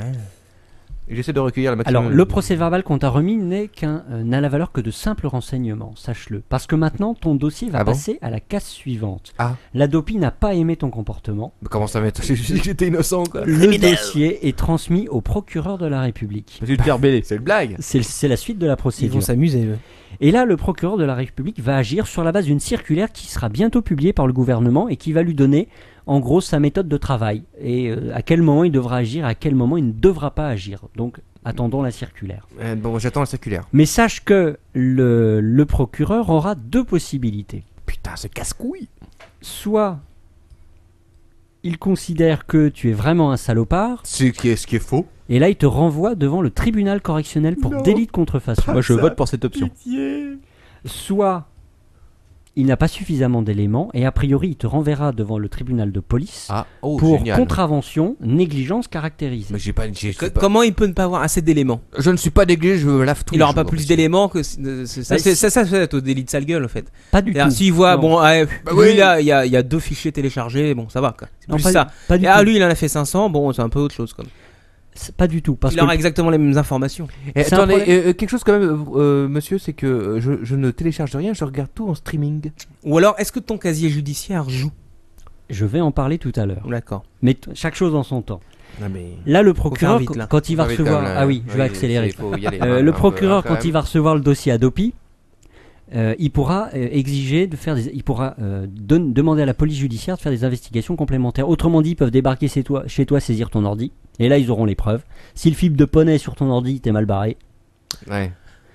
S6: Et j'essaie de recueillir la maximum.
S4: Alors, le procès-verbal qu'on t'a remis n'a la valeur que de simples renseignements, sache-le. Parce que maintenant, ton dossier va
S6: Ah bon
S4: passer à la case suivante.
S6: Ah.
S4: L'Adopi n'a pas aimé ton comportement.
S6: Mais comment ça va être? J'ai dit que j'étais innocent, quoi.
S4: Le dossier est transmis au procureur de la République.
S3: C'est une pierre bêlée.
S6: C'est une blague.
S4: C'est la suite de la
S5: Ils vont
S4: procédure.
S5: s'amuser. eux.
S4: Et là, le procureur de la République va agir sur la base d'une circulaire qui sera bientôt publiée par le gouvernement et qui va lui donner, en gros, sa méthode de travail. Et à quel moment il devra agir, à quel moment il ne devra pas agir. Donc, attendons la circulaire.
S6: Bon, j'attends la circulaire.
S4: Mais sache que le procureur aura deux possibilités.
S6: Putain, c'est casse-couille.
S4: Soit il considère que tu es vraiment un salopard,
S6: Ce qui est faux.
S4: et là il te renvoie devant le tribunal correctionnel pour délit de contrefaçon.
S3: Moi je vote pour cette option.
S4: Soit il n'a pas suffisamment d'éléments, et a priori il te renverra devant le tribunal de police
S6: Ah, oh,
S4: pour
S6: génial.
S4: contravention, négligence caractérisée.
S6: Mais j'ai pas.
S5: Comment il peut ne pas avoir assez d'éléments?
S6: Je ne suis pas négligé, je me lave tout.
S5: Il aura pas plus d'éléments que ça. Ça va être au délit de sale gueule en fait.
S4: Pas du tout.
S5: S'il voit,
S4: Non.
S5: bon,
S6: Bah
S5: lui
S6: oui.
S5: là, il y a 2 fichiers téléchargés, bon, ça va quoi. C'est
S4: Non,
S5: plus
S4: pas,
S5: ça.
S4: pas du
S5: Et
S4: tout.
S5: lui, il en a fait 500, bon, c'est un peu autre chose. Quoi.
S4: Pas du tout. Parce
S5: Il
S4: que
S5: aura exactement les mêmes informations.
S6: Et
S4: C'est un
S6: attendez,
S4: problème.
S6: quelque chose quand même, monsieur, c'est que je ne télécharge rien, je regarde tout en streaming.
S5: Ou alors, est-ce que ton casier judiciaire joue?
S4: je vais en parler tout à l'heure.
S5: D'accord.
S4: Mais chaque chose en son temps.
S6: Non mais.
S4: Là, le
S5: faire
S4: procureur,
S5: vite, là.
S4: quand il va recevoir... Ah oui, je vais accélérer. Le procureur, quand il va recevoir le dossier Adopi, il pourra exiger de faire il pourra demander à la police judiciaire de faire des investigations complémentaires. Autrement dit, ils peuvent débarquer chez toi, saisir ton ordi, et là ils auront les preuves. Si le film de poney est sur ton ordi, t'es mal barré.
S6: Ouais.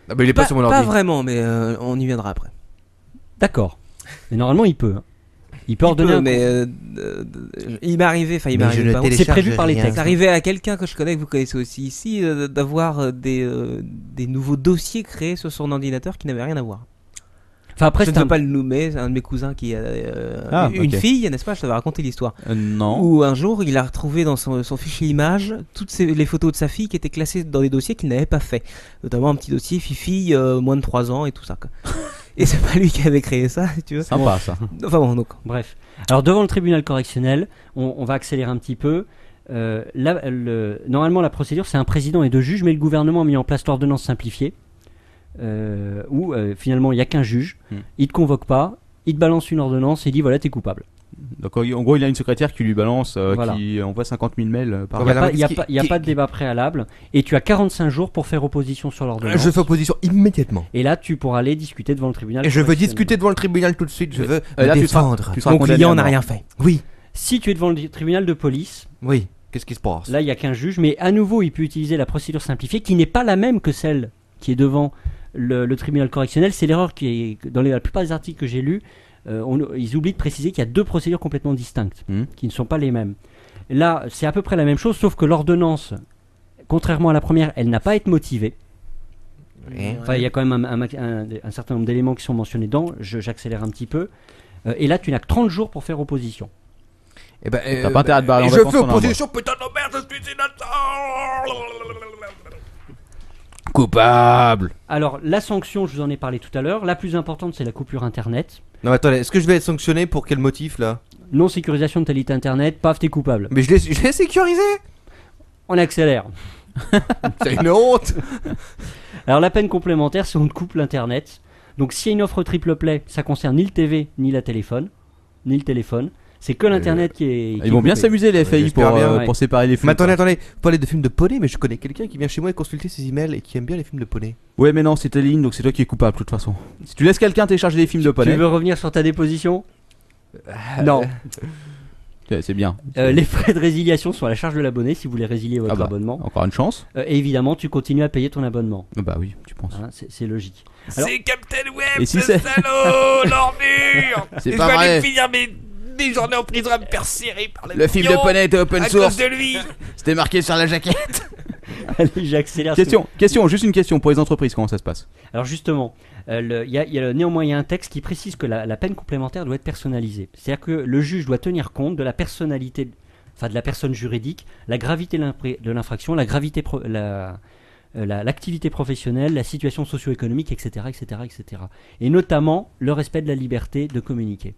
S6: Ah bah il est pas sur mon
S5: Pas
S6: ordi.
S5: vraiment, mais on y viendra après.
S4: D'accord. Mais normalement, il peut. Hein. Il peut ordonner. un-
S5: mais il m'est arrivé, enfin il m'est
S6: Mais je
S5: arrivé
S6: ne
S5: pas.
S6: télécharge
S4: C'est prévu par les
S6: rien.
S4: textes.
S5: C'est arrivé à quelqu'un que je connais, que vous connaissez aussi ici, d'avoir des nouveaux dossiers créés sur son ordinateur qui n'avaient rien à voir.
S4: Enfin après,
S5: Je ne
S4: c'est
S5: peux
S4: un...
S5: pas le nommer, c'est un de mes cousins qui a une
S3: ok.
S5: fille, n'est-ce pas? Je t'avais raconté l'histoire.
S3: Non.
S5: Où un jour, il a retrouvé dans son fichier image toutes les photos de sa fille qui étaient classées dans des dossiers qu'il n'avait pas fait. Notamment un petit dossier Fifi, moins de 3 ans et tout ça. Quoi. Et c'est pas lui qui avait créé ça, si tu veux.
S3: Sympa ça.
S5: Enfin bon, donc.
S4: Bref. Alors devant le tribunal correctionnel, on va accélérer un petit peu. Normalement, la procédure, c'est un président et 2 juges, mais le gouvernement a mis en place l'ordonnance simplifiée, où finalement il n'y a qu'un juge. Il te convoque pas, il te balance une ordonnance et il dit voilà, t'es coupable.
S3: Donc en gros il a une secrétaire qui lui balance,
S4: Voilà.
S3: qui envoie 50 000 mails par
S4: Il
S6: Ouais,
S3: jour.
S6: bah,
S4: n'y a,
S6: qu'est-ce
S4: pas, y a
S6: qui-
S4: pas de débat préalable et tu as 45 jours pour faire opposition sur l'ordonnance.
S6: Je fais opposition immédiatement.
S4: Et là, tu pourras aller discuter devant le tribunal.
S6: Et je veux
S4: correctionnel.
S6: discuter devant le tribunal tout de suite, je veux
S3: là,
S6: me
S3: tu seras-
S6: défendre.
S3: tu seras
S5: Mon
S3: condamné
S5: client
S3: à
S5: n'a
S3: mort.
S5: rien fait.
S6: Oui,
S4: Si tu es devant le tribunal de police,
S6: oui. Qu'est-ce qui se passe?
S4: là, il n'y a qu'un juge, mais à nouveau, il peut utiliser la procédure simplifiée qui n'est pas la même que celle qui est devant le tribunal correctionnel. C'est l'erreur qui est dans la plupart des articles que j'ai lus. Ils oublient de préciser qu'il y a 2 procédures complètement distinctes, qui ne sont pas les mêmes. Là, c'est à peu près la même chose, sauf que l'ordonnance, contrairement à la première, elle n'a pas à être motivée. Enfin, il y a quand même un certain nombre d'éléments qui sont mentionnés dedans. J'accélère un petit peu. Et là, tu n'as que 30 jours pour faire opposition.
S6: Eh ben,
S3: T'as pas intérêt à te barrer en
S6: je
S3: vacances
S6: fais
S3: pendant un mois.
S6: opposition, putain de merde, je suis innocent.
S3: Coupable.
S4: Alors, la sanction, je vous en ai parlé tout à l'heure. La plus importante, c'est la coupure Internet.
S6: Non, attendez, est-ce que je vais être sanctionné pour quel motif là?
S4: Non-sécurisation de ta liste Internet, paf, t'es coupable.
S6: Mais je l'ai sécurisé.
S4: On accélère.
S6: C'est une honte.
S4: Alors, la peine complémentaire, c'est on te coupe l'Internet. Donc, s'il y a une offre triple play, ça concerne ni le TV, ni le téléphone. C'est que l'Internet qui est.
S3: Ils vont bien
S4: coupé.
S3: s'amuser les FAI
S6: j'espère bien,
S4: ouais.
S3: pour séparer les flux.
S6: Mais attendez, vous parlez de films de poney, mais je connais quelqu'un qui vient chez moi et consulter ses emails et qui aime bien les films de poney.
S3: Ouais mais non c'est ta ligne donc c'est toi qui es coupable de toute façon. Si tu laisses quelqu'un télécharger des films de
S4: Tu
S3: poney.
S4: veux revenir sur ta déposition Non.
S3: C'est bien.
S4: Les frais de résiliation sont à la charge de l'abonné si vous voulez résilier votre abonnement.
S3: Encore une chance.
S4: Et évidemment, tu continues à payer ton abonnement.
S3: Bah oui, tu penses.
S4: Hein, c'est logique. Alors,
S8: C'est Captain Web,
S3: Et si
S8: ce
S3: c'est-
S8: salaud, l'ordure.
S3: C'est
S8: Et
S3: pas
S8: je vais
S3: vrai.
S8: aller finir mes journées en prison à me faire serrer par
S3: Le film de Poney était open
S8: à
S3: source.
S8: cause de lui.
S3: C'était marqué sur la jaquette.
S4: allez, j'accélère.
S3: Question, juste une question pour les entreprises, comment ça se passe?
S4: Alors justement, néanmoins il y a un texte qui précise que la peine complémentaire doit être personnalisée. C'est-à-dire que le juge doit tenir compte de la personnalité, enfin de la personne juridique, la gravité de l'infraction, la gravité, l'activité professionnelle, la situation socio-économique, etc., etc., etc. Et notamment le respect de la liberté de communiquer.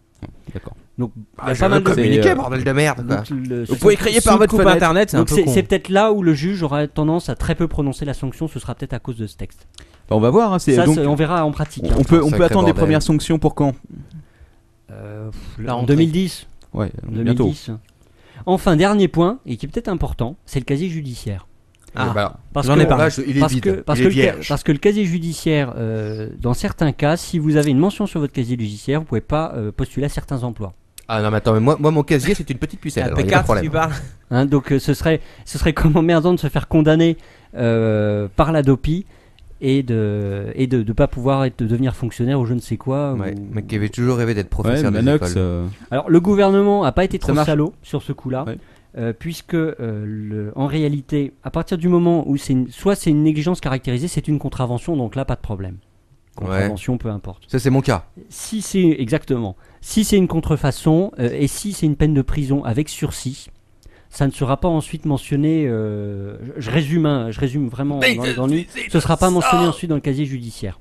S3: D'accord.
S4: Donc il y a
S6: Je
S4: pas
S6: veux
S4: mal de
S6: communiquer, bordel de merde, quoi.
S4: donc,
S3: Vous pouvez crier par
S5: Sous
S3: votre
S5: coupe
S3: fenêtre.
S5: internet, c'est un
S4: donc
S5: peu
S4: c'est
S5: con.
S4: c'est peut-être là où le juge aura tendance à très peu prononcer la sanction. Ce sera peut-être à cause de ce texte.
S3: Bah, on va voir. Hein, donc,
S4: On verra en pratique. hein.
S3: on peut
S6: Sacré
S3: attendre des
S6: bordel.
S3: premières sanctions pour quand?
S5: La
S4: En
S5: rentrée.
S4: 2010.
S3: Ouais, bientôt.
S4: 2010. Enfin, dernier point, et qui est peut-être important, c'est le casier judiciaire.
S5: Ah.
S6: Bah,
S4: Parce
S5: J'en
S4: que,
S5: ai parlé.
S6: là, il est vide.
S4: parce
S6: il
S4: que
S6: est vierge.
S4: parce que le casier judiciaire, dans certains cas, si vous avez une mention sur votre casier judiciaire, vous pouvez pas postuler à certains emplois.
S6: Ah non, mais attends, mais moi mon casier, c'est une petite pucelle.
S5: La
S6: alors, y a pas de
S5: P4,
S6: problème.
S5: tu parles.
S4: Hein, donc ce serait comme emmerdant de se faire condamner par la DOPI et de pas pouvoir devenir fonctionnaire ou je ne sais quoi.
S6: Ouais,
S4: ou-
S6: mec qui avait toujours rêvé d'être
S3: Ouais,
S6: professeur des
S3: Manox.
S6: écoles.
S4: Alors le gouvernement a pas été trop
S3: marche.
S4: salaud sur ce coup-là,
S3: Ouais.
S4: puisque en réalité, à partir du moment où soit c'est une négligence caractérisée, c'est une contravention, donc là pas de problème. Contravention, peu importe.
S6: Ça, c'est mon cas.
S4: Si c'est exactement, si c'est une contrefaçon et si c'est une peine de prison avec sursis, ça ne sera pas ensuite mentionné. Je résume vraiment dans le livre. Ce ne sera pas mentionné ensuite dans le casier judiciaire.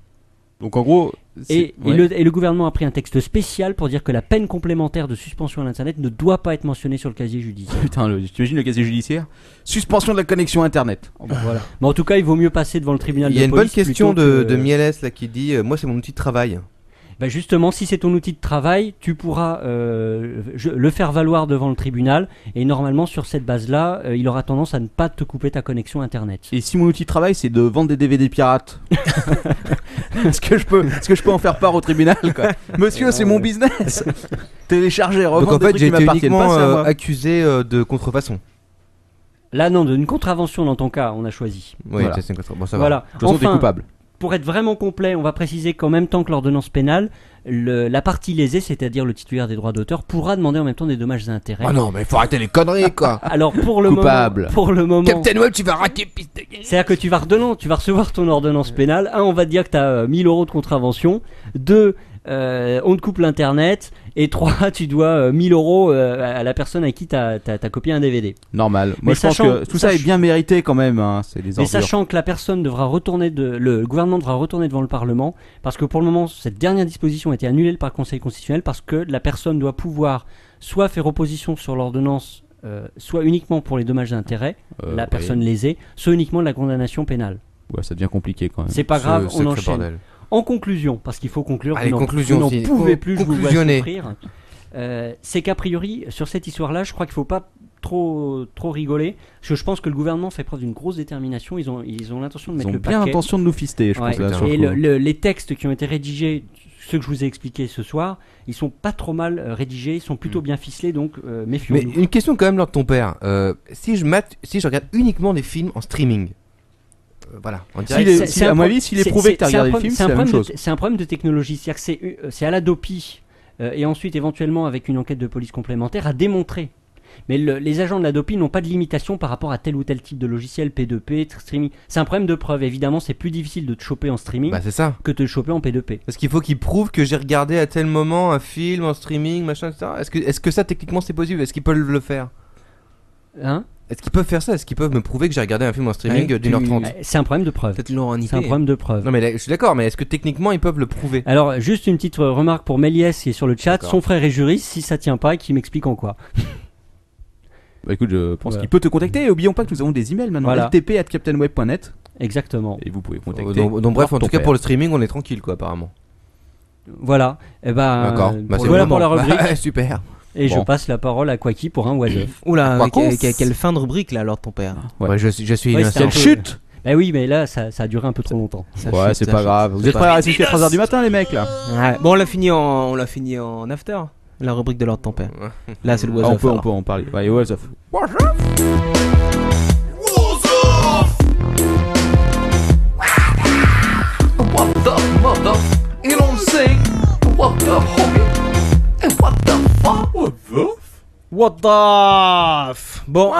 S3: Donc en gros.
S4: Et le gouvernement a pris un texte spécial pour dire que la peine complémentaire de suspension à l'internet ne doit pas être mentionnée sur le casier judiciaire.
S3: Putain, tu imagines le casier judiciaire? Suspension de la connexion internet.
S4: Voilà. Mais en tout cas, il vaut mieux passer devant le tribunal
S6: Il
S4: de
S6: y a une
S4: police
S6: bonne question
S4: plutôt que-
S6: de Mielès là qui dit moi, c'est mon outil de travail.
S4: Bah justement, si c'est ton outil de travail, tu pourras le faire valoir devant le tribunal et normalement sur cette base-là, il aura tendance à ne pas te couper ta connexion internet.
S3: Et si mon outil de travail c'est de vendre des DVD pirates, est-ce que je peux en faire part au tribunal quoi? Monsieur, c'est mon business. Télécharger,
S6: Donc
S3: revendre
S6: en
S3: des
S6: fait,
S3: trucs
S6: j'ai
S3: qui
S6: été
S3: m'appartiennent
S6: uniquement
S3: pas, c'est à moi.
S6: accusé de contrefaçon.
S4: Là non, d'une contravention dans ton cas, on a choisi.
S6: Oui,
S3: Voilà.
S6: ça, c'est une contrefaçon. Bon, ça va.
S4: Voilà.
S3: De toute façon, t'es
S4: Enfin,
S3: coupable.
S4: pour être vraiment complet, on va préciser qu'en même temps que l'ordonnance pénale, la partie lésée, c'est-à-dire le titulaire des droits d'auteur, pourra demander en même temps des dommages et intérêts.
S6: Oh non, mais faut arrêter les conneries quoi.
S4: Alors pour le
S3: Coupable.
S4: moment,
S8: Captain Web, tu vas rater piste de guerre.
S4: c'est-à-dire que tu vas recevoir ton ordonnance pénale. Un, on va te dire que tu as 1000 € de contravention. Deux, on te coupe l'internet. Et trois, tu dois 1000 € à la personne à qui tu as copié un DVD.
S3: Normal.
S4: Mais
S3: Moi je pense
S4: sachant-
S3: que tout ça est bien mérité quand même. Hein. C'est des
S4: Mais
S3: ordures.
S4: sachant que la personne devra retourner le gouvernement devra retourner devant le Parlement, parce que pour le moment, cette dernière disposition a été annulée par le Conseil constitutionnel, parce que la personne doit pouvoir soit faire opposition sur l'ordonnance, soit uniquement pour les dommages et intérêts, la
S3: ouais.
S4: personne lésée, soit uniquement de la condamnation pénale.
S3: Ouais, ça devient compliqué quand même.
S4: C'est pas grave, on
S6: Sacré
S4: enchaîne.
S6: bordel.
S4: En conclusion, parce qu'il faut conclure,
S6: Allez,
S4: vous n'en-
S6: conclusion
S4: vous n'en
S6: aussi.
S4: pouvez plus, je vous vois
S6: Conclusionnez.
S4: souffrir. C'est qu'a priori, sur cette histoire-là, je crois qu'il ne faut pas trop rigoler, parce que je pense que le gouvernement fait preuve d'une grosse détermination, ils ont l'intention de
S3: Ils
S4: mettre
S3: ont
S4: le
S3: bien
S4: paquet.
S3: l'intention de nous fister, je
S4: Ouais.
S3: pense. Là, sur le
S4: Et
S3: coup.
S4: les textes qui ont été rédigés, ceux que je vous ai expliqués ce soir, ils sont pas trop mal rédigés, ils sont plutôt bien ficelés, donc
S6: Mais
S4: méfions-nous.
S6: une question quand même, lors de ton père. Si je regarde uniquement des films en streaming, voilà, en direct.
S3: À mon avis, s'il est prouvé que tu as regardé le film, c'est la même chose.
S4: C'est un problème de technologie, c'est-à-dire que c'est à la DOPI et ensuite éventuellement avec une enquête de police complémentaire à démontrer. Mais les agents de la DOPI n'ont pas de limitation par rapport à tel ou tel type de logiciel, P2P, streaming. C'est un problème de preuve. Évidemment, c'est plus difficile de te choper en streaming
S6: Bah c'est ça.
S4: que de te choper en P2P.
S6: Parce qu'il faut qu'ils prouvent que j'ai regardé à tel moment un film en streaming, machin, etc. Est-ce que ça techniquement c'est possible? Est-ce qu'ils peuvent le faire?
S4: Hein?
S6: Est-ce qu'ils peuvent faire ça? Est-ce qu'ils peuvent me prouver que j'ai regardé un film en streaming d'une heure 30?
S4: C'est un problème de preuve.
S5: Peut-être l'ont en IP.
S4: C'est un problème de preuve.
S6: Non mais là, je suis d'accord, mais est-ce que techniquement ils peuvent le prouver?
S4: Alors, juste une petite remarque pour Méliès qui est sur le chat.
S6: D'accord.
S4: Son frère est juriste, si ça tient pas, et qui m'explique en quoi.
S3: Bah écoute, je pense
S4: Voilà.
S3: qu'il peut te contacter. Et oublions pas que nous avons des emails maintenant.
S4: Voilà.
S3: ltp@captainweb.net.
S4: Exactement.
S3: Et vous pouvez contacter.
S6: Donc bref, en
S3: ton
S6: tout cas
S3: père.
S6: pour le streaming, on est tranquille quoi, apparemment.
S4: Voilà. Et ben,
S6: D'accord. Bah, c'est
S4: voilà
S6: le
S4: pour la
S6: moment.
S4: rubrique.
S6: Bah, super.
S4: Et je
S3: Bon.
S4: passe la parole à Quacky pour un was of.
S5: Oula,
S6: Quoi qu'on-
S5: quelle fin de rubrique là, alors de ton père.
S3: Ouais.
S6: Ouais, je suis
S4: Ouais,
S6: innocent.
S4: c'était un
S3: Quelle
S4: peu-
S3: chute!
S4: Bah oui, mais là, ça a duré un peu trop longtemps.
S5: Ça
S3: Ouais,
S5: chute,
S3: c'est
S5: ça
S3: pas
S5: chute.
S3: grave. Vous
S6: C'est
S3: êtes
S6: pas-
S3: prêts à rester jusqu'à 3h du matin, les mecs là?
S5: Ouais. Bon, on l'a fini en after. La rubrique de l'ordre de ton père. Là, c'est le was
S3: Ah, on
S5: of,
S3: peut
S5: alors.
S3: en parler. Ouais, was of.
S7: What the mother? You don't say what the homie? And what the fuck?
S5: What the f... Bon,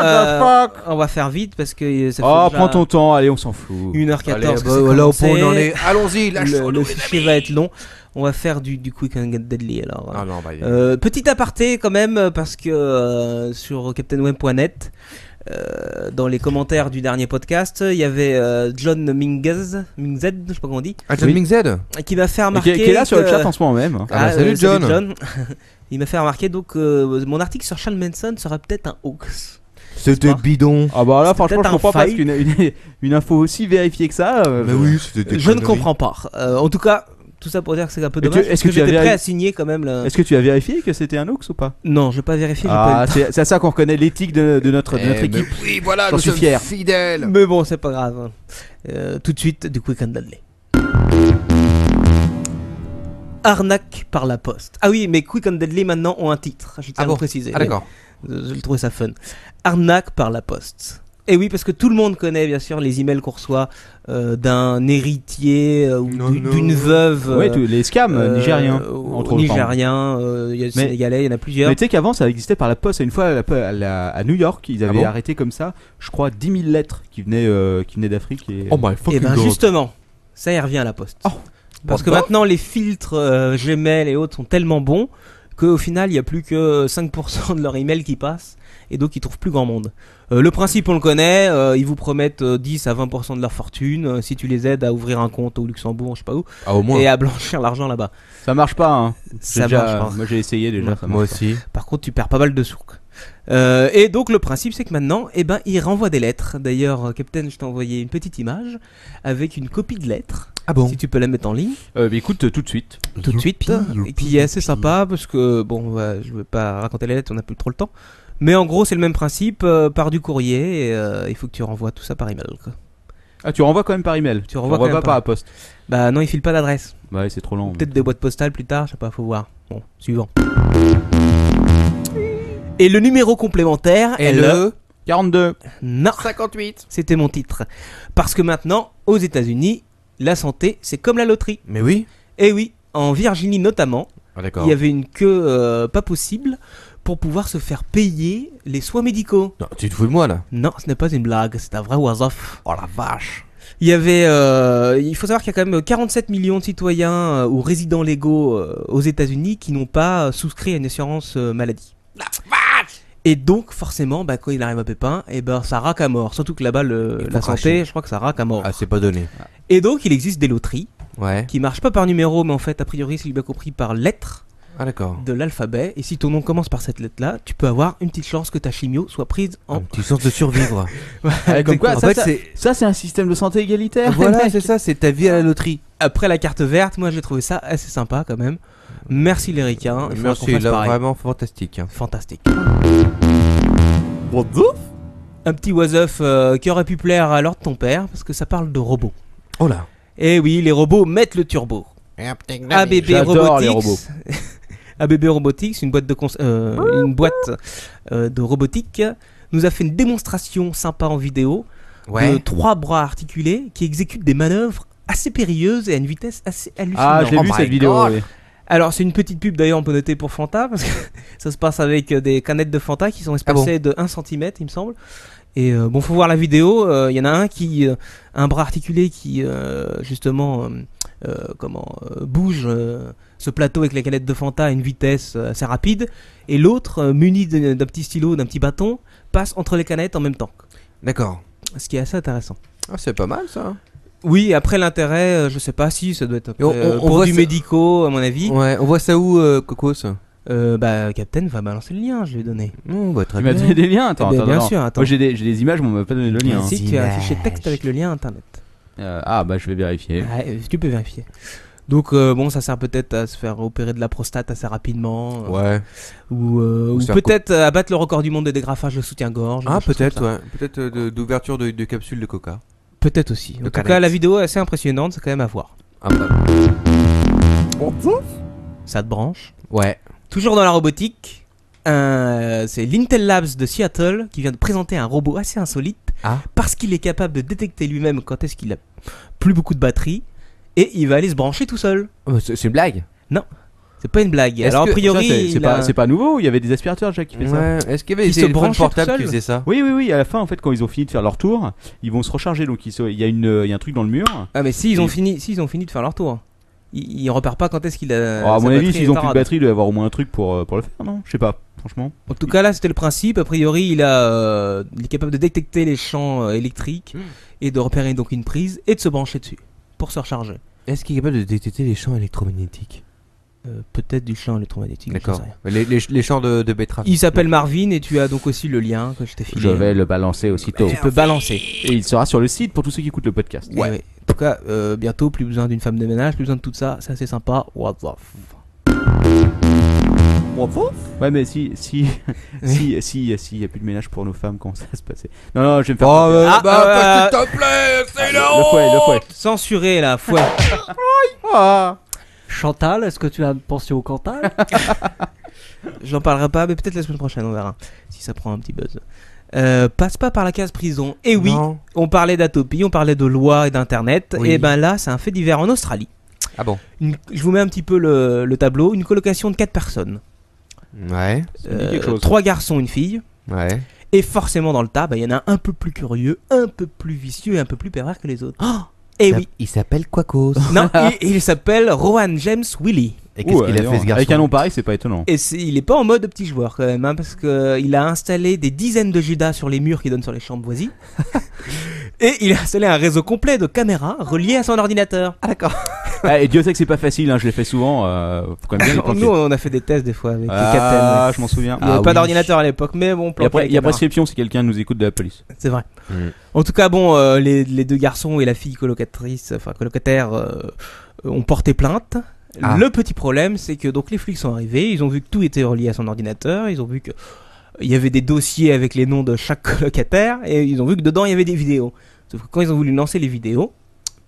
S5: on va faire vite parce que ça fait
S3: Oh,
S5: déjà
S3: prends ton temps, allez, on s'en fout.
S5: 1h14.
S6: Allez,
S5: que c'est
S6: là au point où on en
S5: commencé.
S6: est. Allons-y, lâchons
S5: Le fichier va être long. On va faire du Quick and Get Deadly alors.
S6: Ah non, bah,
S5: Petit aparté quand même parce que sur CaptainWeb.net dans les commentaires du dernier podcast il y avait John Mingz, je sais pas comment on dit,
S6: John Mingz
S5: qui m'a fait
S3: Et
S5: remarquer
S3: qui est là sur le
S5: que-
S3: chat en ce moment même.
S6: Ah bah, salut, John.
S5: Il m'a fait remarquer donc mon article sur Charles Manson serait peut-être un hoax.
S6: C'était bidon.
S3: Ah bah là,
S5: C'est
S3: franchement,
S5: peut-être
S3: je comprends
S5: un
S3: pas parce
S5: fail.
S3: qu'une info aussi vérifiée que ça.
S6: Mais oui, c'était des
S5: Je ne
S6: conneries.
S5: comprends pas. En tout cas, tout ça pour dire que c'est un peu
S3: Et tu-
S5: dommage.
S3: est-ce
S5: Parce
S3: que
S5: que
S3: tu as
S5: j'étais prêt
S3: vérifié-
S5: à signer quand même.
S3: Est-ce que tu as vérifié que c'était un hoax ou pas?
S5: Non, j'ai pas vérifié. J'ai pas
S3: Ah,
S5: eu le temps.
S3: c'est à ça qu'on reconnaît l'éthique de notre équipe.
S6: Oui, voilà,
S3: J'en
S6: nous
S3: suis
S6: sommes
S3: fier.
S6: fidèles.
S5: Mais bon, c'est pas grave. Tout de suite, du Quick and Deadly. Arnaque par la poste. Ah oui, mais Quick and Deadly maintenant ont un titre. Je tiens
S6: Ah
S5: à
S6: bon
S5: le préciser.
S6: Ah d'accord.
S5: Je trouvais ça fun. Arnaque par la poste. Et oui, parce que tout le monde connaît bien sûr les emails qu'on reçoit d'un héritier ou
S6: Non, non.
S5: d'une veuve.
S3: Ouais, les scams nigériens. Entre autres,
S5: Nigériens, il y a Sénégalais, il y en a plusieurs.
S3: Mais tu sais qu'avant ça existait par la poste. Une fois à New York, ils avaient
S6: bon
S3: arrêté comme ça, je crois, 10 000 lettres qui venaient d'Afrique. Et...
S6: Oh my
S5: Et
S6: fucking
S5: ben
S6: god.
S5: justement, ça y revient à la poste. Parce que maintenant les filtres Gmail et autres sont tellement bons qu'au final il n'y a plus que 5% de leur email qui passe et donc ils trouvent plus grand monde. Le principe on le connaît, ils vous promettent 10 à 20% de leur fortune si tu les aides à ouvrir un compte au Luxembourg, je sais pas où,
S6: Ah au moins.
S5: et à blanchir l'argent là-bas.
S3: Ça marche pas, hein.
S5: Ça
S3: J'ai déjà-
S5: marche pas.
S3: Moi j'ai essayé déjà. ça
S6: Moi
S3: marche pas.
S6: aussi.
S5: Par contre, tu perds pas mal de sous. Et donc le principe c'est que maintenant, eh ben, il renvoie des lettres. D'ailleurs, Captain, je t'ai envoyé une petite image avec une copie de lettre.
S6: Ah bon.
S5: Si tu peux la mettre en ligne.
S3: Bah, écoute, tout de suite.
S5: Tout de suite, et qui est assez sympa parce que bon, je vais pas raconter les lettres, on n'a plus trop le temps. Mais en gros, c'est le même principe par du courrier et il faut que tu renvoies tout ça par email. Quoi.
S3: Ah, tu renvoies quand même par email.
S5: Tu renvoies quand même
S3: pas
S5: par-
S3: par la poste.
S5: Bah non, il file pas d'adresse.
S3: Bah ouais, c'est trop long.
S5: Peut-être des boîtes postales plus tard, je sais pas, faut voir. Bon, suivant. Et le numéro complémentaire
S6: Et
S5: est
S6: le
S3: 42.
S5: Non,
S6: 58.
S5: c'était mon titre. Parce que maintenant, aux États-Unis, la santé, c'est comme la loterie.
S6: Mais oui.
S5: Et oui, en Virginie notamment,
S6: Ah d'accord.
S5: il y avait une queue pas possible pour pouvoir se faire payer les soins médicaux.
S6: Non, tu te fous de moi là.
S5: Non, ce n'est pas une blague, c'est un vrai was-off.
S6: Oh la vache.
S5: Il y avait, il faut savoir qu'il y a quand même 47 millions de citoyens ou résidents légaux aux États-Unis qui n'ont pas souscrit à une assurance maladie. La vache. Et donc forcément, bah, quand il arrive à pépin, et ben ça raque à mort. Surtout que là-bas, la santé,
S6: cracher.
S5: je crois que ça raque à mort.
S6: Ah c'est pas donné.
S5: Et donc il existe des loteries
S6: Ouais.
S5: qui marchent pas par numéro, mais en fait, a priori, si j'ai bien compris, par lettre
S6: Ah d'accord.
S5: de l'alphabet. Et si ton nom commence par cette lettre-là, tu peux avoir une petite chance que ta chimio soit prise en.
S6: Un petit sens de survivre.
S3: Comme quoi,
S6: En
S3: ça,
S6: fait,
S3: ça-
S6: c'est-
S3: ça, c'est un système de santé égalitaire.
S6: Voilà,
S3: mec.
S6: c'est ça, c'est ta vie à la loterie.
S5: Après la carte verte, moi j'ai trouvé ça assez sympa quand même. Merci les ricains. Il faudra qu'on
S6: Merci,
S5: fasse
S6: là
S5: pareil.
S6: vraiment fantastique.
S5: Fantastique.
S1: What the f?
S5: Un petit was-of qui aurait pu plaire à l'ordre de ton père parce que ça parle de robots.
S6: Oh là.
S5: Et oui, les robots mettent le turbo. ABB
S3: J'adore les
S5: Robotics. ABB Robotics, une boîte de robotique, nous a fait une démonstration sympa en vidéo de
S6: Ouais.
S5: 3 bras articulés qui exécutent des manœuvres assez périlleuses et à une vitesse assez hallucinante.
S3: Ah, je l'ai
S6: Oh
S3: vu
S6: my
S3: cette vidéo.
S6: God.
S3: oui.
S5: Alors c'est une petite pub d'ailleurs, on peut noter pour Fanta parce que ça se passe avec des canettes de Fanta qui sont espacées de 1 cm il me semble. Et bon, faut voir la vidéo, il y en a un qui un bras articulé qui justement bouge ce plateau avec les canettes de Fanta à une vitesse assez rapide, et l'autre muni d'un petit stylo, d'un petit bâton, passe entre les canettes en même temps.
S6: D'accord.
S5: Ce qui est assez intéressant.
S6: Ah c'est pas mal ça.
S5: Oui, après l'intérêt, je sais pas si ça doit être
S6: Et on
S5: pour
S6: voit
S5: du
S6: ça-
S5: médico à mon avis.
S6: Ouais, on voit ça où Cocos?
S5: Bah Captain va balancer le lien, je lui ai donné.
S6: Bah très
S3: Tu m'as
S6: bien.
S3: donné des liens. Attends,
S5: Eh bien,
S3: attends,
S5: bien
S3: attends.
S5: sûr, attends.
S3: Moi j'ai des images, mais on m'a pas donné le lien. hein.
S5: Si tu as un fichier texte avec le lien internet.
S3: Ah bah je vais vérifier.
S5: Ouais, tu peux vérifier. Donc bon, ça sert peut-être à se faire opérer de la prostate assez rapidement.
S6: Ouais.
S5: Ou
S6: se faire
S5: peut-être à battre le record du monde de dégrafage de soutien-gorge.
S6: Ah
S5: des choses
S6: peut-être
S5: comme ça.
S6: ouais. Peut-être d'ouverture de capsules de coca.
S5: Peut-être aussi. En tout
S6: canette.
S5: cas, la vidéo est assez impressionnante, c'est quand même à voir.
S6: Ah bah.
S5: Ça te branche?
S6: Ouais.
S5: Toujours dans la robotique, c'est l'Intel Labs de Seattle qui vient de présenter un robot assez insolite parce qu'il est capable de détecter lui-même quand est-ce qu'il a plus beaucoup de batterie et il va aller se brancher tout seul.
S6: C'est une blague?
S5: Non, c'est pas une blague.
S6: Est-ce
S5: Alors a
S6: que-
S5: priori,
S3: C'est pas nouveau, il y avait des aspirateurs déjà qui faisaient ça.
S6: Ouais. Est-ce qu'il y avait
S5: Qui
S6: des
S5: se
S6: téléphones
S5: branchaient
S6: portables
S5: tout
S6: qui
S5: seuls.
S6: faisaient ça?
S3: Oui, à la fin, en fait, quand ils ont fini de faire leur tour, ils vont se recharger. Donc il y a un truc dans le mur.
S5: Ah mais s'ils ont fini de faire leur tour, ils repèrent pas quand est-ce qu'il a.
S3: Alors, à
S5: sa
S3: mon avis,
S5: batterie
S3: s'ils ont
S5: est
S3: plus de
S5: parade.
S3: batterie, il doit y avoir au moins un truc pour le faire, non? Je sais pas, franchement.
S5: En tout cas là c'était le principe. A priori il est capable de détecter les champs électriques et de repérer donc une prise et de se brancher dessus pour se recharger.
S6: Est-ce qu'il est capable de détecter les champs électromagnétiques?
S5: Peut-être du champ électromagnétique. j'en
S6: D'accord.
S5: sais rien.
S6: Les champs de betterave.
S5: Il s'appelle Marvin et tu as donc aussi le lien que je t'ai filé.
S3: Je vais le balancer aussitôt.
S5: Tu peux balancer.
S3: Et il sera sur le site pour tous ceux qui écoutent le podcast.
S5: Ouais. En tout cas, bientôt, plus besoin d'une femme de ménage, plus besoin de tout ça. C'est assez sympa. What the
S3: Ouais, mais si y a plus de ménage pour nos femmes, comment ça va se passer? Non, je vais me faire.
S5: Ah,
S8: S'il te plaît, c'est la
S3: le fouet.
S5: Censuré là, fouet.
S4: Chantal, est-ce que tu as pensé au Cantal?
S5: J'en parlerai pas, mais peut-être la semaine prochaine, on verra. Si ça prend un petit buzz. Passe pas par la case prison. Et oui,
S6: Non.
S5: on parlait d'Atopie, on parlait de loi et d'internet.
S6: Oui.
S5: Et ben là, c'est un fait divers en Australie.
S6: Ah bon?
S5: Je vous mets un petit peu le tableau. Une colocation de 4 personnes.
S6: Ouais.
S3: Ça me dit quelque chose.
S5: 3 garçons, une fille.
S6: Ouais.
S5: Et forcément, dans le tas, il y en a un peu plus curieux, un peu plus vicieux et un peu plus pervers que les autres. Et oui.
S6: Il s'appelle Quacos.
S5: Non, il s'appelle Rowan James Willy.
S6: Et qu'est-ce qu'il a fait ce garçon?
S3: Avec un nom pareil, c'est pas étonnant.
S5: Et il est pas en mode petit joueur quand même, parce qu'il a installé des dizaines de Judas sur les murs qui donnent sur les chambres voisines. Et il a installé un réseau complet de caméras reliées à son ordinateur.
S6: Ah d'accord.
S3: Et Dieu sait que c'est pas facile, je l'ai fait souvent. Faut quand même bien les planquer.
S5: Nous, on a fait des tests des fois avec les Captain.
S3: Ah, je m'en souviens.
S5: Il n'y avait pas d'ordinateur à l'époque, mais bon,
S3: Et après, il y a
S5: caméras.
S3: prescription si quelqu'un nous écoute de la police.
S5: C'est vrai.
S6: Mm.
S5: En tout cas, bon, les 2 garçons et la fille colocataire ont porté plainte.
S6: Ah.
S5: Le petit problème, c'est que donc les flics sont arrivés, ils ont vu que tout était relié à son ordinateur, ils ont vu que il y avait des dossiers avec les noms de chaque colocataire et ils ont vu que dedans il y avait des vidéos. Sauf que quand ils ont voulu lancer les vidéos,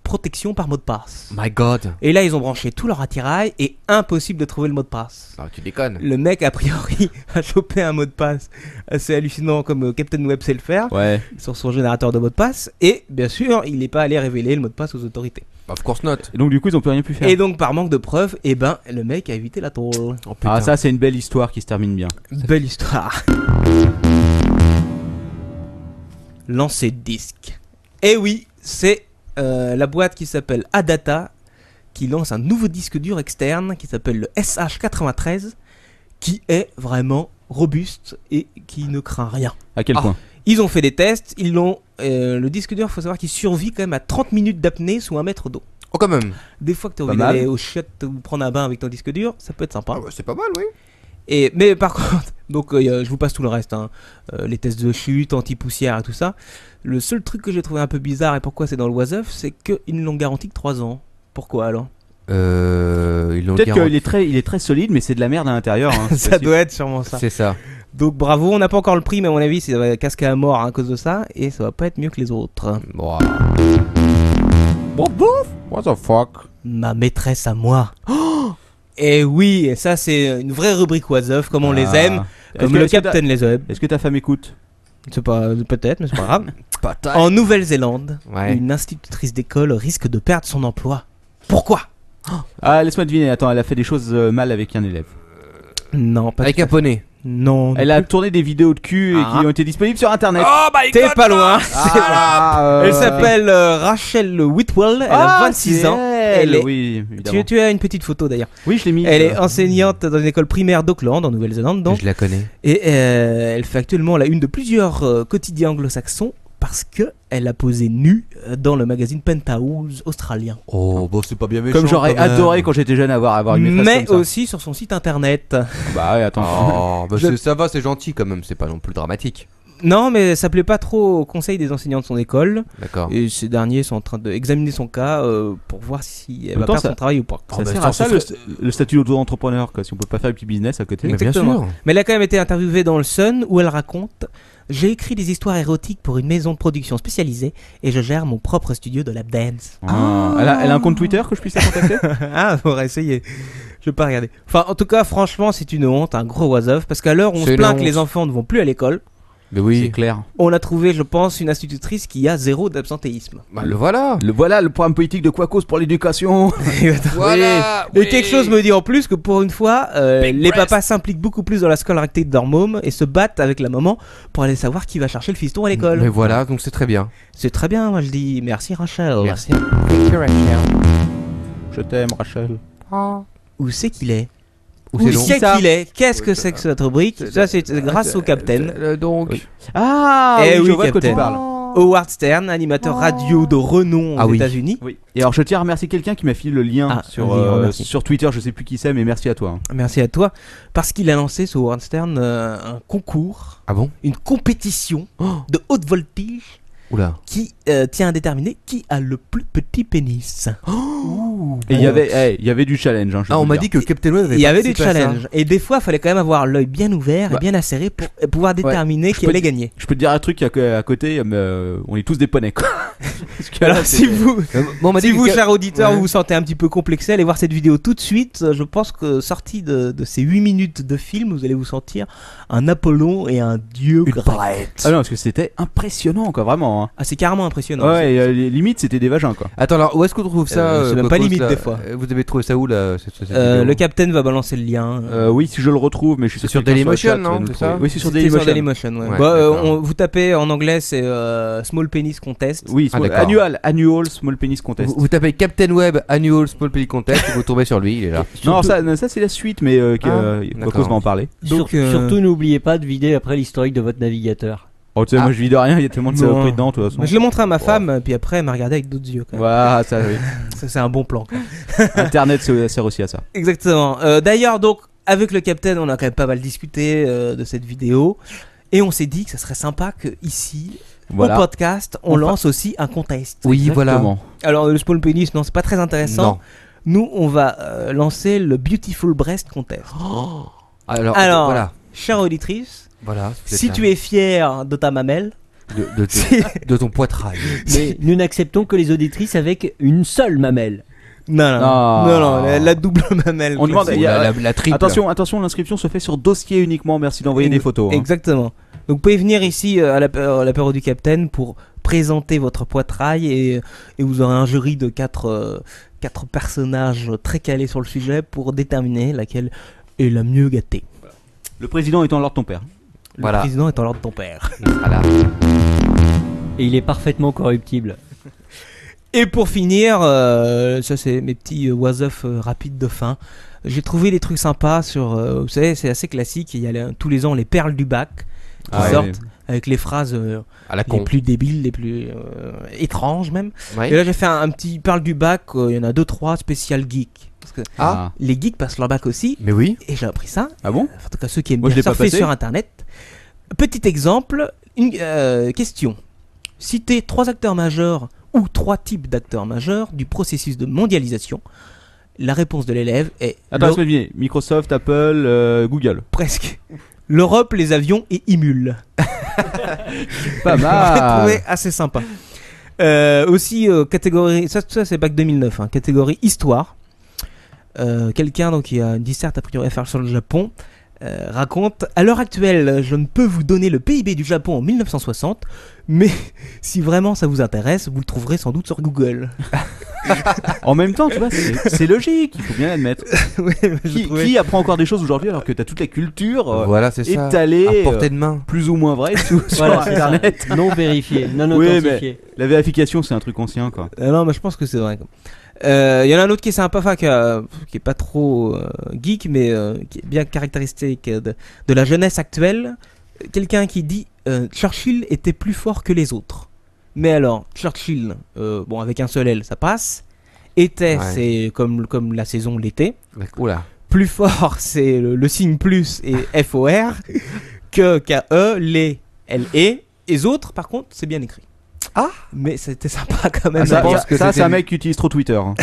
S5: protection par mot de passe.
S6: My God.
S5: Et là, ils ont branché tout leur attirail et impossible de trouver le mot de passe.
S6: Ah, tu déconnes.
S5: Le mec, a priori, a chopé un mot de passe assez hallucinant comme Captain Web sait le faire
S3: Ouais.
S5: sur son générateur de mot de passe. Et bien sûr, il n'est pas allé révéler le mot de passe aux autorités.
S6: Of course not.
S3: Et donc, du coup, ils ont plus rien pu faire.
S5: Et donc, par manque de preuves, le mec a évité la tôle.
S6: Oh, putain.
S3: Ah, ça, c'est une belle histoire qui se termine bien.
S5: Belle histoire. Lancer de disque. Et oui, c'est la boîte qui s'appelle Adata qui lance un nouveau disque dur externe qui s'appelle le SH93 qui est vraiment robuste et qui ne craint rien.
S3: À quel point?
S5: Ils ont fait des tests, le disque dur, il faut savoir qu'il survit quand même à 30 minutes d'apnée sous 1 mètre d'eau.
S6: Oh, quand même.
S5: Des fois que tu as
S3: Pas
S5: envie
S3: mal.
S5: d'aller au chiottes ou prendre un bain avec ton disque dur, ça peut être sympa.
S6: Ah, bah, c'est pas mal, oui.
S5: Mais par contre, donc je vous passe tout le reste, les tests de chute, anti-poussière et tout ça. Le seul truc que j'ai trouvé un peu bizarre et pourquoi c'est dans le was-of, c'est qu'ils ne l'ont garanti que 3 ans. Pourquoi alors?
S6: Ils l'ont
S3: Peut-être
S6: garanti.
S3: qu'il est très solide, mais c'est de la merde à l'intérieur. Hein.
S5: Ça doit être sûrement ça.
S6: C'est ça.
S5: Donc bravo, on n'a pas encore le prix, mais à mon avis, ça va casquer à mort à cause de ça et ça va pas être mieux que les autres.
S6: Bon.
S3: What the fuck?
S5: Ma maîtresse à moi. Et oui, et ça c'est une vraie rubrique was-of comme on les aime, comme le Captain les aime.
S3: Est-ce que ta femme écoute?
S5: C'est pas peut-être, mais c'est pas grave.
S6: Pas
S5: En Nouvelle-Zélande,
S6: Ouais.
S5: une institutrice d'école risque de perdre son emploi. Pourquoi?
S3: Ah, laisse-moi deviner. Attends, elle a fait des choses mal avec un élève.
S5: Non, pas
S6: Avec
S5: tout à
S6: un poney.
S5: fait. Non.
S3: Elle a tourné des vidéos de cul et qui ont été disponibles sur internet.
S8: Oh my
S5: T'es
S8: god!
S5: pas loin.
S3: Ah,
S5: Elle s'appelle Rachel Whitwell. Elle a 26 ans. Elle est-
S3: Oui, évidemment.
S5: Tu as une petite photo d'ailleurs.
S3: Oui, je l'ai mis.
S5: Elle est enseignante dans une école primaire d'Auckland en Nouvelle-Zélande donc.
S6: Je la connais.
S5: Et elle fait actuellement la une de plusieurs quotidiens anglo-saxons parce que elle a posé nue dans le magazine Penthouse australien.
S6: Oh, bon, c'est pas bien méchant.
S3: Comme j'aurais
S6: quand même.
S3: adoré quand j'étais jeune avoir une maîtresse
S5: Mais
S3: comme ça.
S5: aussi sur son site internet.
S3: Bah ouais, attends.
S6: Oh, bah
S5: Je-
S6: ça va, c'est gentil quand même. C'est pas non plus dramatique.
S5: Non, mais ça plaît pas trop au conseil des enseignants de son école.
S6: D'accord.
S5: Et ces derniers sont en train d'examiner son cas pour voir si elle
S3: En même
S5: va
S3: temps,
S5: perdre
S3: ça-
S5: son travail ou pas.
S3: Ça
S6: bah,
S3: sert
S6: ça,
S3: à ça
S6: ce
S3: le statut d'auto-entrepreneur, quoi. Si on peut pas faire un petit business à côté.
S6: Mais bien
S5: Exactement.
S6: sûr.
S5: Mais elle a quand même été interviewée dans le Sun où elle raconte: j'ai écrit des histoires érotiques pour une maison de production spécialisée et je gère mon propre studio de lap dance.
S3: Ah. Elle a un compte Twitter que je puisse la contacter?
S5: Ah, on va essayer. Je vais pas regarder. Enfin, en tout cas, franchement, c'est une honte, un gros was-of. Parce qu'à l'heure où on
S6: C'est
S5: se
S6: une
S5: plaint que
S6: honte.
S5: les enfants ne vont plus à l'école,
S6: Mais oui.
S3: C'est clair.
S5: on a trouvé, je pense, une institutrice qui a 0 d'absentéisme.
S6: Bah, le voilà.
S3: Voilà le programme politique de Quacos pour l'éducation.
S8: Voilà.
S5: Et quelque chose me dit en plus que pour une fois, les papas s'impliquent beaucoup plus dans la scolarité de leur môme et se battent avec la maman pour aller savoir qui va chercher le fiston à l'école.
S6: Mais voilà, donc c'est très bien.
S5: C'est très bien, moi je dis merci Rachel.
S6: Merci.
S3: Je t'aime, Rachel.
S5: Où c'est qu'il est
S6: Où
S5: Où
S6: c'est long.
S5: c'est qu'il est Qu'est-ce que c'est que cette rubrique Ça c'est grâce au Captain.
S6: Donc.
S3: Oui. Ah
S5: Eh
S3: oui,
S5: oui,
S3: je vois de quoi tu
S5: Captain.
S3: parles.
S5: Howard Stern, animateur radio de renom aux
S6: Ah oui.
S5: États-Unis.
S3: Oui. Et alors je tiens à remercier quelqu'un qui m'a filé le lien
S5: Ah,
S3: sur,
S5: vas-y, remercie.
S3: sur Twitter, je sais plus qui c'est, mais merci à toi.
S5: Merci à toi. Parce qu'il a lancé sur Howard Stern un concours,
S6: Ah bon?
S5: une compétition de haute voltige
S6: Oula.
S5: qui tient à déterminer qui a le plus petit pénis.
S3: Et il y avait du challenge. Hein, je
S6: Ah,
S3: peux
S6: on
S3: le
S6: m'a
S3: dire.
S6: dit que Captain Web avait
S5: Il y avait des
S6: participé à ça.
S5: challenges. Et des fois, il fallait quand même avoir l'œil bien ouvert et
S3: Bah.
S5: bien acéré pour pouvoir déterminer
S3: Je
S5: qui
S3: peux
S5: allait
S3: dire-
S5: gagner.
S3: Je peux te dire un truc à côté, mais on est tous des poneys quoi. Parce que
S5: Alors,
S3: là,
S5: si vous,
S6: Bon, on m'a dit
S5: si
S6: que
S5: vous,
S6: Cap-
S5: cher auditeur,
S6: Ouais.
S5: vous vous sentez un petit peu complexé, allez voir cette vidéo tout de suite. Je pense que sorti de ces 8 minutes de film, vous allez vous sentir un Apollon et un dieu grec.
S3: Ah non, parce que c'était impressionnant quoi, vraiment. Hein.
S5: Ah, c'est carrément impressionnant.
S3: Ouais, limite c'était des vagins quoi.
S6: Attends, alors où est-ce qu'on trouve ça
S5: c'est même pas
S6: Quacos,
S5: limite
S6: là
S5: des fois.
S6: Vous avez trouvé ça où là cette vidéo
S5: Le Captain va balancer le lien.
S3: Oui, si je le retrouve, mais je suis
S6: C'est
S3: sûr
S6: sur
S3: que quelqu'un
S6: Dailymotion,
S3: le chat va
S6: non,
S3: nous
S6: c'est
S3: trouver.
S6: ça
S3: Oui, c'est sur
S5: C'était
S3: Dailymotion.
S5: Dailymotion, ouais.
S6: Ouais,
S5: Bah,
S6: d'accord.
S5: vous tapez en anglais, c'est Small Penis Contest.
S3: Oui,
S6: Ah, d'accord.
S3: annual Small Penis Contest.
S6: Vous tapez Captain Web Annual Small Pelly Contest et vous tombez sur lui, il est là.
S3: Non, ça c'est la suite, mais
S6: d'accord.
S3: Quacos va en parler.
S5: Donc,
S4: Surtout n'oubliez pas de vider après l'historique de votre navigateur.
S3: Oh, tu sais,
S6: Ah.
S3: moi je vis de rien, il y a tellement de
S5: Non.
S3: saloperies dedans, de toute façon.
S5: je l'ai montré à ma femme, puis après elle m'a regardé avec d'autres yeux. Quand même.
S3: Voilà, ça, oui.
S5: Ça, c'est un bon plan. quoi.
S3: Internet sert aussi à ça.
S5: Exactement. D'ailleurs, donc, avec le Captain, on a quand même pas mal discuté de cette vidéo. Et on s'est dit que ça serait sympa que ici,
S3: Voilà.
S5: au podcast, on lance aussi un contest.
S6: Oui, voilà.
S3: Exactement.
S5: Alors, le Small Penis, non, c'est pas très intéressant.
S6: Non.
S5: Nous, on va lancer le Beautiful Breast Contest.
S6: Alors,
S5: Alors, chère auditrice,
S6: voilà.
S5: si tu es fier de ta mamelle,
S6: de ton poitrail.
S4: Mais nous n'acceptons que les auditrices avec une seule mamelle.
S5: non, la double mamelle.
S3: On demande-
S6: Ou
S3: il y a-
S6: la triple.
S3: Attention, l'inscription se fait sur dossier uniquement. Merci d'envoyer des photos. hein.
S5: Exactement. Donc vous pouvez venir ici à l'apéro du Capitaine pour présenter votre poitrail et vous aurez un jury de 4 personnages très calés sur le sujet pour déterminer laquelle est la mieux gâtée.
S3: Le président étant Lord ton père.
S5: Le
S6: Voilà.
S5: président étant l'ordre de ton père.
S6: Voilà.
S4: Et il est parfaitement corruptible.
S5: Et pour finir, ça c'est mes petits was-of rapides de fin. J'ai trouvé des trucs sympas sur, vous savez, c'est assez classique. Il y a tous les ans les perles du bac qui
S3: Ah ouais.
S5: sortent avec les phrases
S6: À la
S5: les
S6: con.
S5: plus débiles, les plus étranges même.
S6: Ouais.
S5: Et là j'ai fait un petit perle du bac. Il y en a 2-3 spécial geek. Parce que
S6: Ah.
S5: les geeks passent leur bac aussi.
S6: Mais oui.
S5: Et j'ai appris ça.
S3: Ah bon?
S5: En tout cas ceux qui aiment
S3: Moi, je
S5: bien
S3: l'ai pas
S5: surfer
S3: passé.
S5: sur internet. Petit exemple, une question. Citez 3 acteurs majeurs ou 3 types d'acteurs majeurs du processus de mondialisation. La réponse de l'élève est
S3: Attends, laisse-moi deviner. Microsoft, Apple, Google.
S5: presque l'Europe, les avions et Imul.
S3: Pas
S5: J'ai
S3: mal.
S5: trouvé assez sympa. Aussi catégorie, ça c'est bac 2009, hein, catégorie histoire. Quelqu'un donc qui a une disserte a priori à faire sur le Japon raconte: à l'heure actuelle, je ne peux vous donner le PIB du Japon en 1960, mais si vraiment ça vous intéresse, vous le trouverez sans doute sur Google.
S3: En même temps, tu vois, c'est logique, il faut bien l'admettre.
S5: Ouais, j'ai trouvé-
S3: Qui apprend encore des choses aujourd'hui alors que t'as toute la culture
S6: Voilà, c'est ça.
S3: étalée,
S6: À portée de main.
S3: plus ou moins vraie sur
S4: Voilà, c'est ça.
S3: internet.
S4: Non vérifié, non
S3: Oui,
S4: authentifié.
S3: La vérification, c'est un truc ancien quoi.
S5: Non, mais je pense que c'est vrai. Il y en a un autre qui est sympa, enfin, qui est pas trop geek, mais qui est bien caractéristique de la jeunesse actuelle. Quelqu'un qui dit Churchill était plus fort que les autres. Mais alors, Churchill, bon, avec un seul L, ça passe. Était,
S6: Ouais.
S5: c'est comme la saison l'été.
S6: Oula.
S5: Plus fort, c'est le signe plus et FOR. Que KE, les LE. Et autres, par contre, c'est bien écrit. Ah, mais c'était sympa quand même.
S3: Ah, ça,
S6: pense que
S3: ça,
S6: c'était
S3: c'est un
S6: lui.
S3: mec qui utilise trop Twitter. hein.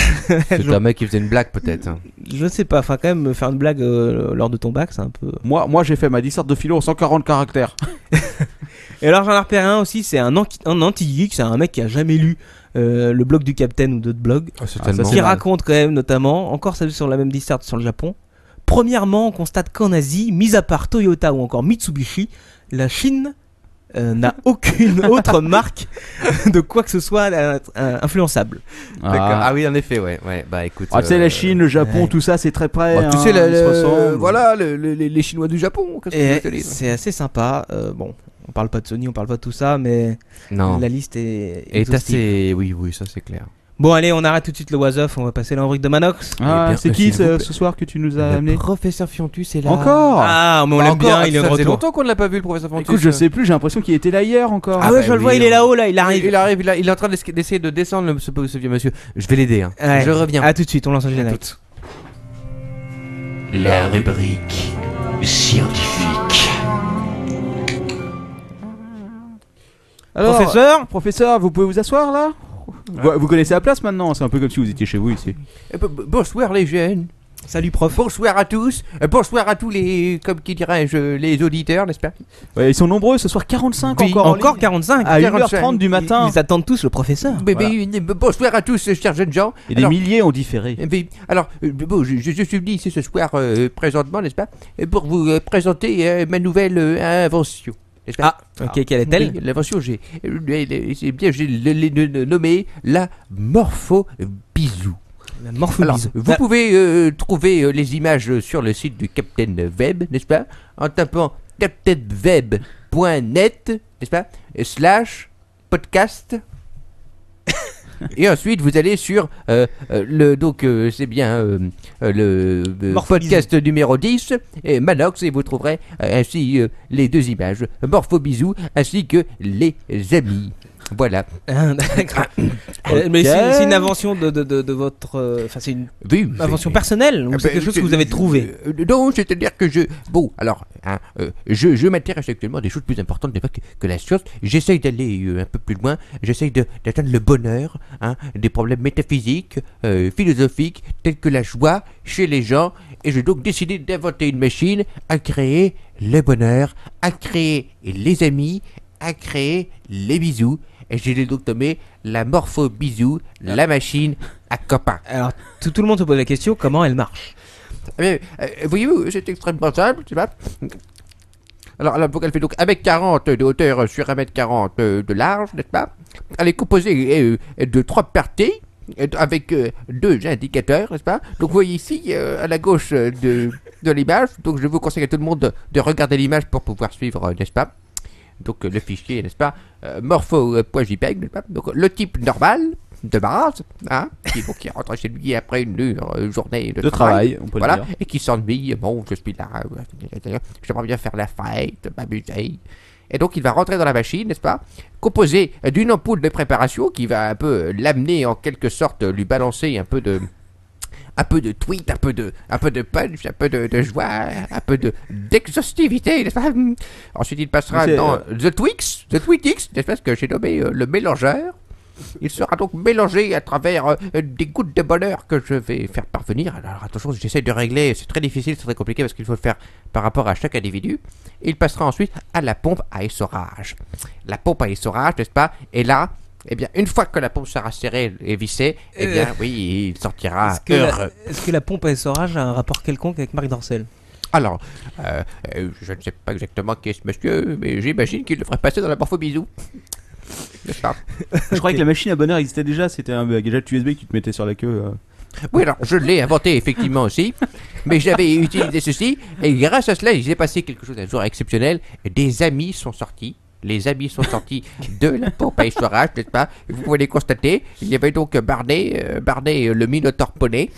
S6: C'est un mec qui faisait une blague peut-être.
S5: Je sais pas, enfin quand même faire une blague lors de ton bac, c'est un peu...
S3: Moi j'ai fait ma disserte de philo en 140 caractères.
S5: Et alors j'en ai repéré un aussi, c'est un anti-geek, c'est un mec qui a jamais lu le blog du Capitaine ou d'autres blogs, qui raconte quand même notamment, encore ça sur la même disserte sur le Japon. Premièrement, on constate qu'en Asie, mis à part Toyota ou encore Mitsubishi, la Chine n'a aucune autre marque de quoi que ce soit influençable.
S6: D'accord. Ah oui, en effet, ouais. Bah écoute.
S3: Tu sais, la Chine, le Japon, tout ça, c'est très près.
S6: Bah, tu sais,
S3: ils se ressemblent.
S6: voilà, les Chinois du Japon.
S5: C'est assez sympa. Bon, on parle pas de Sony, on parle pas de tout ça, mais
S6: non.
S5: La liste est
S6: assez. Oui, ça c'est clair.
S5: Bon, allez, on arrête tout de suite le was-off, on va passer à la rubrique de Manox.
S3: C'est qui ce soir que tu nous as amené?
S6: Professeur Fiontus est là.
S3: Encore?
S5: Ah, mais on l'aime bien, il est de retour.
S6: Ça fait longtemps qu'on ne l'a pas vu, le professeur Fiontus.
S3: Écoute, je sais plus, j'ai l'impression qu'il était là hier encore.
S5: Ah ouais, je le vois, il est là-haut, là, il arrive.
S6: Il est en train d'essayer de descendre ce vieux monsieur. Je vais l'aider, hein.
S5: Ouais.
S6: Je reviens.
S5: À tout de suite, on lance le générique.
S9: La rubrique scientifique.
S3: Alors,
S5: professeur,
S3: vous pouvez vous asseoir là? Vous connaissez la place maintenant, c'est un peu comme si vous étiez chez vous ici.
S6: Bonsoir les jeunes.
S5: Salut prof.
S6: Bonsoir à tous. Bonsoir à tous les, comme qui dirais-je, les auditeurs, n'est-ce pas?
S3: Ouais, ils sont nombreux ce soir, 45
S6: oui,
S3: encore
S5: 45
S3: à 1h30 du matin.
S5: Ils attendent tous le professeur.
S6: Bonsoir à tous, chers jeunes gens.
S3: Et des milliers ont différé.
S6: Alors, je suis venu ici ce soir présentement, n'est-ce pas, pour vous présenter ma nouvelle invention.
S5: Ok, quelle est-elle?
S6: Oui, l'invention, j'ai nommé la morpho-bisou.
S5: La morpho-bisou.
S6: Vous pouvez trouver les images sur le site du Captain Web, n'est-ce pas, en tapant captainweb.net, n'est-ce pas, /podcast. Et ensuite, vous allez sur le podcast numéro 10 et Manox, et vous trouverez ainsi les deux images, Morpho-Bisou ainsi que les amis. Voilà.
S5: Mais c'est une invention de votre. Enfin, c'est une invention personnelle ou c'est quelque chose que vous avez trouvé?
S6: Non, c'est-à-dire que je m'intéresse actuellement à des choses plus importantes que la science. J'essaye d'aller un peu plus loin. J'essaye d'atteindre le bonheur, des problèmes métaphysiques, philosophiques, tels que la joie chez les gens. Et j'ai donc décidé d'inventer une machine à créer le bonheur, à créer les amis, à créer les bisous. Et j'ai donc nommé la morpho-bisou, la machine à copains.
S5: Alors, tout le monde se pose la question, comment elle marche?
S6: Voyez-vous, c'est extrêmement simple, tu vois. Alors, elle fait donc 1m40 de hauteur sur 1m40 de large, n'est-ce pas? Elle est composée de 3 parties, avec 2 indicateurs, n'est-ce pas? Donc, vous voyez ici, à la gauche de l'image, donc je vous conseille à tout le monde de regarder l'image pour pouvoir suivre, n'est-ce pas? Donc le fichier, n'est-ce pas, morpho.jpeg, n'est-ce pas? Donc le type normal, de base, qui rentre chez lui après une journée de travail,
S3: on peut le dire.
S6: Et qui s'ennuie, bon, je suis là, j'aimerais bien faire la fête, m'amuser. Et donc il va rentrer dans la machine, n'est-ce pas, composé d'une ampoule de préparation qui va un peu l'amener en quelque sorte, lui balancer un peu de tweet, un peu de punch, un peu de joie, un peu d'exhaustivité, n'est-ce pas? Ensuite, il passera dans The Tweetix, n'est-ce pas, parce que j'ai nommé le mélangeur. Il sera donc mélangé à travers des gouttes de bonheur que je vais faire parvenir. Alors attention, j'essaie de régler, c'est très difficile, c'est très compliqué parce qu'il faut le faire par rapport à chaque individu. Il passera ensuite à la pompe à essorage. La pompe à essorage, n'est-ce pas? Et là, eh bien, une fois que la pompe sera serrée et vissée, eh bien, oui, il sortira heureux.
S5: Est-ce que la pompe à essorage a un rapport quelconque avec Marc Dorcel?
S6: Alors, je ne sais pas exactement qui est ce monsieur, mais j'imagine qu'il devrait passer dans la morpho-bisou. N'est-ce pas?
S3: Je croyais que la machine à bonheur existait déjà, c'était un gadget USB que tu te mettais sur la queue.
S6: Oui, alors, je l'ai inventé effectivement aussi, mais j'avais utilisé ceci, et grâce à cela, il s'est passé quelque chose d'un jour exceptionnel. Des amis sont sortis. Les amis sont sortis de la pompe à essorage, n'est-ce pas? Vous pouvez les constater. Il y avait donc Barney le Minotaur poney.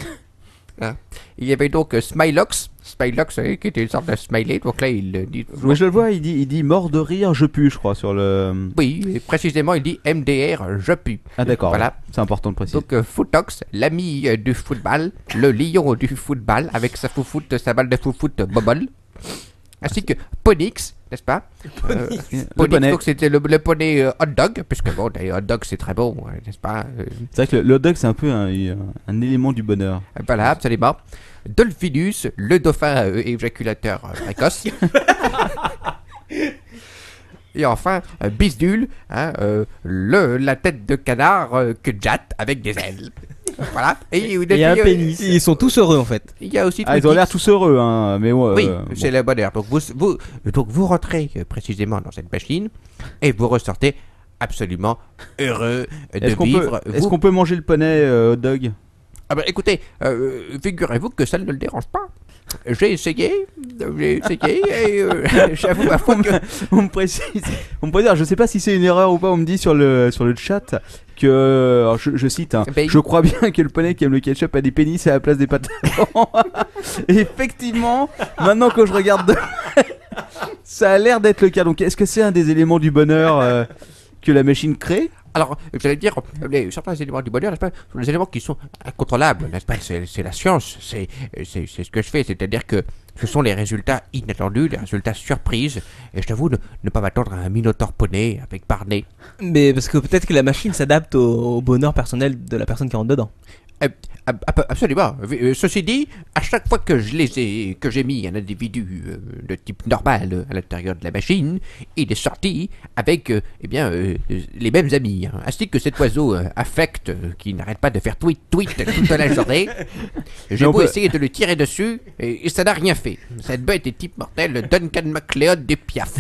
S6: Il y avait donc Smilox, qui était une sorte de smiley. Donc là, il dit.
S3: Oui, je le vois. Il dit mort de rire, je pue, je crois, sur le.
S6: Oui, et précisément, il dit MDR, je pue.
S3: Ah d'accord.
S6: Voilà.
S3: C'est important de préciser.
S6: Donc Footox, l'ami du football, le lion du football, avec sa sa balle de foot bobble. Ainsi que Ponix, n'est-ce pas? Ponix, donc c'était le poney hot dog, puisque bon, d'ailleurs, hot dog c'est très bon, n'est-ce pas?
S3: C'est vrai que le hot dog c'est un peu un élément du bonheur.
S6: Voilà, absolument. Dolphinus, le dauphin éjaculateur précoce. Et enfin, Bisdule, hein, la tête de canard que jatte avec des ailes. Voilà. Et
S4: un pénis.
S5: Ils sont tous heureux en fait.
S6: Il y a aussi
S3: ils ont l'air tous heureux, hein, mais ouais,
S6: oui, c'est le bonheur. Donc vous rentrez précisément dans cette machine et vous ressortez absolument heureux de vivre.
S3: Est-ce qu'on peut manger le poney hot dog?
S6: Ah bah écoutez, figurez-vous que ça ne le dérange pas. J'ai essayé et j'avoue à fond que...
S3: on me précise, je sais pas si c'est une erreur ou pas, on me dit sur le chat que, alors je cite, hein, je crois bien que le poney qui aime le ketchup a des pénis à la place des pantalons. Et effectivement, maintenant que je regarde, ça a l'air d'être le cas. Donc est-ce que c'est un des éléments du bonheur que la machine crée?
S6: Alors, j'allais dire, certains éléments du bonheur, n'est-ce pas, sont des éléments qui sont incontrôlables, n'est-ce pas? C'est la science, c'est ce que je fais, c'est-à-dire que ce sont les résultats inattendus, les résultats surprises, et je t'avoue ne pas m'attendre à un Minotaur poney avec Barney.
S5: Mais parce que peut-être que la machine s'adapte au bonheur personnel de la personne qui rentre dedans.
S6: Absolument. Ceci dit, à chaque fois que j'ai mis un individu de type normal à l'intérieur de la machine, il est sorti avec les mêmes amis, hein, ainsi que cet oiseau affect qui n'arrête pas de faire tweet toute la journée. J'ai beau essayer de le tirer dessus et ça n'a rien fait. Cette bête est type mortel, le Duncan MacLeod des Piaf.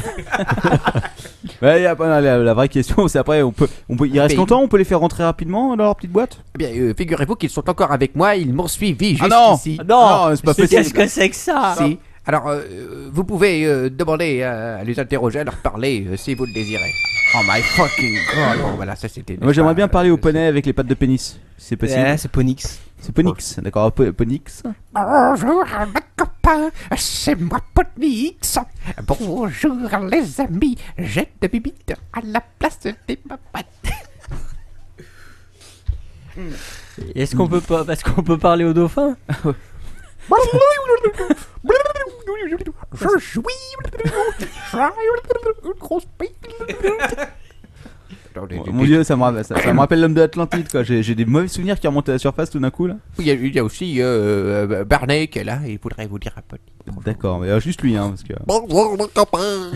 S3: Ouais, la vraie question, c'est après, il reste longtemps, on peut les faire rentrer rapidement dans leur petite boîte?
S6: Eh bien, figurez-vous qu'ils sont encore avec moi, ils m'ont suivi jusqu'ici.
S4: Non,
S3: c'est pas possible.
S4: Qu'est-ce que c'est que ça?
S6: Si. Alors, vous pouvez demander à les interroger, à leur parler si vous le désirez. Oh my fucking god. Bon, voilà, ça c'était.
S3: Moi j'aimerais bien parler au poney avec les pattes de pénis. C'est possible.
S5: Ouais, c'est Ponix.
S3: C'est Ponix, d'accord, Ponix.
S8: Bonjour mes copains, c'est moi Ponix. Bonjour les amis, j'ai de bibite à la place des papates.
S4: Est-ce qu'on peut pas, parce qu'on peut parler au dauphin?
S8: Je jouis une grosse bite.
S3: Mon dieu, ça me rappelle l'homme de l'Atlantide, quoi. J'ai des mauvais souvenirs qui remontent à la surface tout d'un coup là.
S6: Il y a aussi Barney qui est là, il voudrait vous dire un peu.
S3: D'accord, mais juste lui, hein, parce que.
S8: Bonjour mes copains,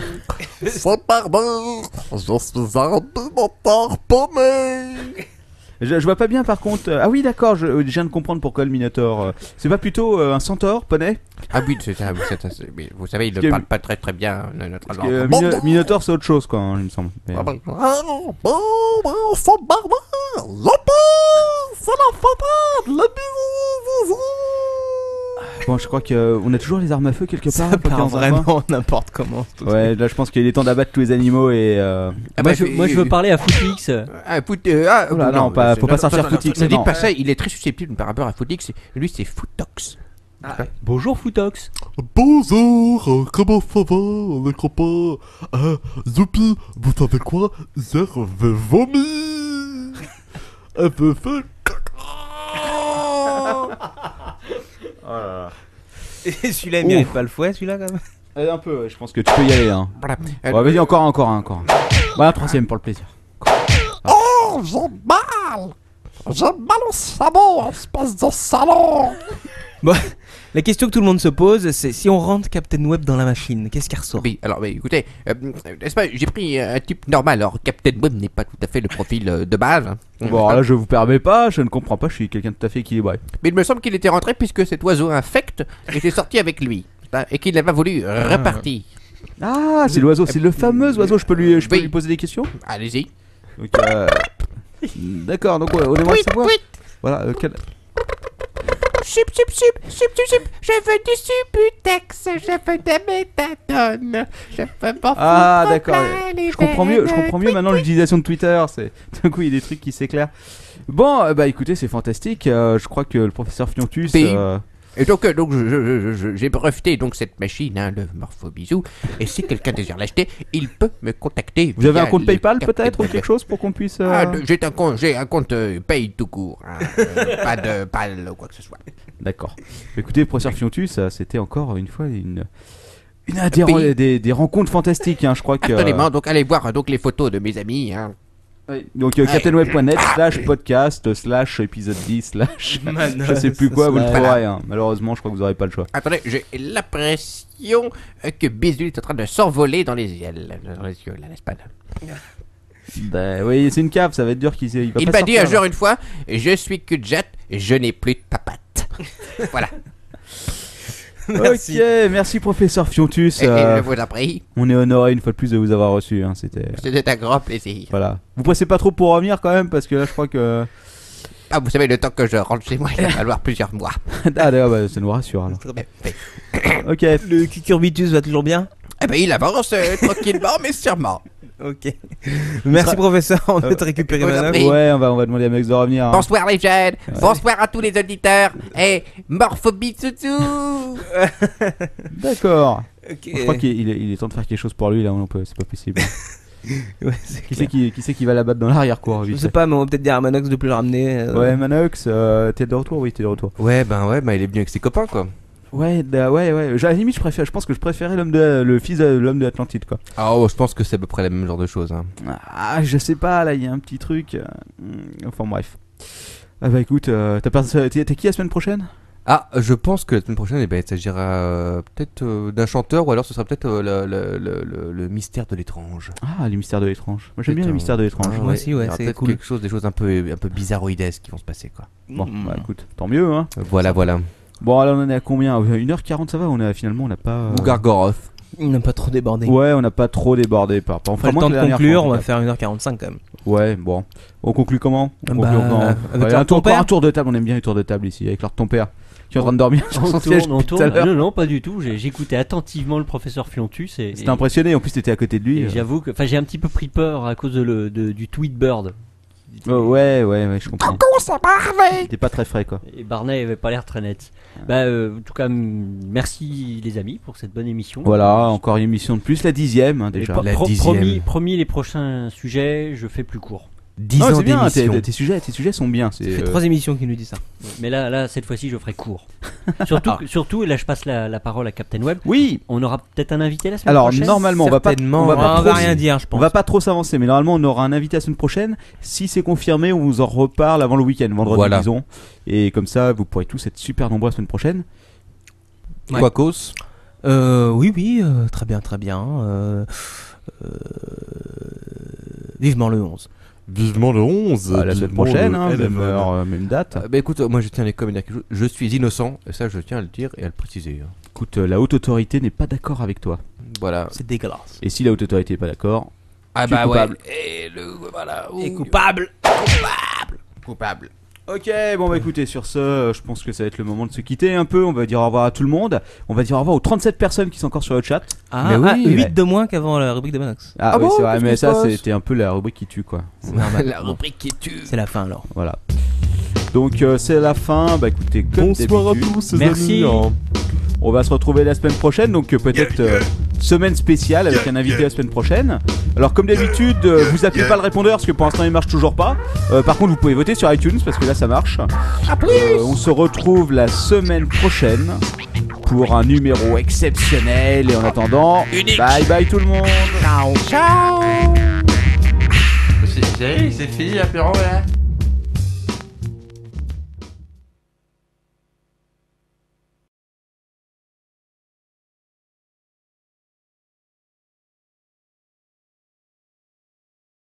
S8: c'est Barney, je suis un Minotaur poney.
S3: Je vois pas bien par contre. Ah oui, d'accord, je viens de comprendre pourquoi le Minotaur. C'est pas plutôt un centaure, poney?
S6: Ah oui, c'est ça. Mais vous savez, il ne parle pas très bien notre langue.
S3: Minotaur, c'est autre chose, quoi, hein, il me semble. Mais,
S8: c'est Barney, c'est la fatale, le bisou.
S3: Bon, je crois qu'on a toujours les armes à feu quelque part.
S5: Ça part vraiment n'importe comment.
S3: Ouais, là je pense qu'il est temps d'abattre tous les animaux et.
S4: Moi je veux parler à Footix.
S3: Non, faut pas sortir Footix.
S6: Ne dites pas ça, il est très susceptible par rapport à Footix. Lui, c'est Footox.
S4: Bonjour Footox.
S1: Bonjour, comment ça va les copains? Zoupi, vous savez quoi? Je vais vomir. Elle veut faire
S5: Et celui-là il mérite pas le fouet, celui-là quand même.
S3: Un peu, ouais, je pense que tu peux y aller. Hein. Ouais, vas-y, encore un. Voilà, un troisième pour le plaisir.
S8: Oh, j'ai mal au sabot, espèce de salon.
S5: Bon, la question que tout le monde se pose, c'est si on rentre Captain Web dans la machine, qu'est-ce qui ressort?
S6: Oui, alors écoutez, n'est-ce pas, j'ai pris un type normal, alors Captain Web n'est pas tout à fait le profil de base. Hein.
S3: Bon, alors là je vous permets pas, je ne comprends pas, je suis quelqu'un de tout à fait équilibré.
S6: Mais il me semble qu'il était rentré puisque cet oiseau infect était sorti avec lui, et qu'il n'a pas voulu repartir.
S3: Ah, c'est l'oiseau, c'est le fameux oiseau, je peux lui poser des questions?
S6: Allez-y.
S3: Donc, d'accord, donc on aimerait savoir. Voilà,
S8: Sup, je veux du Subutex, je veux de méthadone, je veux m'en
S3: Ah d'accord, je comprends mieux maintenant l'utilisation de Twitter, c'est d'un coup il y a des trucs qui s'éclairent. Bon, bah écoutez, c'est fantastique, je crois que le professeur Fiontus...
S6: Et donc j'ai breveté donc cette machine, hein, le Morphobisou, et si quelqu'un désire l'acheter, il peut me contacter.
S3: Vous avez un compte PayPal peut-être ou quelque chose pour qu'on puisse...
S6: J'ai un compte Pay tout court, hein, pas de PAL ou quoi que ce soit.
S3: D'accord. Écoutez, professeur Fiontus, c'était encore une fois des rencontres fantastiques, hein, je crois que...
S6: Absolument, donc allez voir donc les photos de mes amis, hein.
S3: Oui. Donc captainweb.net/podcast/épisode 10/ je sais plus quoi, vous le trouverez. Hein. Malheureusement, je crois que vous n'aurez pas le choix.
S2: Attendez, j'ai l'impression que Bisou est en train de s'envoler dans les yeux, là, n'est-ce pas?
S3: Bah oui, c'est une cave, ça va être dur qu'il va
S2: Il
S3: pas
S2: m'a dit un
S3: sortir,
S2: jour une fois, je suis Kudjet, je n'ai plus de papate. Voilà.
S3: Merci. Ok, merci professeur Fiontus.
S2: Et je vous en prie.
S3: On est honoré une fois de plus de vous avoir reçu. Hein, c'était
S2: un grand plaisir.
S3: Voilà. Vous pressez pas trop pour revenir quand même parce que là je crois que.
S2: Ah, vous savez, le temps que je rentre chez moi, il va falloir plusieurs mois.
S3: Ah d'accord, bah, ça nous rassure alors. Ok.
S5: Le cucurbitus va toujours bien?
S2: Eh ben il avance tranquillement mais sûrement.
S5: Ok. Merci professeur, on va te récupérer maintenant.
S3: Ouais, on va demander à Max de revenir. Hein.
S2: Bonsoir les jeunes, bonsoir à tous les auditeurs et morphobie toutou.
S3: D'accord.
S5: Okay.
S3: Je crois qu'il est temps de faire quelque chose pour lui là, c'est pas possible.
S5: Ouais,
S3: qui c'est qui va la battre dans l'arrière-cour?
S5: Je sais pas, mais on va peut-être dire à Manox de plus le ramener.
S3: Ouais, Manox, t'es de retour? Oui, t'es de retour.
S6: Ouais, il est venu avec ses copains quoi.
S3: Ouais. À la limite, je pense que je préférais le fils de l'homme de l'Atlantide quoi.
S6: Ah, oh, je pense que c'est à peu près le même genre de choses. Hein.
S3: Ah, je sais pas, là, il y a un petit truc. Enfin bref. Ah bah écoute, t'es qui la semaine prochaine?
S6: Ah, je pense que la semaine prochaine, il s'agira peut-être d'un chanteur ou alors ce sera peut-être le mystère de l'étrange.
S3: Ah, les mystères de l'étrange. Moi j'aime bien les mystères de l'étrange.
S5: Moi aussi, ouais, c'est cool.
S6: Des choses un peu bizarroïdesques qui vont se passer quoi.
S3: Bon, bah écoute, tant mieux hein.
S6: Voilà.
S3: Bon, alors on en est à combien? 1h40, ça va? Finalement, on n'a pas.
S6: Ou Gargoroth.
S5: On n'a pas trop débordé.
S3: Ouais, on n'a pas trop débordé.
S5: Enfin, le temps de conclure, on va faire 1h45 quand même.
S3: Ouais, bon. On conclut comment?
S5: Avec un
S3: tour de table, on aime bien les tours de table ici, avec Lord ton père. Qui est en train de dormir sur son siège
S4: on
S3: tout à l'heure.
S4: Non, pas du tout. J'écoutais attentivement le professeur Fiontus.
S3: C'était impressionné, en plus t'étais à côté de lui.
S4: Et j'avoue que j'ai un petit peu pris peur à cause du Tweetbird.
S3: Ouais, je comprends.
S8: Coucou, c'est Barney.
S3: C'était pas très frais quoi.
S4: Et Barney avait pas l'air très net. En tout cas, merci les amis pour cette bonne émission.
S3: Voilà, encore une émission de plus, la 10e hein, déjà.
S6: La 10e.
S4: Promis, les prochains sujets, je fais plus court.
S6: 10 ans d'émission.
S3: Tes sujets sont bien.
S5: Ça fait 3 émissions qui nous disent ça.
S4: Mais là, cette fois-ci, je ferai court. Surtout, et là, je passe la parole à Captain Web.
S3: Oui.
S4: On aura peut-être un invité la semaine prochaine.
S3: Alors normalement, on va
S5: rien dire, je pense.
S3: On va pas trop s'avancer, mais normalement, on aura un invité la semaine prochaine. Si c'est confirmé, on vous en reparle avant le week-end, vendredi disons. Et comme ça, vous pourrez tous être super nombreux la semaine prochaine.
S6: Ouais. Quacos.
S5: Oui, très bien. Vivement le 11.
S1: Vivement le 11.
S3: La semaine prochaine, même heure, même date.
S6: Bah écoute, moi je tiens à dire quelque chose. Je suis innocent, et ça je tiens à le dire et à le préciser.
S3: Écoute, la haute autorité n'est pas d'accord avec toi.
S6: Voilà.
S5: C'est dégueulasse.
S3: Et si la haute autorité n'est pas d'accord,
S2: ah
S3: tu es coupable.
S2: Ouais.
S5: Et coupable.
S3: Ok, bon bah écoutez, sur ce, je pense que ça va être le moment de se quitter un peu. On va dire au revoir à tout le monde. On va dire au revoir aux 37 personnes qui sont encore sur le chat.
S5: Ah, mais 8 de moins qu'avant la rubrique de Manox.
S3: Ah oui, c'est vrai, mais ça c'était un peu la rubrique qui tue quoi.
S2: La rubrique qui tue.
S5: C'est la fin alors.
S3: Voilà. Donc c'est la fin. Bah écoutez, comme
S1: bonsoir à
S3: d'habitude.
S1: tous, les
S4: merci.
S1: amis.
S3: On va se retrouver la semaine prochaine, donc peut-être semaine spéciale avec un invité la semaine prochaine. Alors comme d'habitude, vous appelez pas le répondeur parce que pour l'instant il marche toujours pas. Par contre vous pouvez voter sur iTunes parce que là ça marche. On se retrouve la semaine prochaine pour un numéro exceptionnel et en attendant, bye bye tout le monde.
S2: Ciao.
S6: C'est fini l'apéro là.